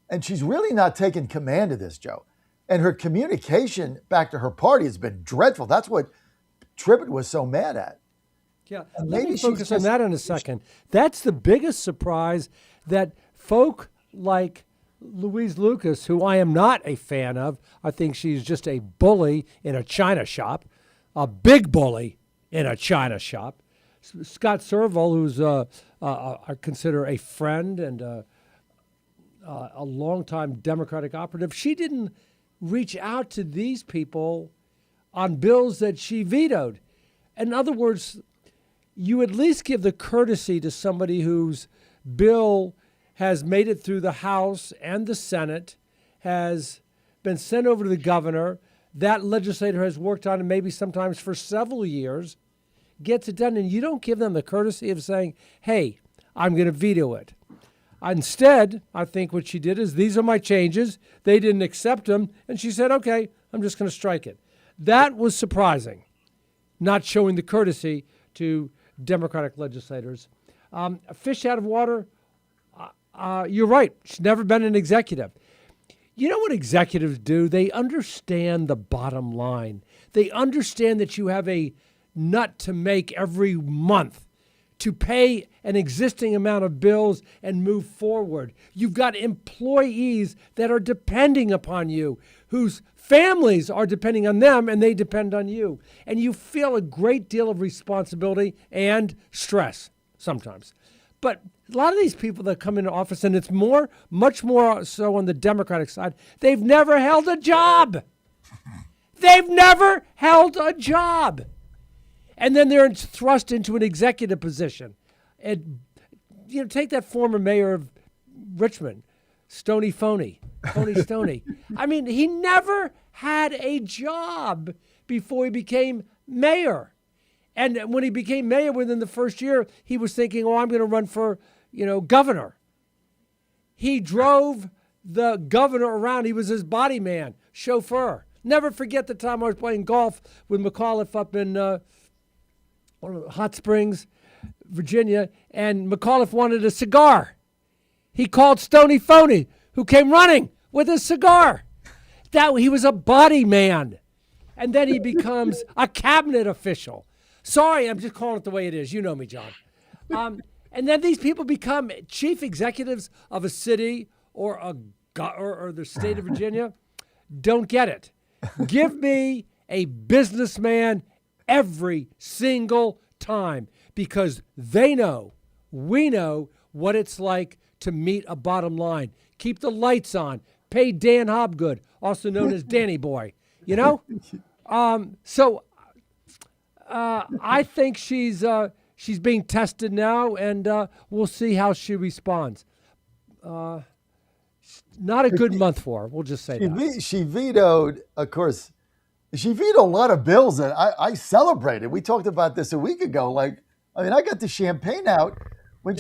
Speaker 8: and she's really not taking command of this, Joe. And her communication back to her party has been dreadful. That's what Tribbett was so mad at.
Speaker 2: Yeah, let me focus on that in a second. That's the biggest surprise, that folk like Louise Lucas, who I am not a fan of, I think she's just a bully in a china shop, a big bully in a china shop. Scott Serval, who's I consider a friend and a longtime Democratic operative, she didn't reach out to these people on bills that she vetoed. In other words, you at least give the courtesy to somebody whose bill has made it through the House and the Senate, has been sent over to the governor. That legislator has worked on it maybe sometimes for several years, gets it done, and you don't give them the courtesy of saying, hey, I'm going to veto it. Instead, I think what she did is, these are my changes. They didn't accept them, and she said, okay, I'm just going to strike it. That was surprising, not showing the courtesy to Democratic legislators. A fish out of water, you're right. She's never been an executive. You know what executives do? They understand the bottom line. They understand that you have a nut to make every month to pay an existing amount of bills and move forward. You've got employees that are depending upon you, whose families are depending on them, and they depend on you. And you feel a great deal of responsibility and stress sometimes. But a lot of these people that come into office, and it's much more so on the Democratic side, they've never held a job. They've never held a job. And then they're thrust into an executive position. And, take that former mayor of Richmond, Tony. I mean, he never had a job before he became mayor. And when he became mayor within the first year, he was thinking, I'm going to run for, governor. He drove the governor around. He was his body man, chauffeur. Never forget the time I was playing golf with McAuliffe up in Hot Springs, Virginia, and McAuliffe wanted a cigar. He called Stony Phony, who came running with a cigar. He was a body man. And then he becomes a cabinet official. Sorry, I'm just calling it the way it is. You know me, John. And then these people become chief executives of a city or the state of Virginia. Don't get it. Give me a businessman every single time, because we know what it's like to meet a bottom line. Keep the lights on. Pay Dan Hobgood, also known as Danny Boy. So I think she's being tested now, and we'll see how she responds. Not a good month for her. We'll just say that.
Speaker 8: She vetoed, of course. She vetoed a lot of bills that I celebrated. We talked about this a week ago. I got the champagne out when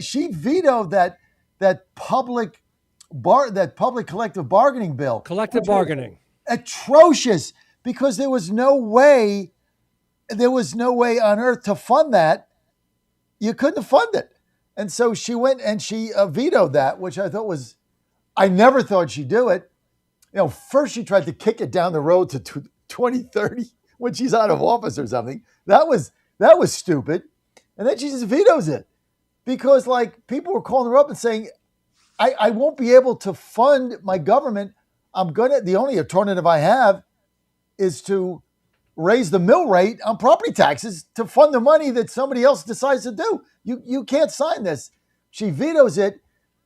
Speaker 8: she vetoed that public collective bargaining bill.
Speaker 2: Collective bargaining.
Speaker 8: Atrocious, because there was no way on earth to fund that. You couldn't fund it. And so she went and she vetoed that, which I never thought she'd do it. First she tried to kick it down the road to 2030 when she's out of office or something. That was stupid. And then she just vetoes it because people were calling her up and saying, I won't be able to fund my government. The only alternative I have is to raise the mill rate on property taxes to fund the money that somebody else decides to do. You can't sign this. She vetoes it,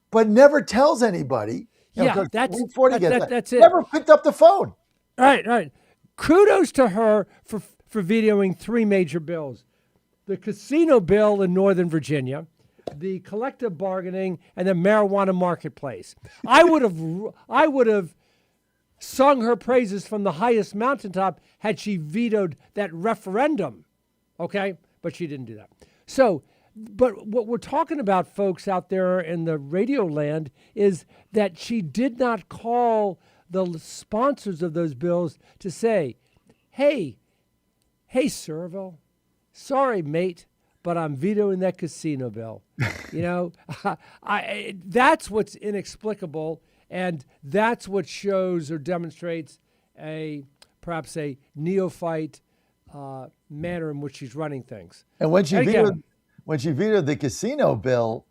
Speaker 8: but never tells anybody.
Speaker 2: That's it.
Speaker 8: Never picked up the phone.
Speaker 2: Right. Kudos to her for vetoing three major bills: the casino bill in Northern Virginia, the collective bargaining, and the marijuana marketplace. I would have sung her praises from the highest mountaintop had she vetoed that referendum. Okay? But she didn't do that. So, but what we're talking about, folks out there in the radio land, is that she did not call the sponsors of those bills to say, hey, Servo, sorry, mate, but I'm vetoing that casino bill. That's what's inexplicable, and that's what shows or demonstrates perhaps a neophyte manner in which she's running things.
Speaker 8: And when she vetoed the casino bill,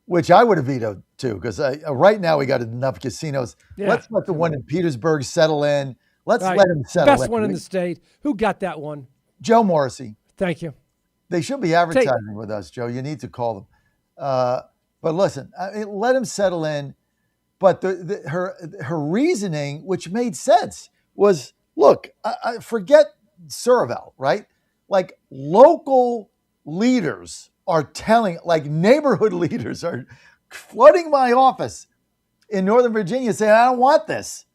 Speaker 8: which I would have vetoed too, because right now we got enough casinos. Yeah. Let's let the one in Petersburg settle in. Let's let him settle in.
Speaker 2: Best one in the state. Who got that one?
Speaker 8: Joe Morrissey.
Speaker 2: Thank you.
Speaker 8: They should be advertising with us, Joe. You need to call them. But listen, let him settle in. But her reasoning, which made sense, was, look, I forget Suravel, right? Like local leaders are telling, like neighborhood leaders are flooding my office in Northern Virginia saying, I don't want this.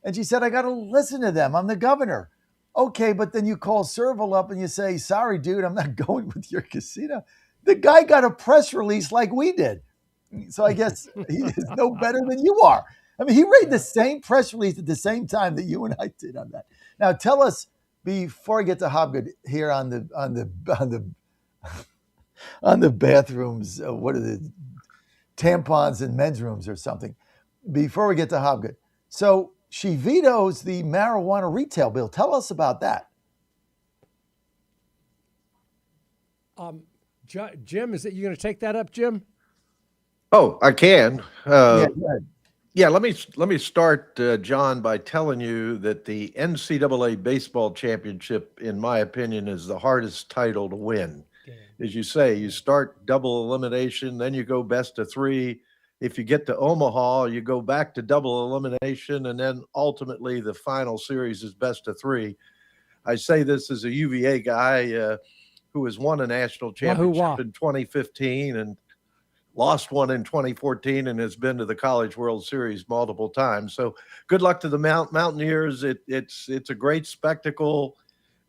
Speaker 8: And she said, I got to listen to them. I'm the governor. Okay, but then you call Suravel up and you say, sorry, dude, I'm not going with your casino. The guy got a press release like we did. So I guess he is no better than you are. I mean, he read the same press release at the same time that you and I did on that. Now, tell us, before I get to Hobgood here on the bathrooms, what are the tampons in men's rooms or something, before we get to Hobgood. So she vetoes the marijuana retail bill. Tell us about that.
Speaker 2: Jim, is it you going to take that up, Jim?
Speaker 4: Oh, I can. Yeah, let me start, John, by telling you that the NCAA baseball championship, in my opinion, is the hardest title to win. As you say, you start double elimination, then you go best of three. If you get to Omaha, you go back to double elimination, and then ultimately the final series is best of three. I say this as a UVA guy who has won a national championship in 2015 and lost one in 2014 and has been to the College World Series multiple times. So good luck to the Mountaineers. It's a great spectacle.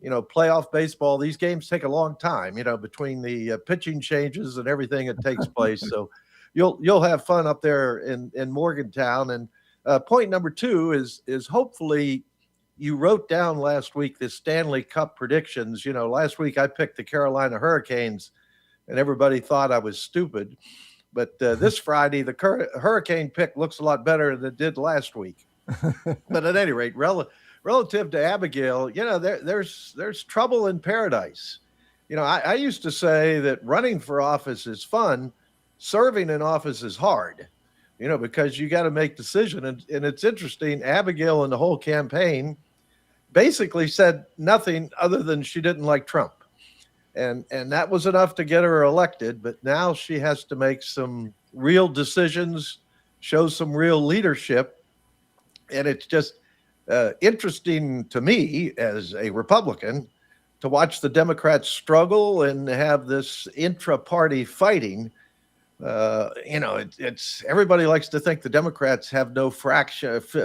Speaker 4: Playoff baseball, these games take a long time, between the pitching changes and everything that takes place. So you'll have fun up there in Morgantown. And point number two is hopefully you wrote down last week the Stanley Cup predictions. Last week I picked the Carolina Hurricanes and everybody thought I was stupid. But this Friday, the Hurricane pick looks a lot better than it did last week. But at any rate, relative to Abigail, there's trouble in paradise. I used to say that running for office is fun, serving in office is hard, because you got to make decisions. And it's interesting, Abigail in the whole campaign basically said nothing other than she didn't like Trump. And that was enough to get her elected. But now she has to make some real decisions, show some real leadership. And it's just interesting to me as a Republican to watch the Democrats struggle and have this intra-party fighting. It's everybody likes to think the Democrats have no fractions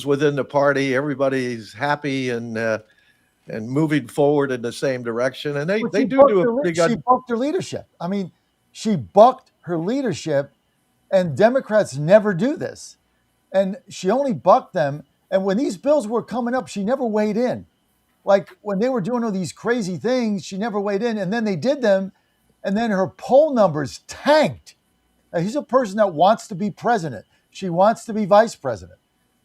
Speaker 4: within the party. Everybody's happy and moving forward in the same direction. And they do a pretty good.
Speaker 8: She bucked her leadership. I mean, she bucked her leadership, and Democrats never do this. And she only bucked them. And when these bills were coming up, she never weighed in. Like when they were doing all these crazy things, she never weighed in. And then they did them, and then her poll numbers tanked. Now, he's a person that wants to be president. She wants to be vice president.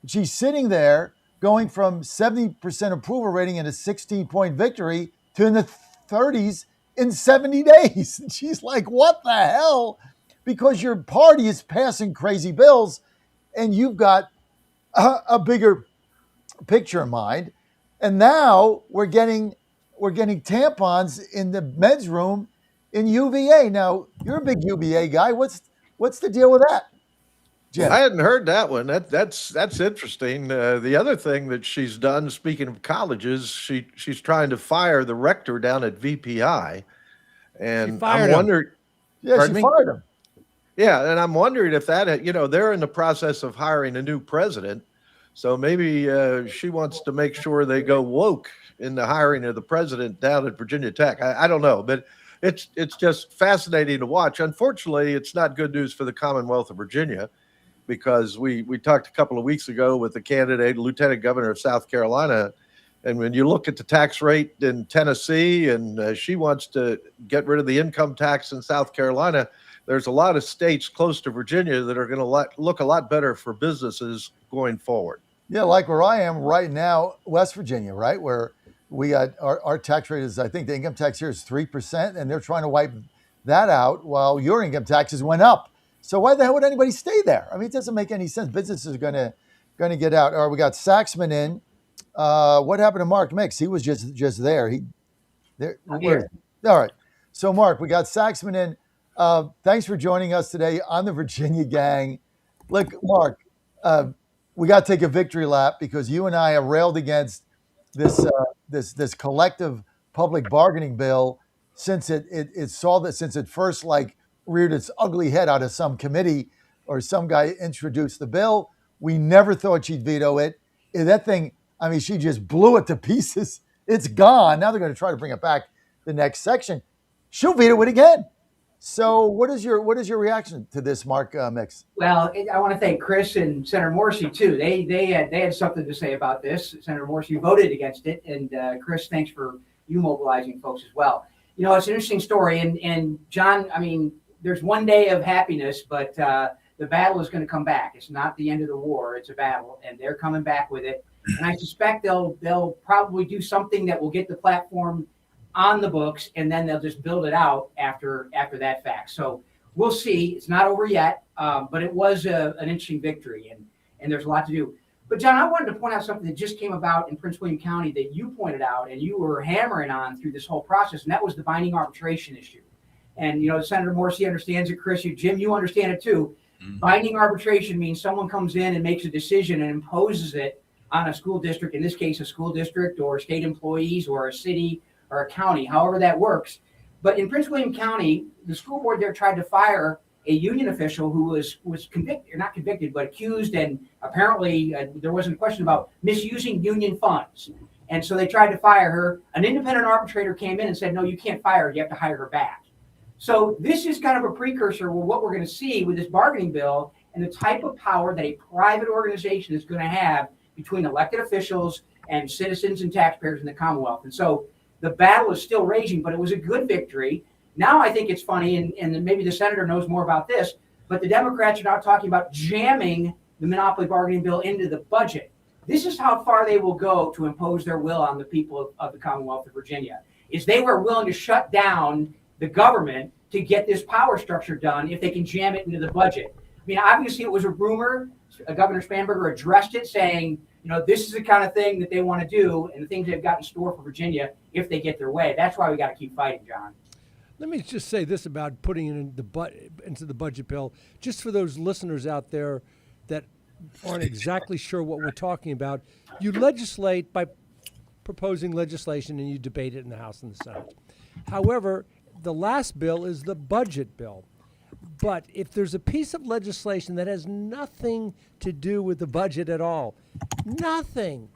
Speaker 8: She's sitting there going from 70% approval rating and a 16-point victory to in the 30s in 70 days. And she's like, what the hell? Because your party is passing crazy bills and you've got a bigger picture in mind. And now we're getting tampons in the men's room in UVA. Now, you're a big UVA guy. What's the deal with that? Jim.
Speaker 4: I hadn't heard that one. That's interesting. The other thing that she's done, speaking of colleges, she's trying to fire the rector down at VPI, and I'm wondering.
Speaker 8: Yeah, she fired him.
Speaker 4: Yeah, and I'm wondering if that, they're in the process of hiring a new president, so maybe she wants to make sure they go woke in the hiring of the president down at Virginia Tech. I don't know, but it's just fascinating to watch. Unfortunately, it's not good news for the Commonwealth of Virginia, because we talked a couple of weeks ago with the candidate, Lieutenant Governor of South Carolina, and when you look at the tax rate in Tennessee, and she wants to get rid of the income tax in South Carolina, there's a lot of states close to Virginia that are going to look a lot better for businesses going forward.
Speaker 8: Yeah, like where I am right now, West Virginia, right, where we got our tax rate is, I think the income tax here is 3%, and they're trying to wipe that out while your income taxes went up. So why the hell would anybody stay there? I mean, it doesn't make any sense. Businesses are going to get out. All right, we got Saxman in. What happened to Mark Mix? He was just there. I'm here. All right. So Mark, we got Saxman in. Thanks for joining us today on the Virginia Gang. Look, Mark, we got to take a victory lap because you and I have railed against this collective public bargaining bill since it first reared its ugly head out of some committee or some guy introduced the bill. We never thought she'd veto it. That thing, I mean, she just blew it to pieces. It's gone. Now they're going to try to bring it back the next section. She'll veto it again. So what is your reaction to this, Mark Mix?
Speaker 5: Well, I want to thank Chris and Senator Morrissey too. They had something to say about this. Senator Morrissey voted against it, and Chris, thanks for you mobilizing folks as well. You know, it's an interesting story, and John, I mean, there's one day of happiness, but the battle is going to come back. It's not the end of the war; it's a battle, and they're coming back with it. And I suspect they'll probably do something that will get the platform on the books, and then they'll just build it out after that fact. So we'll see. It's not over yet, but it was an interesting victory, and there's a lot to do. But John, I wanted to point out something that just came about in Prince William County that you pointed out and you were hammering on through this whole process, and that was the binding arbitration issue. And, you know, Senator Morrissey understands it, Chris, Jim, you understand it too. Mm-hmm. Binding arbitration means someone comes in and makes a decision and imposes it on a school district, in this case, a school district or state employees or a city or a county, however that works. But in Prince William County, the school board there tried to fire a union official who was convicted, or not convicted, but accused, and apparently there wasn't a question about misusing union funds. And so they tried to fire her. An independent arbitrator came in and said, no, you can't fire her, you have to hire her back. So this is kind of a precursor of what we're going to see with this bargaining bill and the type of power that a private organization is going to have between elected officials and citizens and taxpayers in the Commonwealth. And so the battle is still raging, but it was a good victory. Now I think it's funny, and maybe the senator knows more about this, but the Democrats are now talking about jamming the monopoly bargaining bill into the budget. This is how far they will go to impose their will on the people of the Commonwealth of Virginia, is they were willing to shut down the government to get this power structure done if they can jam it into the budget. I mean, obviously it was a rumor. Governor Spanberger addressed it saying, you know, this is the kind of thing that they want to do and the things they've got in store for Virginia if they get their way. That's why we got to keep fighting, John.
Speaker 2: Let me just say this about putting it into the budget bill, just for those listeners out there that aren't exactly sure what we're talking about. You legislate by proposing legislation and you debate it in the House and the Senate. However, the last bill is the budget bill. But if there's a piece of legislation that has nothing to do with the budget at all, nothing,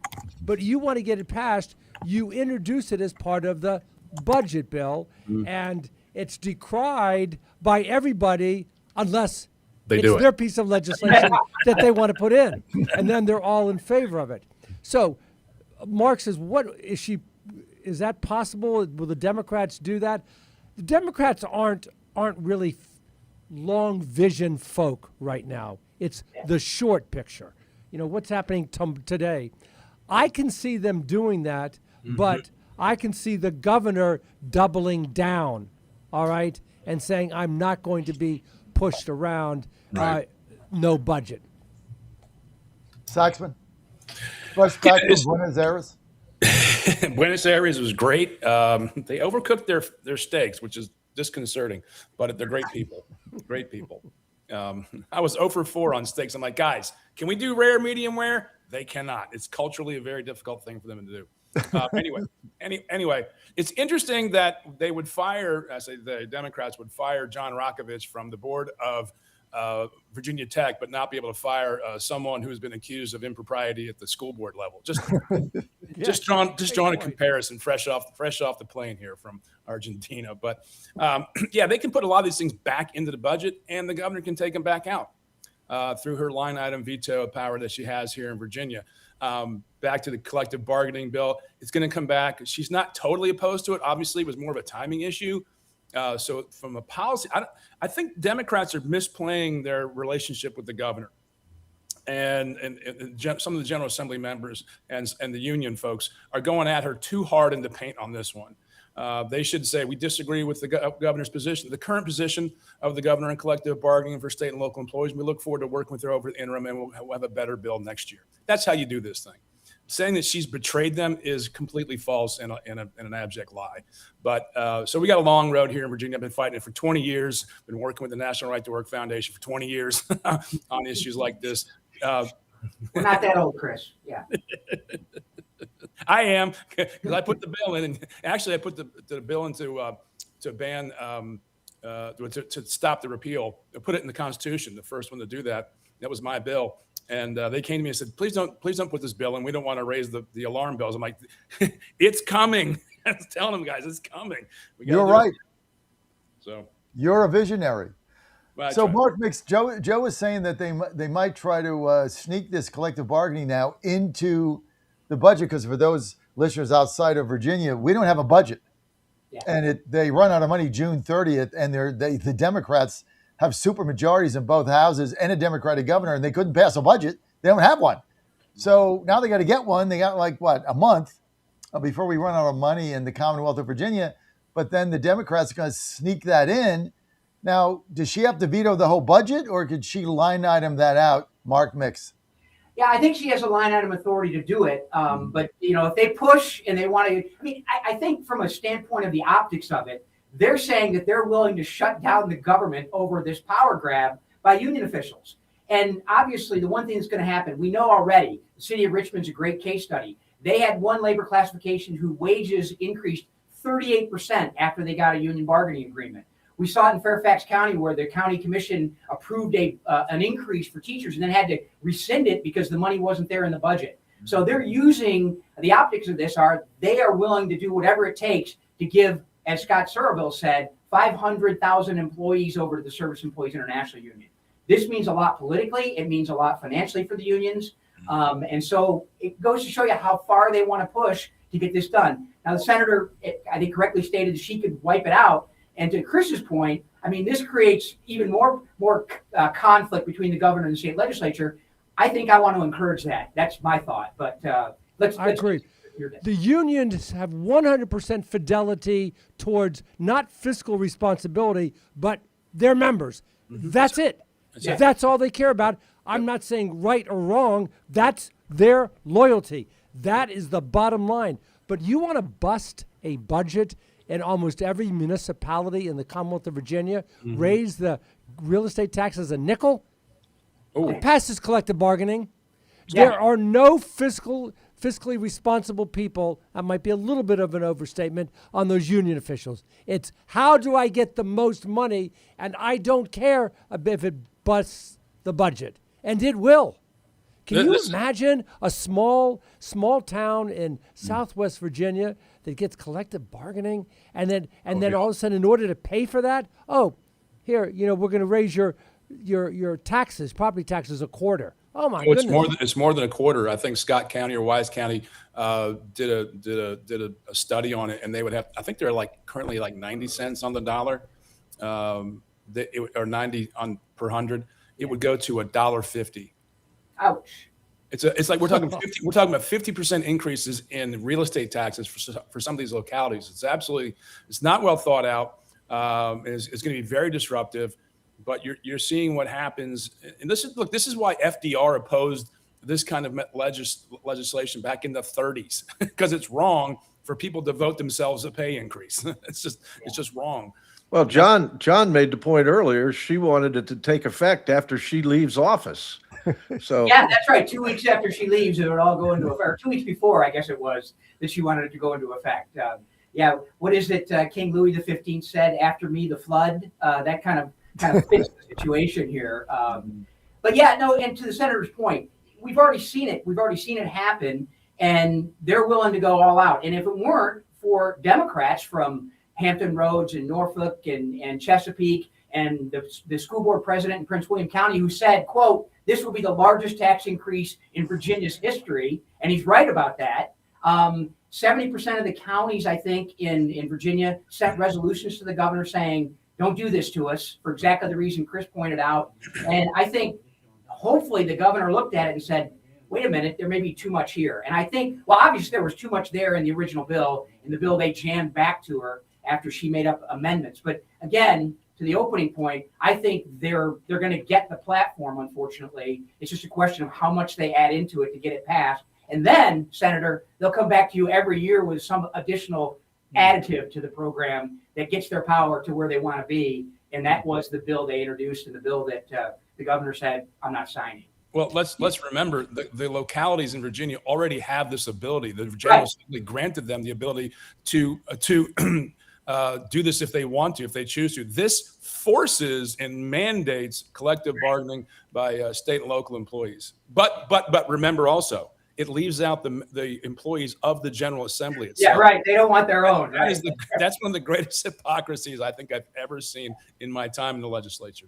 Speaker 2: but you want to get it passed, you introduce it as part of the budget bill, and it's decried by everybody unless it's their piece of legislation that they want to put in, and then they're all in favor of it. So Mark says, is that possible? Will the Democrats do that? The Democrats aren't really long vision folk right now. It's the short picture. You know, what's happening today. I can see them doing that, but I can see the governor doubling down, all right, and saying, I'm not going to be pushed around, no budget.
Speaker 8: Saxman? Buenos Aires?
Speaker 6: Buenos Aires was great. They overcooked their steaks, which is disconcerting, but they're great people. Great people. I was 0 for 4 on steaks. I'm like, guys, can we do rare, medium rare? They cannot. It's culturally a very difficult thing for them to do. Anyway, it's interesting that they would fire, I say the Democrats would fire John Rakovich from the board of Virginia Tech, but not be able to fire someone who's been accused of impropriety at the school board level. Just drawing a comparison, fresh off the plane here from Argentina. But yeah, they can put a lot of these things back into the budget, and the governor can take them back out through her line item veto power that she has here in Virginia. Back to the collective bargaining bill, it's going to come back. She's not totally opposed to it. Obviously, it was more of a timing issue. So from a policy, I think Democrats are misplaying their relationship with the governor, and some of the General Assembly members and the union folks are going at her too hard in the paint on this one. They should say, we disagree with the governor's position, the current position of the governor in collective bargaining for state and local employees. We look forward to working with her over the interim, and we'll have a better bill next year. That's how you do this thing. Saying that she's betrayed them is completely false and an abject lie. But so we got a long road here in Virginia. I've been fighting it for 20 years, been working with the National Right to Work Foundation for 20 years on issues like this.
Speaker 5: We're not that old, Chris. Yeah.
Speaker 6: I am, because I put the bill in, and actually I put the bill in to ban to stop the repeal. I put it in the Constitution, the first one to do that. That was my bill. And they came to me and said, please don't put this bill in. We don't want to raise the alarm bells. I'm like, it's coming. I was telling them, guys, it's coming.
Speaker 8: You're right.
Speaker 6: So
Speaker 8: you're a visionary.
Speaker 6: Well,
Speaker 8: So Mark Mix, Joe was saying that they might try to sneak this collective bargaining now into the budget, because for those listeners outside of Virginia, we don't have a budget.
Speaker 5: Yeah.
Speaker 8: And they run out of money June 30th, and the Democrats have super majorities in both houses and a Democratic governor, and they couldn't pass a budget. They don't have one. So now they got to get one. They got a month before we run out of money in the Commonwealth of Virginia. But then the Democrats are going to sneak that in. Now, does she have to veto the whole budget, or could she line item that out, Mark Mix?
Speaker 5: Yeah, I think she has a line item authority to do it. But, if they push and they want to, I think from a standpoint of the optics of it, they're saying that they're willing to shut down the government over this power grab by union officials. And obviously, the one thing that's going to happen, we know already, the city of Richmond's a great case study. They had one labor classification whose wages increased 38% after they got a union bargaining agreement. We saw it in Fairfax County, where the county commission approved an increase for teachers and then had to rescind it because the money wasn't there in the budget. So they're using the optics of this they are willing to do whatever it takes to give, as Scott Surville said, 500,000 employees over to the Service Employees International Union. This means a lot politically. It means a lot financially for the unions. And so it goes to show you how far they want to push to get this done. Now, the senator, I think, correctly stated that she could wipe it out. And to Chris's point, this creates even more conflict between the governor and the state legislature. I think I want to encourage that. That's my thought. But let's
Speaker 2: agree. The unions have 100% fidelity towards not fiscal responsibility, but their members. Mm-hmm. That's it. That's all they care about. I'm not saying right or wrong. That's their loyalty. That is the bottom line. But you want to bust a budget in almost every municipality in the Commonwealth of Virginia, raise the real estate taxes a nickel, it passes collective bargaining. Yeah. There are no fiscally responsible people, that might be a little bit of an overstatement, on those union officials. It's how do I get the most money, and I don't care if it busts the budget. And it will. Can you imagine a small town in Southwest Virginia that gets collective bargaining, and then all of a sudden, in order to pay for that, we're going to raise your taxes, property taxes, a quarter. Oh my goodness!
Speaker 6: It's more than a quarter. I think Scott County or Wise County did a study on it, and they would have. I think they're currently 90 cents on the dollar, or 90 on per hundred. It would go to $1.50.
Speaker 5: Ouch.
Speaker 6: It's like we're talking about 50% increases in real estate taxes for some of these localities. It's not well thought out. It's going to be very disruptive. But you're seeing what happens, and this is why FDR opposed this kind of legislation back in the 30s, because it's wrong for people to vote themselves a pay increase. It's just wrong.
Speaker 4: Well, John made the point earlier. She wanted it to take effect after she leaves office. So
Speaker 5: yeah, that's right. 2 weeks after she leaves, it would all go into effect. Or 2 weeks before, I guess it was, that she wanted it to go into effect. Yeah, what is it? King Louis XV said, "After me, the flood." That kind of fits the situation here. But yeah, no. And to the senator's point, we've already seen it. We've already seen it happen, and they're willing to go all out. And if it weren't for Democrats from Hampton Roads and Norfolk and Chesapeake and the school board president in Prince William County who said, quote, "This will be the largest tax increase in Virginia's history," and he's right about that. 70% of the counties, I think, in Virginia sent resolutions to the governor saying, "Don't do this to us," for exactly the reason Chris pointed out. And I think hopefully the governor looked at it and said, wait a minute, there may be too much here. And I think, well, obviously there was too much there in the original bill, in the bill they jammed back to her after she made up amendments. But again, to the opening point, I think they're going to get the platform, unfortunately. It's just a question of how much they add into it to get it passed. And then, Senator, they'll come back to you every year with some additional additive to the program that gets their power to where they want to be. And that was the bill they introduced and the bill that the governor said, "I'm not signing."
Speaker 6: Well, let's remember the localities in Virginia already have this ability. The General Assembly granted them the ability to do this if they want to, if they choose to. This forces and mandates collective bargaining by state and local employees. But remember also, it leaves out the employees of the General Assembly itself.
Speaker 5: Yeah, right. They don't want their own. Right?
Speaker 6: That's one of the greatest hypocrisies I think I've ever seen in my time in the legislature,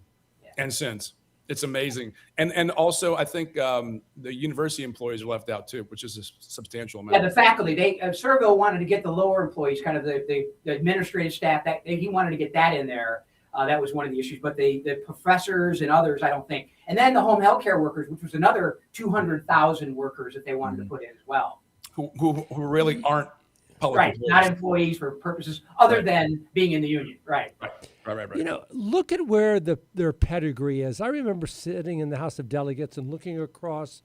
Speaker 6: and since. It's amazing. And also, I think the university employees are left out too, which is a substantial amount.
Speaker 5: Yeah, the faculty. Servo wanted to get the lower employees, kind of the administrative staff. He wanted to get that in there. That was one of the issues. But the professors and others, I don't think. And then the home health care workers, which was another 200,000 workers that they wanted to put in as well.
Speaker 6: Who really aren't public
Speaker 5: employees. Not employees for purposes other than being in the union. Right.
Speaker 2: You know, look at where their pedigree is. I remember sitting in the House of Delegates and looking across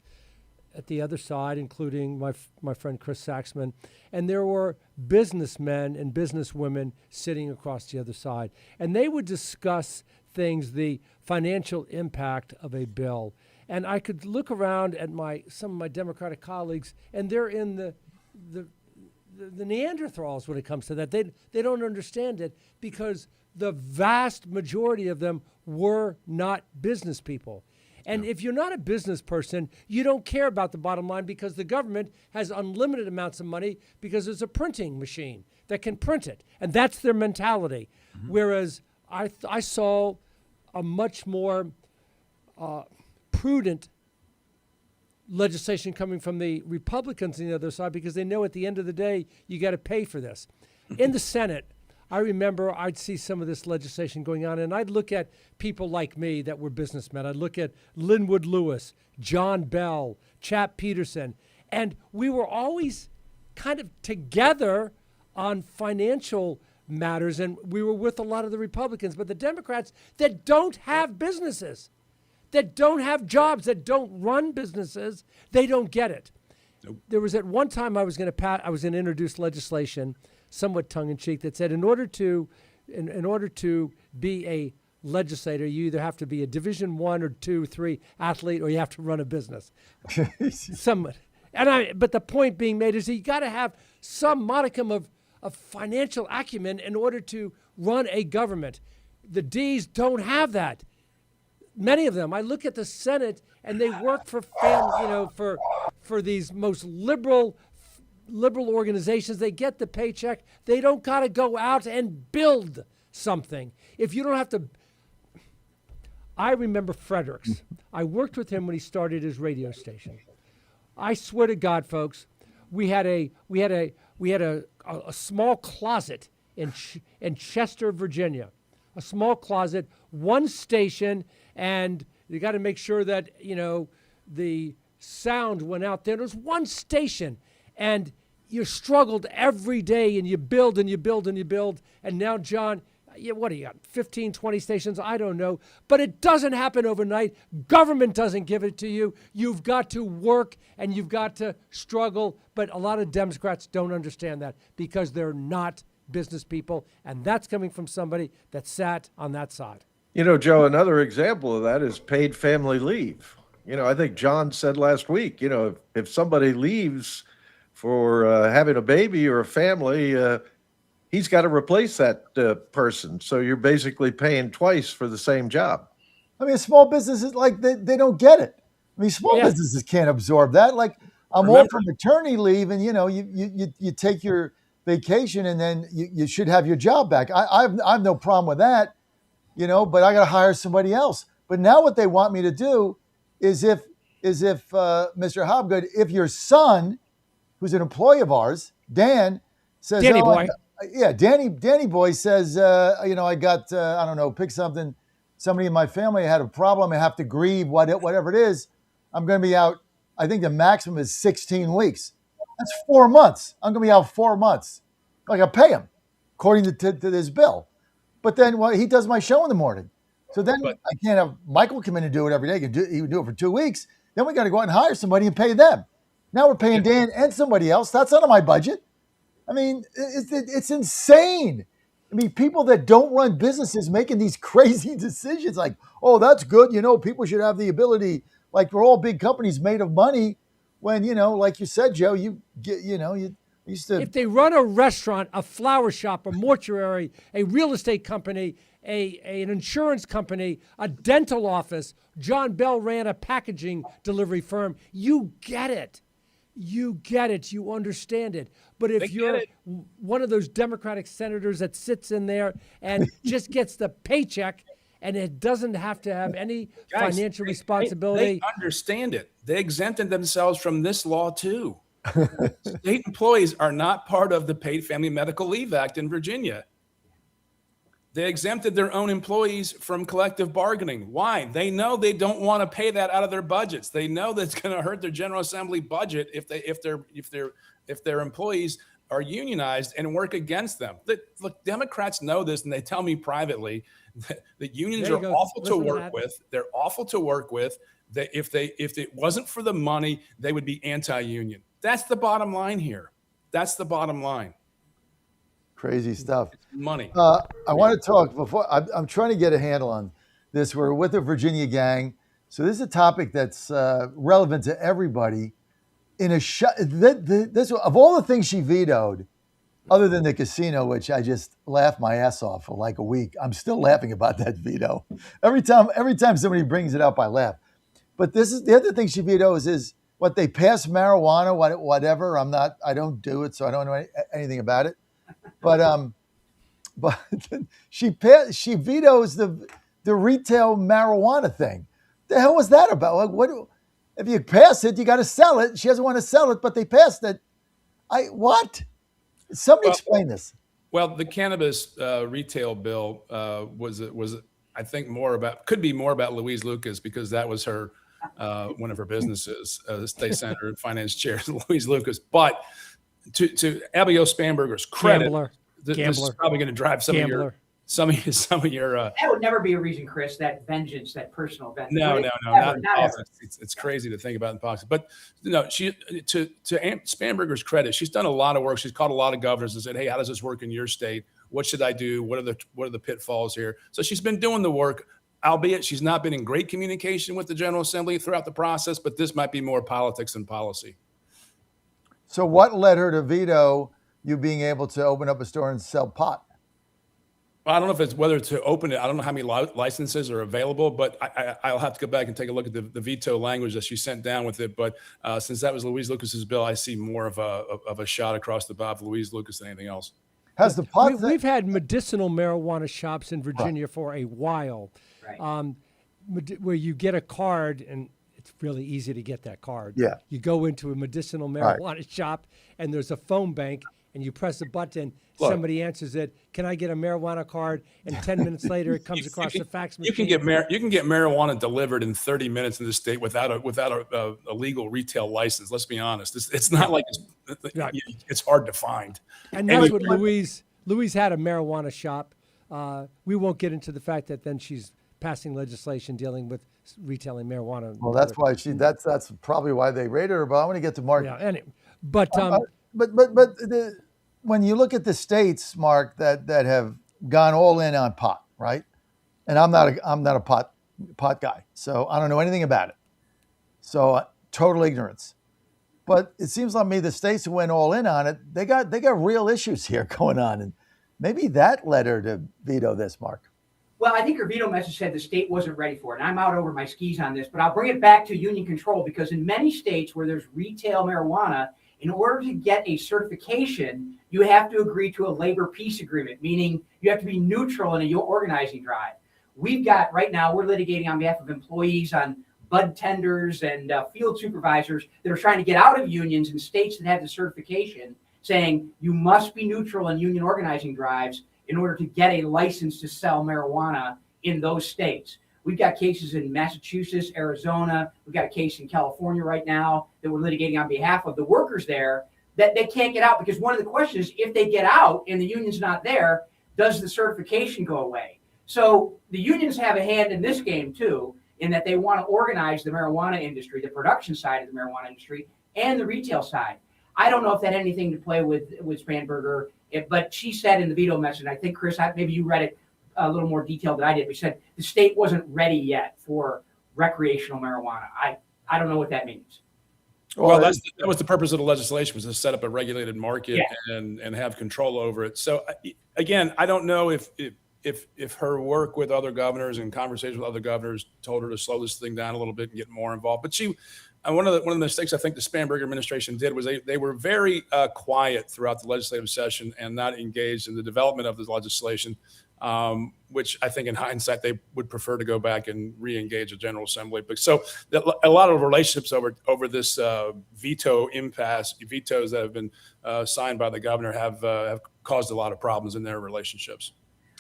Speaker 2: at the other side, including my friend Chris Saxman, and there were businessmen and businesswomen sitting across the other side. And they would discuss things, the financial impact of a bill. And I could look around at some of my Democratic colleagues, and they're in the Neanderthals when it comes to that. They don't understand it because the vast majority of them were not business people. And if you're not a business person, you don't care about the bottom line because the government has unlimited amounts of money because there's a printing machine that can print it. And that's their mentality. Whereas I saw a much more prudent legislation coming from the Republicans on the other side because they know at the end of the day, you got to pay for this. In the Senate, I remember I'd see some of this legislation going on, and I'd look at people like me that were businessmen. I'd look at Linwood Lewis, John Bell, Chap Peterson, and we were always kind of together on financial matters, and we were with a lot of the Republicans. But the Democrats that don't have businesses, that don't have jobs, that don't run businesses, they don't get it. Nope. There was at one time I was going to introduce legislation, somewhat tongue-in-cheek, that said in order to be a legislator, you either have to be a Division I or II, III athlete, or you have to run a business. But the point being made is that you got to have some modicum of financial acumen in order to run a government. The D's don't have that. Many of them. I look at the Senate, and they work for these most liberal organizations. They get the paycheck. They don't got to go out and build something. If you don't have to. I remember Fredericks. I worked with him when he started his radio station. I swear to God, folks, we had a small closet in Chester, Virginia, a small closet, one station, and you got to make sure that the sound went out there. There was one station, and you struggled every day, and you build and you build and you build, and now, John, what do you got, 15, 20 stations? I don't know. But it doesn't happen overnight. Government doesn't give it to you. You've got to work and you've got to struggle. But a lot of Democrats don't understand that because they're not business people, and that's coming from somebody that sat on that side.
Speaker 4: You know, Joe, another example of that is paid family leave. You know, I think John said last week, you know, if somebody leaves for having a baby or a family, he's got to replace that person. So you're basically paying twice for the same job.
Speaker 8: I mean, small businesses, like, they don't get it. I mean, small businesses can't absorb that. Like, I'm all for maternity leave, and, you know, you take your vacation, and then you should have your job back. I have no problem with that, you know, but I got to hire somebody else. But now what they want me to do is if Mr. Hobgood, if your son, who's an employee of ours, Dan, says,
Speaker 2: Danny boy.
Speaker 8: Danny boy says, you know, I got, I don't know, pick something. Somebody in my family had a problem. I have to grieve, whatever it is. I'm going to be out. I think the maximum is 16 weeks. That's 4 months. I'm going to be out 4 months. Like, I pay him according to this bill. But then he does my show in the morning. So then I can't have Michael come in and do it every day. He can do it for 2 weeks. Then we got to go out and hire somebody and pay them. Now we're paying Dan and somebody else. That's out of my budget. I mean, it's insane. I mean, people that don't run businesses making these crazy decisions like, oh, that's good. You know, people should have the ability, like, we're all big companies made of money when, you know, like you said, Joe, you used to.
Speaker 2: If they run a restaurant, a flower shop, a mortuary, a real estate company, an insurance company, a dental office, John Bell ran a packaging delivery firm, you get it. You get it. You understand it. But if you're one of those Democratic senators that sits in there and just gets the paycheck and it doesn't have to have any financial responsibility.
Speaker 6: They understand it. They exempted themselves from this law too. State employees are not part of the Paid Family Medical Leave Act in Virginia. They exempted their own employees from collective bargaining. Why? They know they don't want to pay that out of their budgets. They know that's going to hurt their General Assembly budget if their employees are unionized and work against them. Look, Democrats know this, and they tell me privately that unions are awful to work with. They're awful to work with. That if it wasn't for the money, they would be anti-union. That's the bottom line here. That's the bottom line.
Speaker 8: Crazy stuff.
Speaker 6: It's money.
Speaker 8: I want to talk before. I'm trying to get a handle on this. We're with the Virginia gang, so this is a topic that's relevant to everybody. This of all the things she vetoed, other than the casino, which I just laughed my ass off for like a week. I'm still laughing about that veto. Every time somebody brings it up, I laugh. But this is the other thing she vetoes is what they pass marijuana, whatever. I don't do it, so I don't know anything about it. But she vetoes the retail marijuana thing. The hell was that about? Like, what? If you pass it, you got to sell it. She doesn't want to sell it, but they passed it. What? Somebody explain this.
Speaker 6: Well, the cannabis retail bill was I think could be more about Louise Lucas, because that was her one of her businesses, the state senator and finance chair, Louise Lucas. But to Abigail Spanberger's credit, this is probably going to drive some of your. That
Speaker 5: would never be a reason, Chris. That vengeance, that personal vengeance.
Speaker 6: No, not in politics. It's crazy to think about in politics. But she to Spanberger's credit, she's done a lot of work. She's called a lot of governors and said, "Hey, how does this work in your state? What should I do? What are the pitfalls here?" So she's been doing the work, albeit she's not been in great communication with the General Assembly throughout the process. But this might be more politics than policy.
Speaker 8: So what led her to veto you being able to open up a store and sell pot?
Speaker 6: I don't know if it's whether to open it. I don't know how many licenses are available, but I'll have to go back and take a look at the veto language that she sent down with it. But since that was Louise Lucas's bill, I see more of a shot across the bow for Louise Lucas than anything else.
Speaker 8: Has the pot?
Speaker 2: We've had medicinal marijuana shops in Virginia for a while, where you get a card, and it's really easy to get that card.
Speaker 8: Yeah.
Speaker 2: You go into a medicinal marijuana shop, and there's a phone bank, and you press a button. Somebody answers it. Can I get a marijuana card? And 10 minutes later, it comes across the fax machine.
Speaker 6: You can get marijuana delivered in 30 minutes in the state without a legal retail license. Let's be honest. It's not like it's hard to find.
Speaker 2: And that's what Louise had, a marijuana shop. We won't get into the fact that then she's passing legislation dealing with retailing marijuana.
Speaker 8: Well, that's why that's probably why they raided her. But I want to get to Mark.
Speaker 2: Yeah, but
Speaker 8: when you look at the states, Mark, that have gone all in on pot, right? And I'm not a pot guy, so I don't know anything about it. So total ignorance. But it seems like me the states who went all in on it, they got real issues here going on, and maybe that led her to veto this, Mark.
Speaker 5: Well, I think her veto message said the state wasn't ready for it. And I'm out over my skis on this, but I'll bring it back to union control, because in many states where there's retail marijuana, in order to get a certification, you have to agree to a labor peace agreement, meaning you have to be neutral in a organizing drive. We've got, right now, we're litigating on behalf of employees on bud tenders and field supervisors that are trying to get out of unions in states that have the certification, saying you must be neutral in union organizing drives in order to get a license to sell marijuana in those states. We've got cases in Massachusetts, Arizona. We've got a case in California right now that we're litigating on behalf of the workers there, that they can't get out, because one of the questions is, if they get out and the union's not there, does the certification go away? So the unions have a hand in this game too, in that they want to organize the marijuana industry, the production side of the marijuana industry, and the retail side. I don't know if that had anything to play with Spanberger, but she said in the veto message, I think, Chris, maybe you read it a little more detailed than I did, but she said the state wasn't ready yet for recreational marijuana. I don't know what that means.
Speaker 6: Well, that was the purpose of the legislation, was to set up a regulated market and have control over it. So again, I don't know if her work with other governors and conversations with other governors told her to slow this thing down a little bit and get more involved. But one of the mistakes I think the Spanberger administration did was they were very quiet throughout the legislative session and not engaged in the development of this legislation, which I think in hindsight they would prefer to go back and re-engage the General Assembly. But so a lot of relationships over this veto impasse, vetoes that have been signed by the governor have caused a lot of problems in their relationships.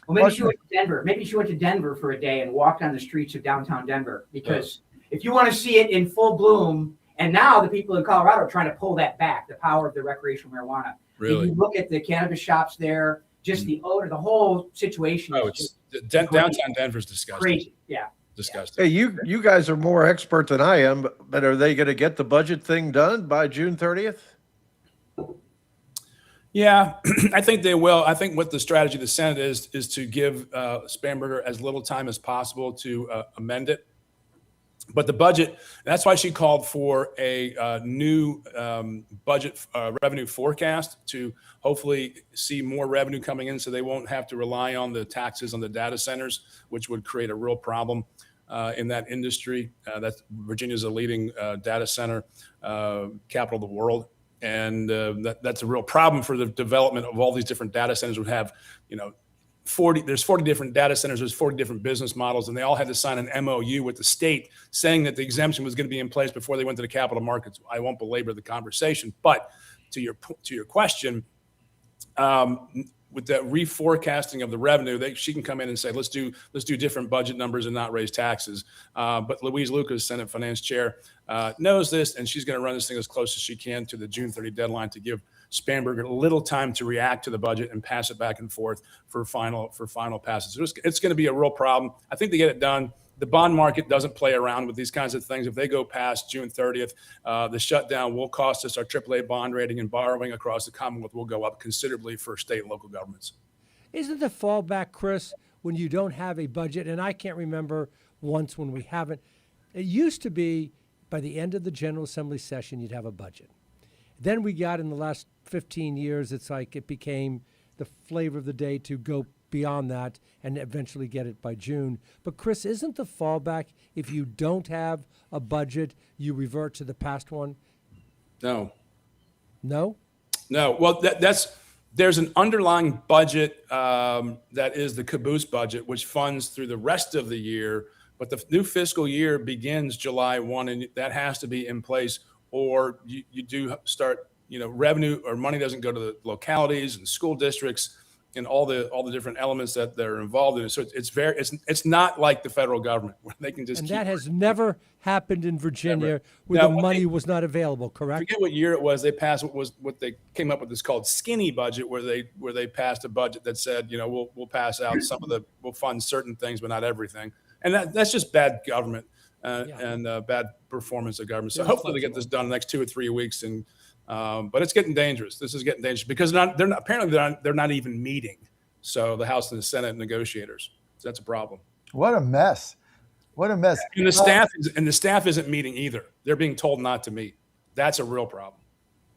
Speaker 5: Well, maybe she went to Denver. Maybe she went to Denver for a day and walked on the streets of downtown Denver, because if you want to see it in full bloom, and now the people in Colorado are trying to pull that back, the power of the recreational marijuana.
Speaker 6: Really?
Speaker 5: If you look at the cannabis shops there, just the odor, the whole situation.
Speaker 6: Downtown Denver's disgusting.
Speaker 5: Crazy, yeah.
Speaker 6: Disgusting.
Speaker 4: Hey, you guys are more expert than I am, but are they going to get the budget thing done by June 30th?
Speaker 6: Yeah, I think they will. I think what the strategy of the Senate is to give Spanberger as little time as possible to amend it. But the budget, that's why she called for a new budget revenue forecast to hopefully see more revenue coming in, so they won't have to rely on the taxes on the data centers, which would create a real problem in that industry. Virginia's a leading data center capital of the world. And that's a real problem for the development of all these different data centers. Would have, 40 different data centers, there's 40 different business models, and they all had to sign an MOU with the state saying that the exemption was going to be in place before they went to the capital markets. I won't belabor the conversation, but to your question, with the reforecasting of the revenue, she can come in and say, let's do different budget numbers and not raise taxes. But Louise Lucas, Senate Finance Chair, knows this, and she's going to run this thing as close as she can to the June 30 deadline to give Spanberger a little time to react to the budget and pass it back and forth for final passes. So it's going to be a real problem. I think they get it done. The bond market doesn't play around with these kinds of things. If they go past June 30th, the shutdown will cost us our AAA bond rating, and borrowing across the Commonwealth will go up considerably for state and local governments.
Speaker 2: Isn't the fallback, Chris, when you don't have a budget? And I can't remember once when we haven't. It used to be by the end of the General Assembly session, you'd have a budget. Then we got in the last 15 years, it's like it became the flavor of the day to go beyond that and eventually get it by June. But Chris, isn't the fallback, if you don't have a budget, you revert to the past one?
Speaker 6: No.
Speaker 2: No?
Speaker 6: No. Well, there's an underlying budget that is the caboose budget, which funds through the rest of the year. But the new fiscal year begins July 1, and that has to be in place, or you do start, revenue or money doesn't go to the localities and school districts and all the different elements that they're involved in. So it's not like the federal government where they can just.
Speaker 2: And that has never happened in Virginia where the money was not available. Correct.
Speaker 6: I forget what year it was. They passed what they came up with is called skinny budget, where they passed a budget that said, we'll pass out we'll fund certain things but not everything, and that's just bad government and bad performance of government. So hopefully they get this done in the next 2 or 3 weeks and But it's getting dangerous. This is getting dangerous because they're not even meeting. So the House and the Senate negotiators. So that's a problem.
Speaker 11: What a mess. What a mess.
Speaker 6: And the staff isn't meeting either. They're being told not to meet. That's a real problem.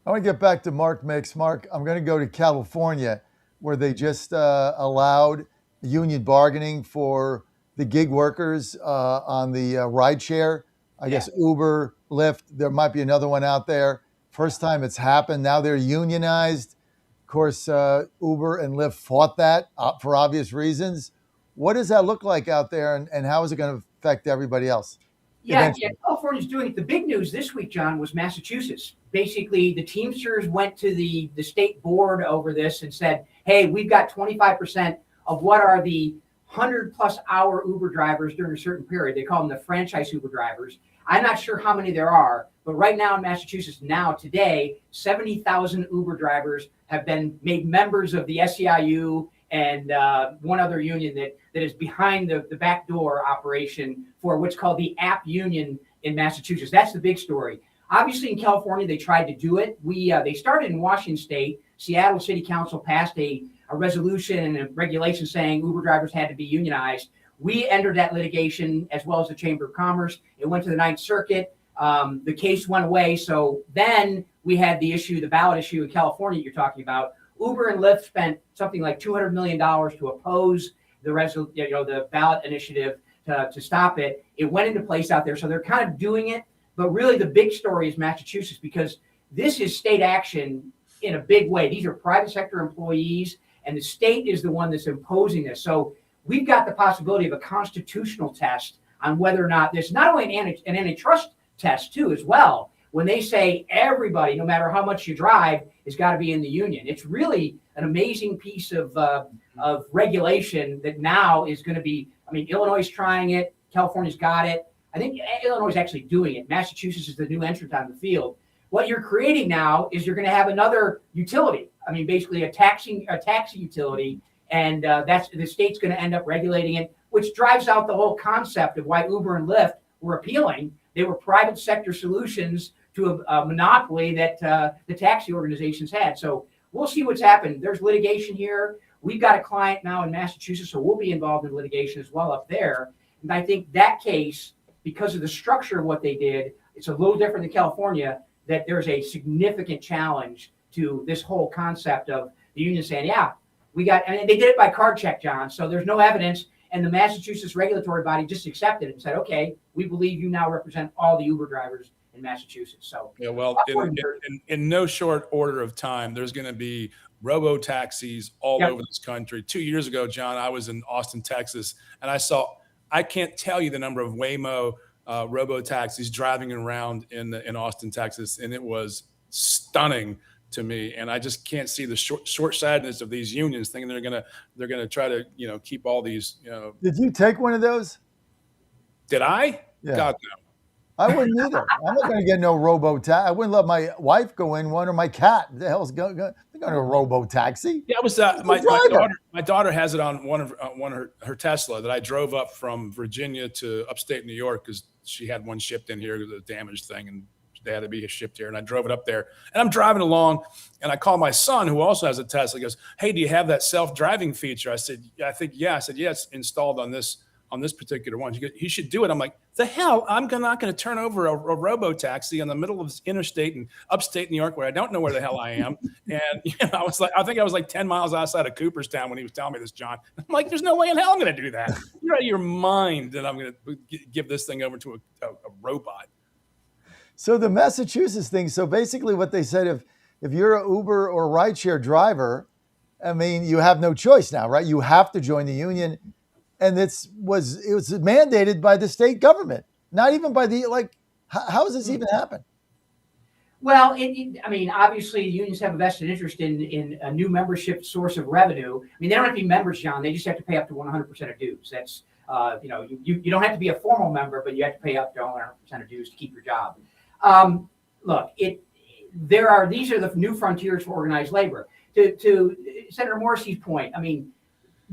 Speaker 11: I want to get back to Mark Mix. Mark, I'm going to go to California, where they just allowed union bargaining for the gig workers on the rideshare. I guess Uber, Lyft, there might be another one out there. First time it's happened. Now they're unionized. Of course, Uber and Lyft fought that for obvious reasons. What does that look like out there, and how is it going to affect everybody else?
Speaker 5: Yeah, California's doing it. The big news this week, John, was Massachusetts. Basically, the Teamsters went to the state board over this and said, hey, we've got 25% of what are the 100-plus hour Uber drivers during a certain period. They call them the franchise Uber drivers. I'm not sure how many there are, but right now in Massachusetts, today, 70,000 Uber drivers have been made members of the SEIU and one other union that is behind the back door operation for what's called the App Union in Massachusetts. That's the big story. Obviously, in California, they tried to do it. They started in Washington State. Seattle City Council passed a resolution and a regulation saying Uber drivers had to be unionized. We entered that litigation as well as the Chamber of Commerce. It went to the Ninth Circuit. The case went away. So then we had the ballot issue in California you're talking about. Uber and Lyft spent something like $200 million to oppose the ballot initiative to stop it. It went into place out there. So they're kind of doing it. But really the big story is Massachusetts, because this is state action in a big way. These are private sector employees, and the state is the one that's imposing this. So we've got the possibility of a constitutional test on whether or not this, not only an antitrust test too, as well, when they say everybody, no matter how much you drive, has got to be in the union. It's really an amazing piece of regulation that now is going to be, Illinois is trying it. California's got it. I think Illinois is actually doing it. Massachusetts is the new entrant on the field. What you're creating now is you're going to have another utility. Basically a taxi utility, and that's the state's going to end up regulating it, which drives out the whole concept of why Uber and Lyft were appealing. They were private sector solutions to a monopoly that the taxi organizations had. So we'll see what's happened. There's litigation here. We've got a client now in Massachusetts, so we'll be involved in litigation as well up there. And I think that case, because of the structure of what they did, it's a little different than California, that there's a significant challenge to this whole concept of the union saying, and they did it by card check, John. So there's no evidence. And the Massachusetts regulatory body just accepted it and said, okay, we believe you now represent all the Uber drivers in Massachusetts. So
Speaker 6: in no short order of time, there's going to be robo taxis all over this country. 2 years ago, John, I was in Austin, Texas, and I can't tell you the number of Waymo robo taxis driving around in Austin, Texas, and it was stunning to me. And I just can't see the short-sightedness of these unions thinking they're gonna try to keep all these.
Speaker 11: Did you take one of those?
Speaker 6: Did I?
Speaker 11: Yeah.
Speaker 6: God no.
Speaker 11: I wouldn't either. I'm not going to get no robo taxi. I wouldn't let my wife go in one or my cat. The hell's going to a robo taxi?
Speaker 6: Yeah, it was my daughter has it on one of her Tesla that I drove up from Virginia to upstate New York because she had one shipped in here, the damaged thing, and they had to be shipped here. And I drove it up there, and I'm driving along, and I call my son, who also has a Tesla. He goes, "Hey, do you have that self-driving feature?" I said, "Yeah, I think yeah." I said, "Yeah, it's installed on this particular one." He should do it. I'm like, the hell? I'm not going to turn over a robo taxi in the middle of this interstate in upstate New York where I don't know where the hell I am. And I was like 10 miles outside of Cooperstown when he was telling me this, John. I'm like, there's no way in hell I'm going to do that. You're out of your mind that I'm going to give this thing over to a robot.
Speaker 11: So the Massachusetts thing. So basically, what they said, if you're an Uber or rideshare driver, you have no choice now, right? You have to join the union. And it was mandated by the state government, not even by how does this even happen?
Speaker 5: Well, obviously unions have a vested interest in a new membership source of revenue. They don't have to be members, John. They just have to pay up to 100% of dues. That's, you don't have to be a formal member, but you have to pay up to 100% of dues to keep your job. Look, these are the new frontiers for organized labor. To Senator Morrissey's point,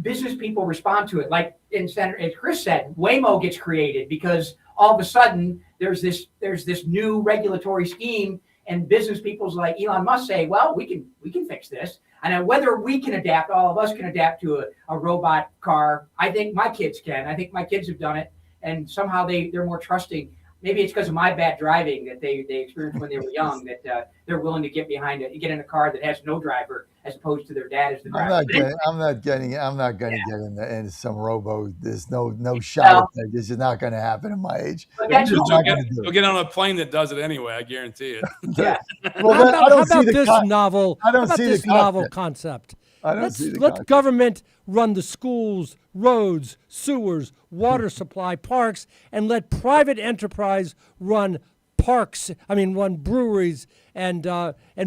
Speaker 5: business people respond to it. Like as Chris said, Waymo gets created because all of a sudden there's this new regulatory scheme, And business people's like Elon Musk say, well, we can fix this. And whether we can adapt, all of us can adapt to a robot car. I think my kids can. I think my kids have done it. And somehow they're more trusting. Maybe it's because of my bad driving that they experienced when they were young, that they're willing to get get in a car that has no driver as opposed to their dad as the driver.
Speaker 11: I'm not going to get into some robo. There's no shot at that. This is not going to happen at my age.
Speaker 6: You'll get on a plane that does it anyway. I guarantee it.
Speaker 5: Yeah.
Speaker 11: Well,
Speaker 2: how about this novel?
Speaker 11: I don't see
Speaker 2: this
Speaker 11: the
Speaker 2: novel concept. Let government run the schools, roads, sewers, water supply, parks, and let private enterprise run run breweries and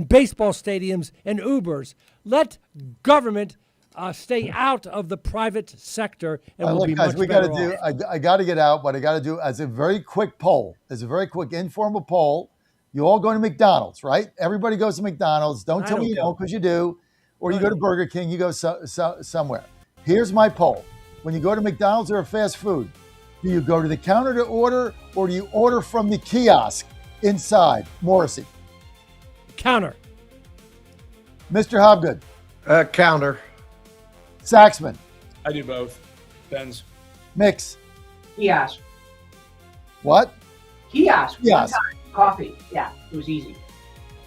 Speaker 2: baseball stadiums and Ubers. Let government stay out of the private sector, and we'll be much better off.
Speaker 11: I got to get out, but I got to do as a very quick poll, as a very quick informal poll. You all go to McDonald's, right? Everybody goes to McDonald's. Don't tell me you don't, because you do. Or you go to Burger King, you go somewhere. Here's my poll. When you go to McDonald's or a fast food, do you go to the counter to order, or do you order from the kiosk inside? Morrissey.
Speaker 2: Counter.
Speaker 11: Mr. Hobgood.
Speaker 4: Counter.
Speaker 11: Saxman.
Speaker 6: I do both. Depends.
Speaker 11: Mix.
Speaker 5: Kiosk.
Speaker 11: What?
Speaker 5: Kiosk.
Speaker 11: Kiosk.
Speaker 5: Coffee. Yeah, it was easy.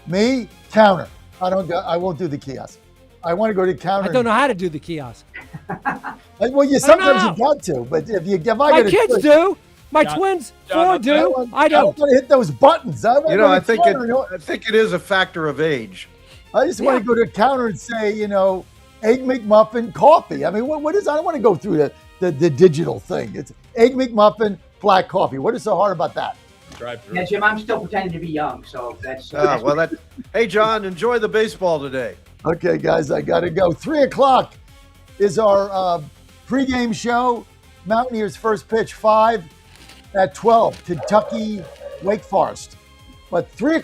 Speaker 11: Me, counter. I won't do the kiosk. I want to go to the counter.
Speaker 2: I don't know how to do the kiosk.
Speaker 11: Well, sometimes you got to, but
Speaker 2: my kids do. My twins, four do. I don't.
Speaker 11: I want to hit those buttons.
Speaker 4: I think it is a factor of age.
Speaker 11: I just want to go to the counter and say, Egg McMuffin, coffee. I mean, what is? I don't want to go through the digital thing. It's Egg McMuffin, black coffee. What is so hard about that?
Speaker 5: Yeah, Jim, I'm still pretending to be young, so that's.
Speaker 4: Hey, John, enjoy the baseball today.
Speaker 11: Okay, guys, I got to go. 3:00 is our pregame show. Mountaineers first pitch 5 at 12. Kentucky, Wake Forest. But 3:00.